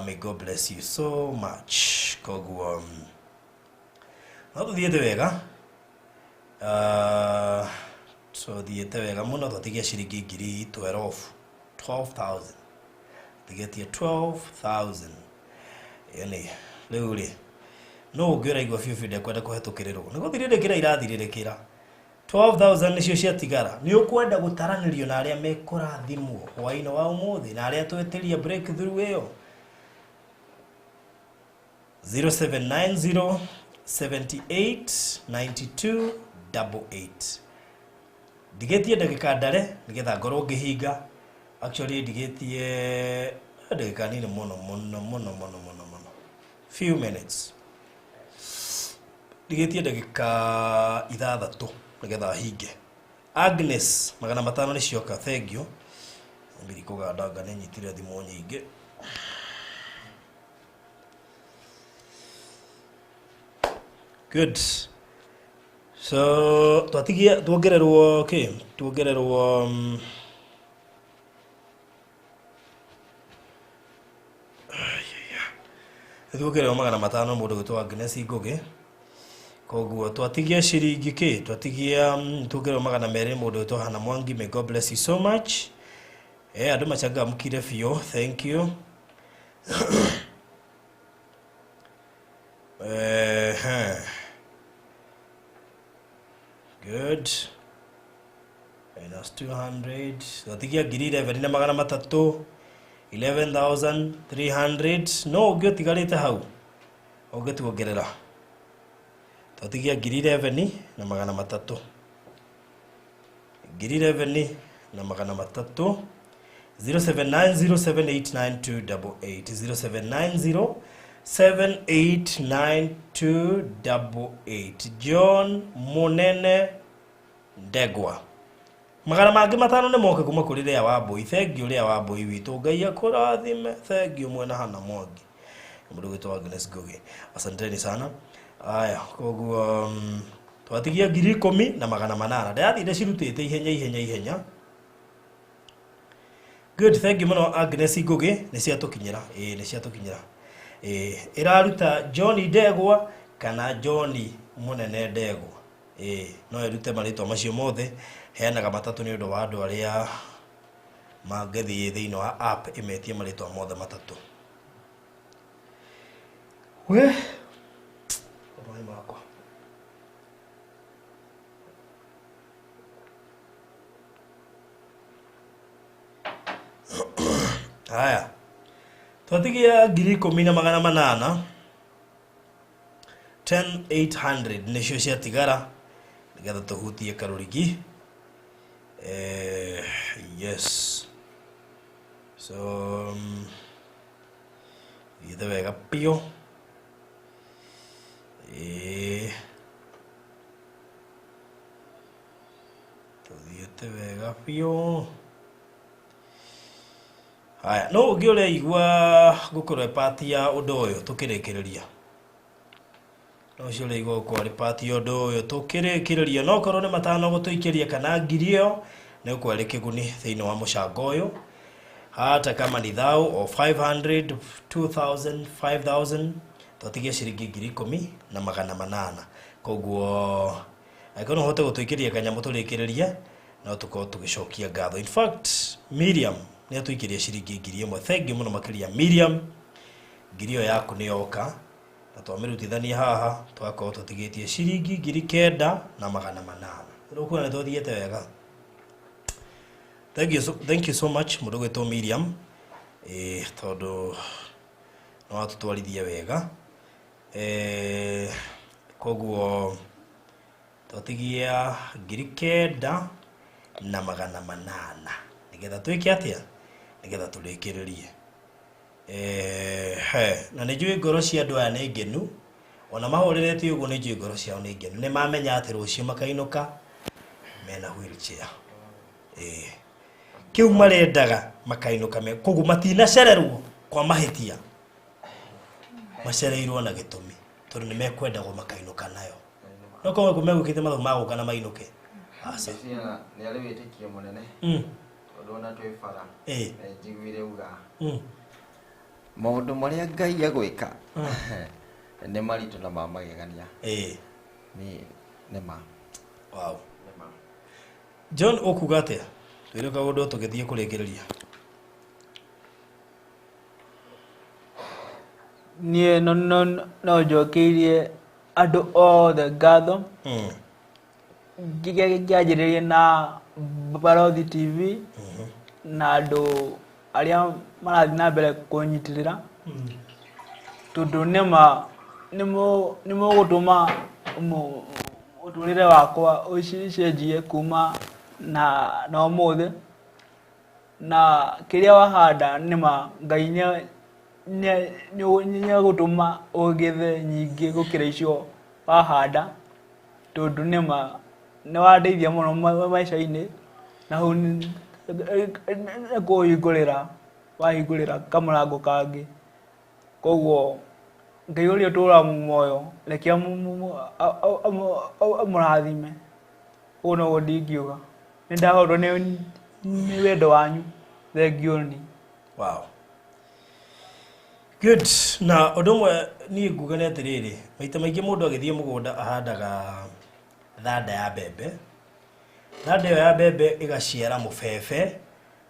Speaker 1: May God bless you so much. Koguo no tuthiĩte wega. Tuthiĩte wega mũno twatigia ciringi ngiri 12,000. Tigetie 12,000. Yani rĩu rĩ no ũngĩraigua biũ ndekwenda kũhetũkĩrĩrwo. Nĩ gũthirĩrĩkĩra irathirĩrĩkĩra. 12,000 nĩcio ciatigara. Nĩ ũkwenda gũtaranĩrio na arĩa mekũrathimwo hwaĩ-inĩ wa ũmũthĩ na arĩa tweteria breakthrough ĩyo. 0790 78 92 88. Ndigetie ndagĩka ndare nĩgetha ngorwo ngĩhinga. Actually ndigetie ndagĩka nini mũno. Few minutes. Ndigetie ndagĩka 6 nĩgetha hinge. Agnes magana matano ni cioka, thank you. Mbiri kugandanga ni nyitire thimu nyingi. Good. So twatigia tuongererwo okay, tuongererwo tuongererwo magana matano mundu gwitwa Agnes Ngugi. Koguo twatigia ciringi ki, twatigia tuongererwo magana meri mundu gwitwa Hana Mwangi. May God bless you so much. Andu machangamkire biũ, thank you. Good. Minus 200. Twatigia ngiri 11 na magana matatu. 11,300. No ũngĩtigarĩte hau ũngĩtuongerera. Twatigia ngiri 11 na magana matatu. Ngiri 11 na magana matatu. 0790789288. 0790789288. John Munene Ndegwa. Magana mangi matano ne moke kuma kuri ria wa boy. Thank you ria wa boy witu. Ngai akurathime. Thank you mwena Hana Mwangi. Mundu gwitwa Agnes Ngugi. Asanteni sana. Aya, koguo twatigia ngiri 10 na magana manana. Ndathire cirutite ihenya. Good, thank you muno Agnes Ngugi. Ni ciatukinyira. Ni ciatukinyira. Iraruta John Ndegwa kana John Munene Ndegwa. No irute marĩtwa macio mothe. Heanaga matatu nĩ ũndũ wa andũ arĩa mangĩthiĩ thĩinĩ wa app imetie marĩtwa mothe matatu. We maĩ makwa. Haya, twatigia ngiri 10 na magana manana. 10,800 nĩcio ciatigara nigetha tuhutie karurigi. Yes. So ithe wega pio. Tuthiete wega pio. Haya, no ũngĩũrĩa igua gũkorwo party ya ũndũ ũyũ tũkĩrĩkĩrĩria. No ciũrĩa igua gũkorwo party ya ũndũ ũyũ tũkĩrĩkĩrĩria. No korwo nĩ matano gũtũikĩria kana ngiri ĩyo nĩ ũkwere kĩguni thĩinĩ wa mũcango ũyũ. Hata kama ni thou o 500, 2,000, 5,000 twatigia ciringi ngiri 10 na magana manana. Koguo aikona hote gũtũikĩria kanyamũ tũrĩkĩrĩrie no tukorwo tũgĩcokia ngatho. In fact, Miriam nĩ atũikĩria ciringi ngiri 1. Thank you mũno makĩria Miriam. Ngiri ĩyo yaku nĩ yoka na twamĩrutithania haha twakorwo tũtigĩtie ciringi ngiri 9 na magana manana. Rĩu kuona nĩ twathiĩte wega. Thank you so much mũndũ gwĩtwo Miriam. Tondũ no atũtwarithia wega. Koguo twatigia ngiri 9 na magana manana. Nigetha twĩke atĩa? Nigetha tũrĩkĩrĩrie. Na nĩ njũĩ ngoro cia andũ aya nĩ ngenu. Ona mahũrĩrĩte ũguo nĩ njũĩ ngoro ciao nĩ ngenu. Nĩ mamenya atĩ rũciũ makainũka mena wheelchair. Kiu marendaga makainũka koguo matinacererwo kwa mahĩtia. Macereirwo na gĩtũmi tondũ nĩ mekwendagwo makainũka nayo. No koguo megũkĩte mathabu magũka na mainũke. Aca.
Speaker 2: Nĩ arĩ wĩtĩkio mũnene. Tondũ ona twĩ bara. Njiguire uga. Maũndũ marĩa Ngai agwĩka nĩ maritũ na mamagegania. Nĩ ma.
Speaker 1: Wow. John ũkuga atĩa? Twĩre kaũndũ tũgĩthiĩ kũrĩkĩrĩria.
Speaker 3: Niĩ no njokeirie andũ othe ngatho. Ngĩanjĩrĩrie na Barothi TV na andũ arĩa marathiĩ na mbere kũnyitĩrĩra. Tondũ nĩ mũgũtũma mũtũrĩre wakwa ũcenjie kuma na ũmũthĩ. Na kĩrĩa wahanda nĩma Ngai nĩ gũtũma ũgethe nyingĩ gũkĩra icio wahanda. Tondũ nĩma nĩ wandeithia mũno maica-inĩ na hau wahingũrĩra kamũrango kangĩ koguo Ngai ũrĩa ũtũũraga muoyo reke amũrathime ũguo noguo ndingiuga nĩ ndahotwo nĩ wendo wanyu thengiũ ni.
Speaker 1: Wow. Good. Na ũndũ ũmwe niĩ nguga nĩ atĩrĩrĩ, maita maingĩ mũndũ agĩthiĩ mũgũnda ahandaga thanda ya mbembe. Thanda ĩyo ya mbembe ĩgaciara mũbebe.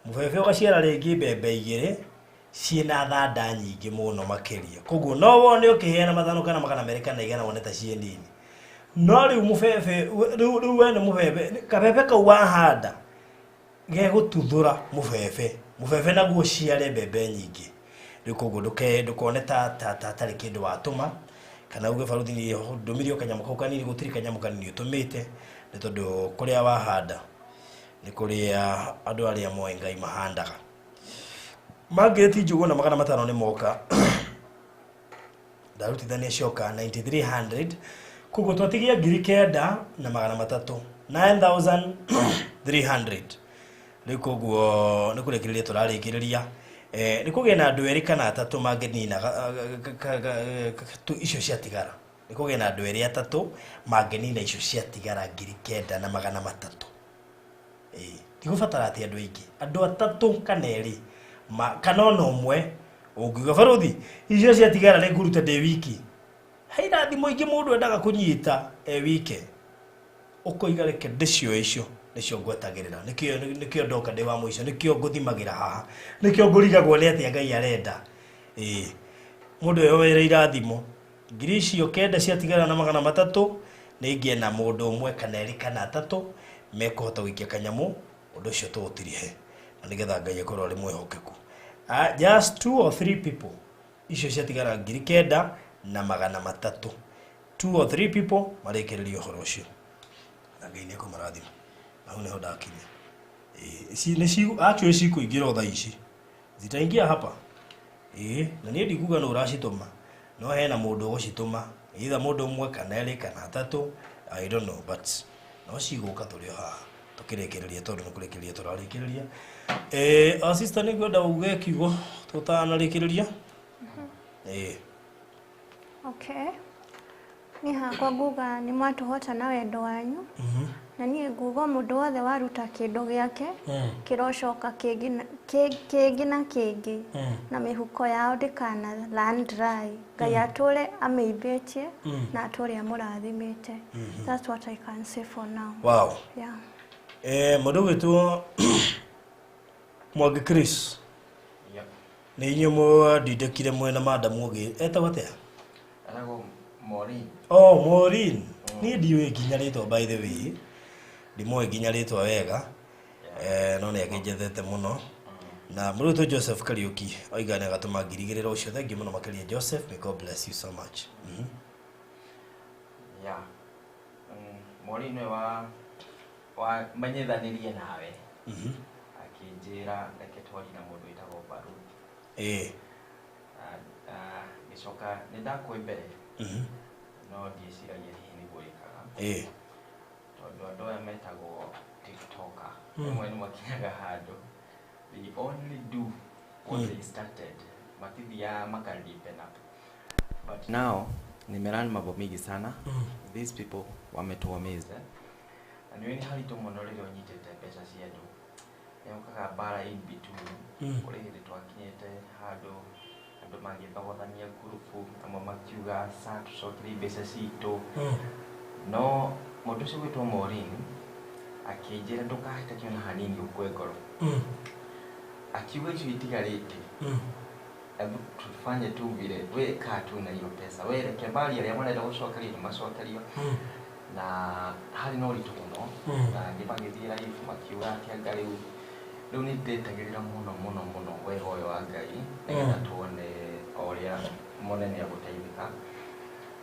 Speaker 1: Mũbebe ũgaciara rĩngĩ mbembe igĩrĩ ciĩna thanda nyingĩ mũno makĩria. Koguo no wone ũkĩheana mathano kana magana merĩ kana igana wone ta ciĩ nini. No rĩu mũbebe rĩu wene mũbebe kabebe kau wahanda gegũtuthũra mũbebe naguo ũciare mbembe nyingĩ. Rĩu koguo ndũkone ta tarĩ kĩndũ watũma kana uge baruthi nĩ ndũmirio kanyamũ kau kanini gũtirĩ kanyamũ kanini ũtũmĩte nĩ tondũ kũrĩa wahanda nĩ kũrĩa andũ arĩa moĩ Ngai mahandaga. Margaret Njũgũ na 500 nĩ moka ndarutithania coka 9300 koguo twatigia 9,300 9300 rĩu koguo nĩ kũrekereria tũrarĩkĩrĩria nĩ kũgĩa na andũ erĩ kana atatũ mangĩnina icio ciatigara. Nĩ kũgĩa na andũ erĩ atatũ mangĩnina icio ciatigara 9,300. Ndigũbatara atĩ andũ aingĩ, andũ atatũ kana erĩ kana ona ũmwe ũngiuga baruthi icio ciatigara nĩ nguruta ndĩ wiki. He irathimo ingĩ mũndũ endaga kũnyita wike ũkoiga reke ndĩcio icio nĩcio ngwetagĩrĩra. Nĩkĩo ndoka ndĩ wa mũico, nĩkĩo ngũthimagĩra haha, nĩkĩo ngũrigagwo nĩ atĩa Ngai arenda. Mũndũ ũyũ wĩra irathimo 9,000 ciatigara na 300 nĩ ingĩe na mũndũ ũmwe kana erĩ kana atatũ mekũhota gũikia kanyamũ ũndũ ũcio tũũtirihe na nĩgetha Ngai akorwo arĩ mwĩhokeku. Just 2 or 3 people icio ciatigara 9,300 2 or 3 people marĩkĩrĩria ũhoro ũcio na Ngai nĩ ekũmarathima. Hau nĩho ndakinya. Actually cikũingĩra thaa ici zitaingia hapa. Na niĩ ndikuga no ũracitũma no hena mũndũ ũgũcitũma either mũndũ ũmwe kana erĩ kana atatũ I don't know but no cigũka tũrĩ haha tũkĩrĩkĩrĩria tondũ nĩ kũrĩkĩrĩria tũrarĩkĩrĩria. Assistant nĩ ngwenda uge kiugo tũtanarĩkĩrĩria.
Speaker 4: Okay. Niĩ hakwa nguga nĩ mwatũhota na wendo wanyu. Na niĩ nguga mũndũ wothe waruta kĩndũ gĩake kĩrocoka kĩngĩ na kĩngĩ na mĩhuko yao ndĩkana land dry. Ngai atũre amĩimbĩtie na atũre amũrathimĩte. That's what I can say for now.
Speaker 1: Wow.
Speaker 4: Yeah.
Speaker 1: Mũndũ gwĩtwo Mwangi Chris.
Speaker 2: Yep.
Speaker 1: Nĩ inyuĩ mũndindĩkire mwena madamu ũngĩ etagwo atĩa?
Speaker 2: Etagwo Maureen.
Speaker 1: Oh, Maureen. Niĩ ndiũĩ nginya rĩtwa by the way. Ndimoĩ nginya rĩtwa wega. No nĩ akĩnjethete mũno. Na mũrutwo Joseph Kariuki oiga nĩ agatũma 2,000 ũcio. Thank you mũno makĩria Joseph. May God bless you so much.
Speaker 2: Yeah. Maureen wa menyithanĩrie nawe. Akĩnjĩra reke twarie na mũndũ wĩtagwo Baruthi. Gĩcoka nĩ ndakwĩ mbere. No ndiĩciragia hihi nĩguo ĩkaga. Tondũ andũ aya metagwo TikToker. Rĩmwe nĩ makinyaga handũ. They only do what they started. Matithiaga makaripena up. But now nimelearn mambo mingi sana. These people wametuumiza. Na niwe ni haritũ mũno rĩrĩa ũnyitĩte mbeca cia andũ. Nĩũkaga bara in between. Kũrĩ hĩndĩ twakinyĩte handũ andũ magĩthogothania ngurubu amwe makiuga saa tũcokerie mbeca citũ. No mũndũ ũcio gwĩtwo Maureen akĩnjĩra ndũkahĩtũkie ona hanini ũkue ngoro. Akiuga icio itigarĩte. Hebu tufanye tu vile weka tu na hiyo pesa. Wewe reke bali arĩa marenda gũcokeria nĩ macokerio. Na harĩ no ritũ mũno na ngĩbagĩthira live makiuga atĩ anga rĩu nĩ ndĩtagĩrĩra mũno wega ũyũ wa Ngai nĩgetha tuone ũrĩa mũnene agũteithĩka.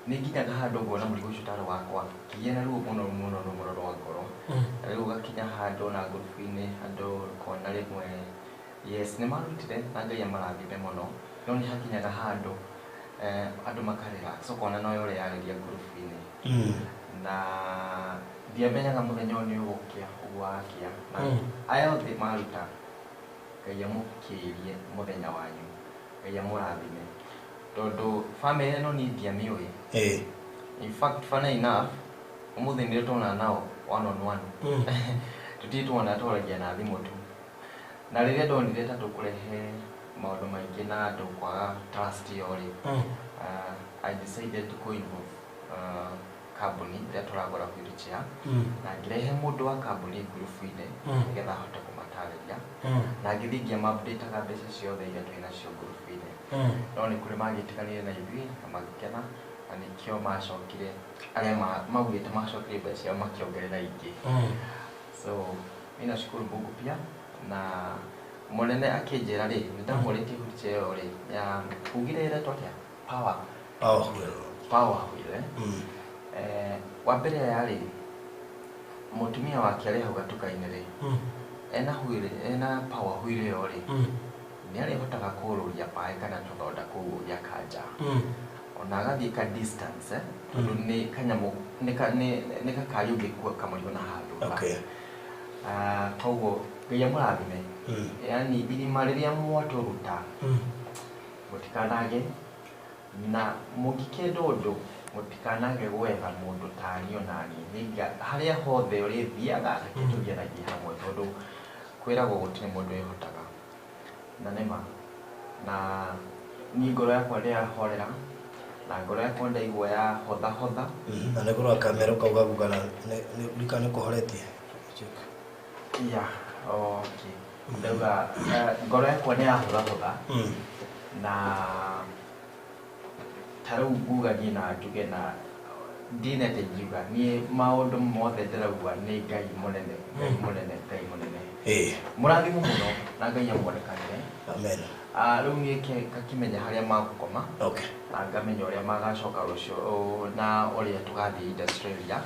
Speaker 2: Nĩ nginyaga handũ nguona mũrigo ũcio tarĩ wakwa kĩgĩa na ruo mũno rwa ngoro. Rĩu gakinya handũ na ngurubu-inĩ andũ kona rĩmwe yes nĩ marutire na Ngai amarathime mũno no nĩ hakinyaga handũ andũ makarĩra so kona no ũrĩa yarĩria ngurubu-inĩ. Na ndiamenyaga muthenya ũyũ nĩ ũgũkĩa ũgwakia na aya othe maruta Ngai amũkĩrie muthenya wanyu Ngai amũrathime tondũ family ĩno ni ndiamĩũĩ in fact funny enough ũmũthĩ nĩ tũtona nao one on one tutituona tũragia na thimũ tu na rĩrĩa ndonire ta tũkũrehe maũndũ maingĩ na andũ kwaga trust yore I decided to go involve kambuni ĩrĩa tũragũra wheelchair na ngĩrehe mũndũ wa kambuni group-inĩ nĩgetha ahote kũmatarĩria na ngĩthiĩ ngĩma-update-aga mbeca ciothe iria twĩ nacio group-inĩ no nĩ kũrĩ magĩtiganire na ithuĩ na magĩkena na nĩkĩo macokire arĩa maugĩte macokire mbeca ciao makĩongerera ingĩ so mimi nashukuru Mungu pia na mũnene akĩnjĩra rĩ nĩndamũrĩtie wheelchair ĩyo rĩ ya ugire ĩretwo atĩa power wheel wa mbere yarĩ mũtumia wake arĩ hau gatuka-inĩ rĩ ena power wheel ĩyo rĩ nĩarĩhotaga kũrũria paĩ kana tũthonda kũu ya kanja ona agathiĩ ka distance tondũ nĩ kanyamũ nĩ gakari ũngĩkua kamũrigo na handũ koguo Ngai amũrathime yani irima rĩrĩa mwatũruta mũtikanage na mũngĩkenda ũndũ mũtikanage gwetha mũndũ tani onani harĩa hothe ũrĩthiaga tũthianagia hamwe tondũ kwĩragwo gũtirĩ mũndũ ehotaga na nĩma na niĩ ngoro yakwa ndĩrahorera na ngoro yakwa ndaigua ya hotha
Speaker 1: na nĩ kũrora kamera ukauga gugana nĩ kũhoretie
Speaker 2: okay ndauga ngoro yakwa nĩ yahotha na tarau nguga niĩ na njuge na ndinete njuga niĩ maũndũ mothe ndĩrauga nĩ Ngai mũnene mũrathimũ mũno na Ngai amuonekanire
Speaker 1: amen
Speaker 2: rĩu niĩ ngakĩmenya harĩa magũkoma na ngamenya ũrĩa magacoka rũciũ na ũrĩa tũgathiĩ Australia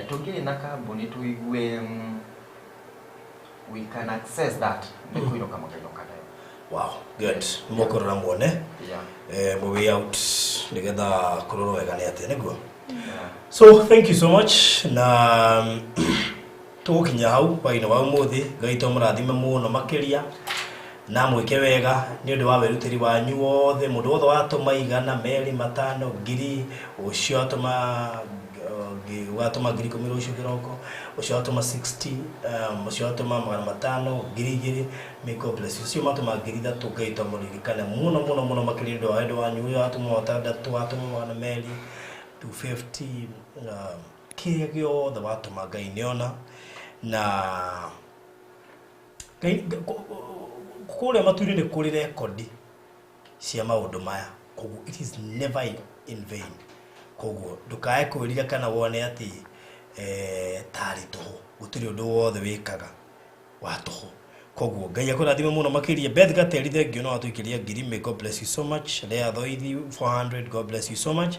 Speaker 2: tũngĩrĩ na kambuni tũigue we can access that nĩ kũinũka makainũka nayo.
Speaker 1: Wow, good. Mũkũrora muone my way out nĩgetha kũrora wega nĩ atĩa nĩguo. So thank you so much na tũgũkinya hau hwaĩ-inĩ wa ũmũthĩ Ngai tũmũrathime mũno makĩria na mwĩke wega nĩ ũndũ wa wĩrutĩri wanyu wothe mũndũ wothe watũma igana merĩ matano ngiri ũcio watũma ngiri 10 rũciũ kĩroko ũcio watũma 60 ũcio watũma 500 ngiri 2 may God bless you ũcio matũma ngiri 3 Ngai tũmũririkane mũno makĩria ũndũ wa wendo wanyu ũyũ watũma watandatũ watũma wana merĩ 250 kĩrĩa gĩothe watũma Ngai nĩona na kũrĩa matu-inĩ nĩ kũrĩ rekodi cia maũndũ maya koguo it is never in vain koguo ndũkae kwĩrira kana wone atĩ tarĩ tũhũ gũtirĩ ũndũ wothe wĩkaga wa tũhũ koguo Ngai akũrathime mũno makĩria Beth Gateri thengio no watũikĩria ngiri may God bless you so much Lea Thoithi 400 God bless you so much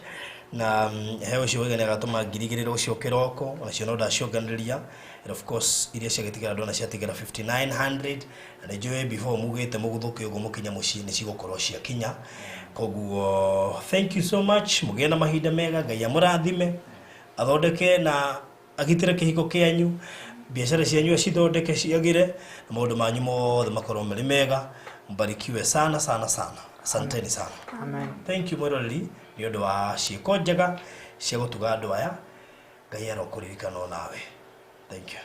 Speaker 1: na heo cio wega agatũma ngiri 2 rũciũ kĩroko nacio no ndacionganĩrĩria and of course iria ciagĩtigara ndona ciatigara 5900 na nĩnjũĩ before mugĩte mũgũthũke ũguo mũkinya mũciĩ nĩ cigũkorwo ciakinya koguo thank you so much mũgĩe na mahinda mega Ngai amũrathime athondeke na agitĩre kĩhiko kĩanyu biashara cianyu cithondeke ciagĩre na maũndũ manyu mothe makorwo marĩ mega mbarikiwe sana asanteni sana
Speaker 3: amen
Speaker 1: thank you mwĩroreri nĩ ũndũ wa ciĩko njega cia gũtuga andũ aya Ngai arokũririkana nawe thank you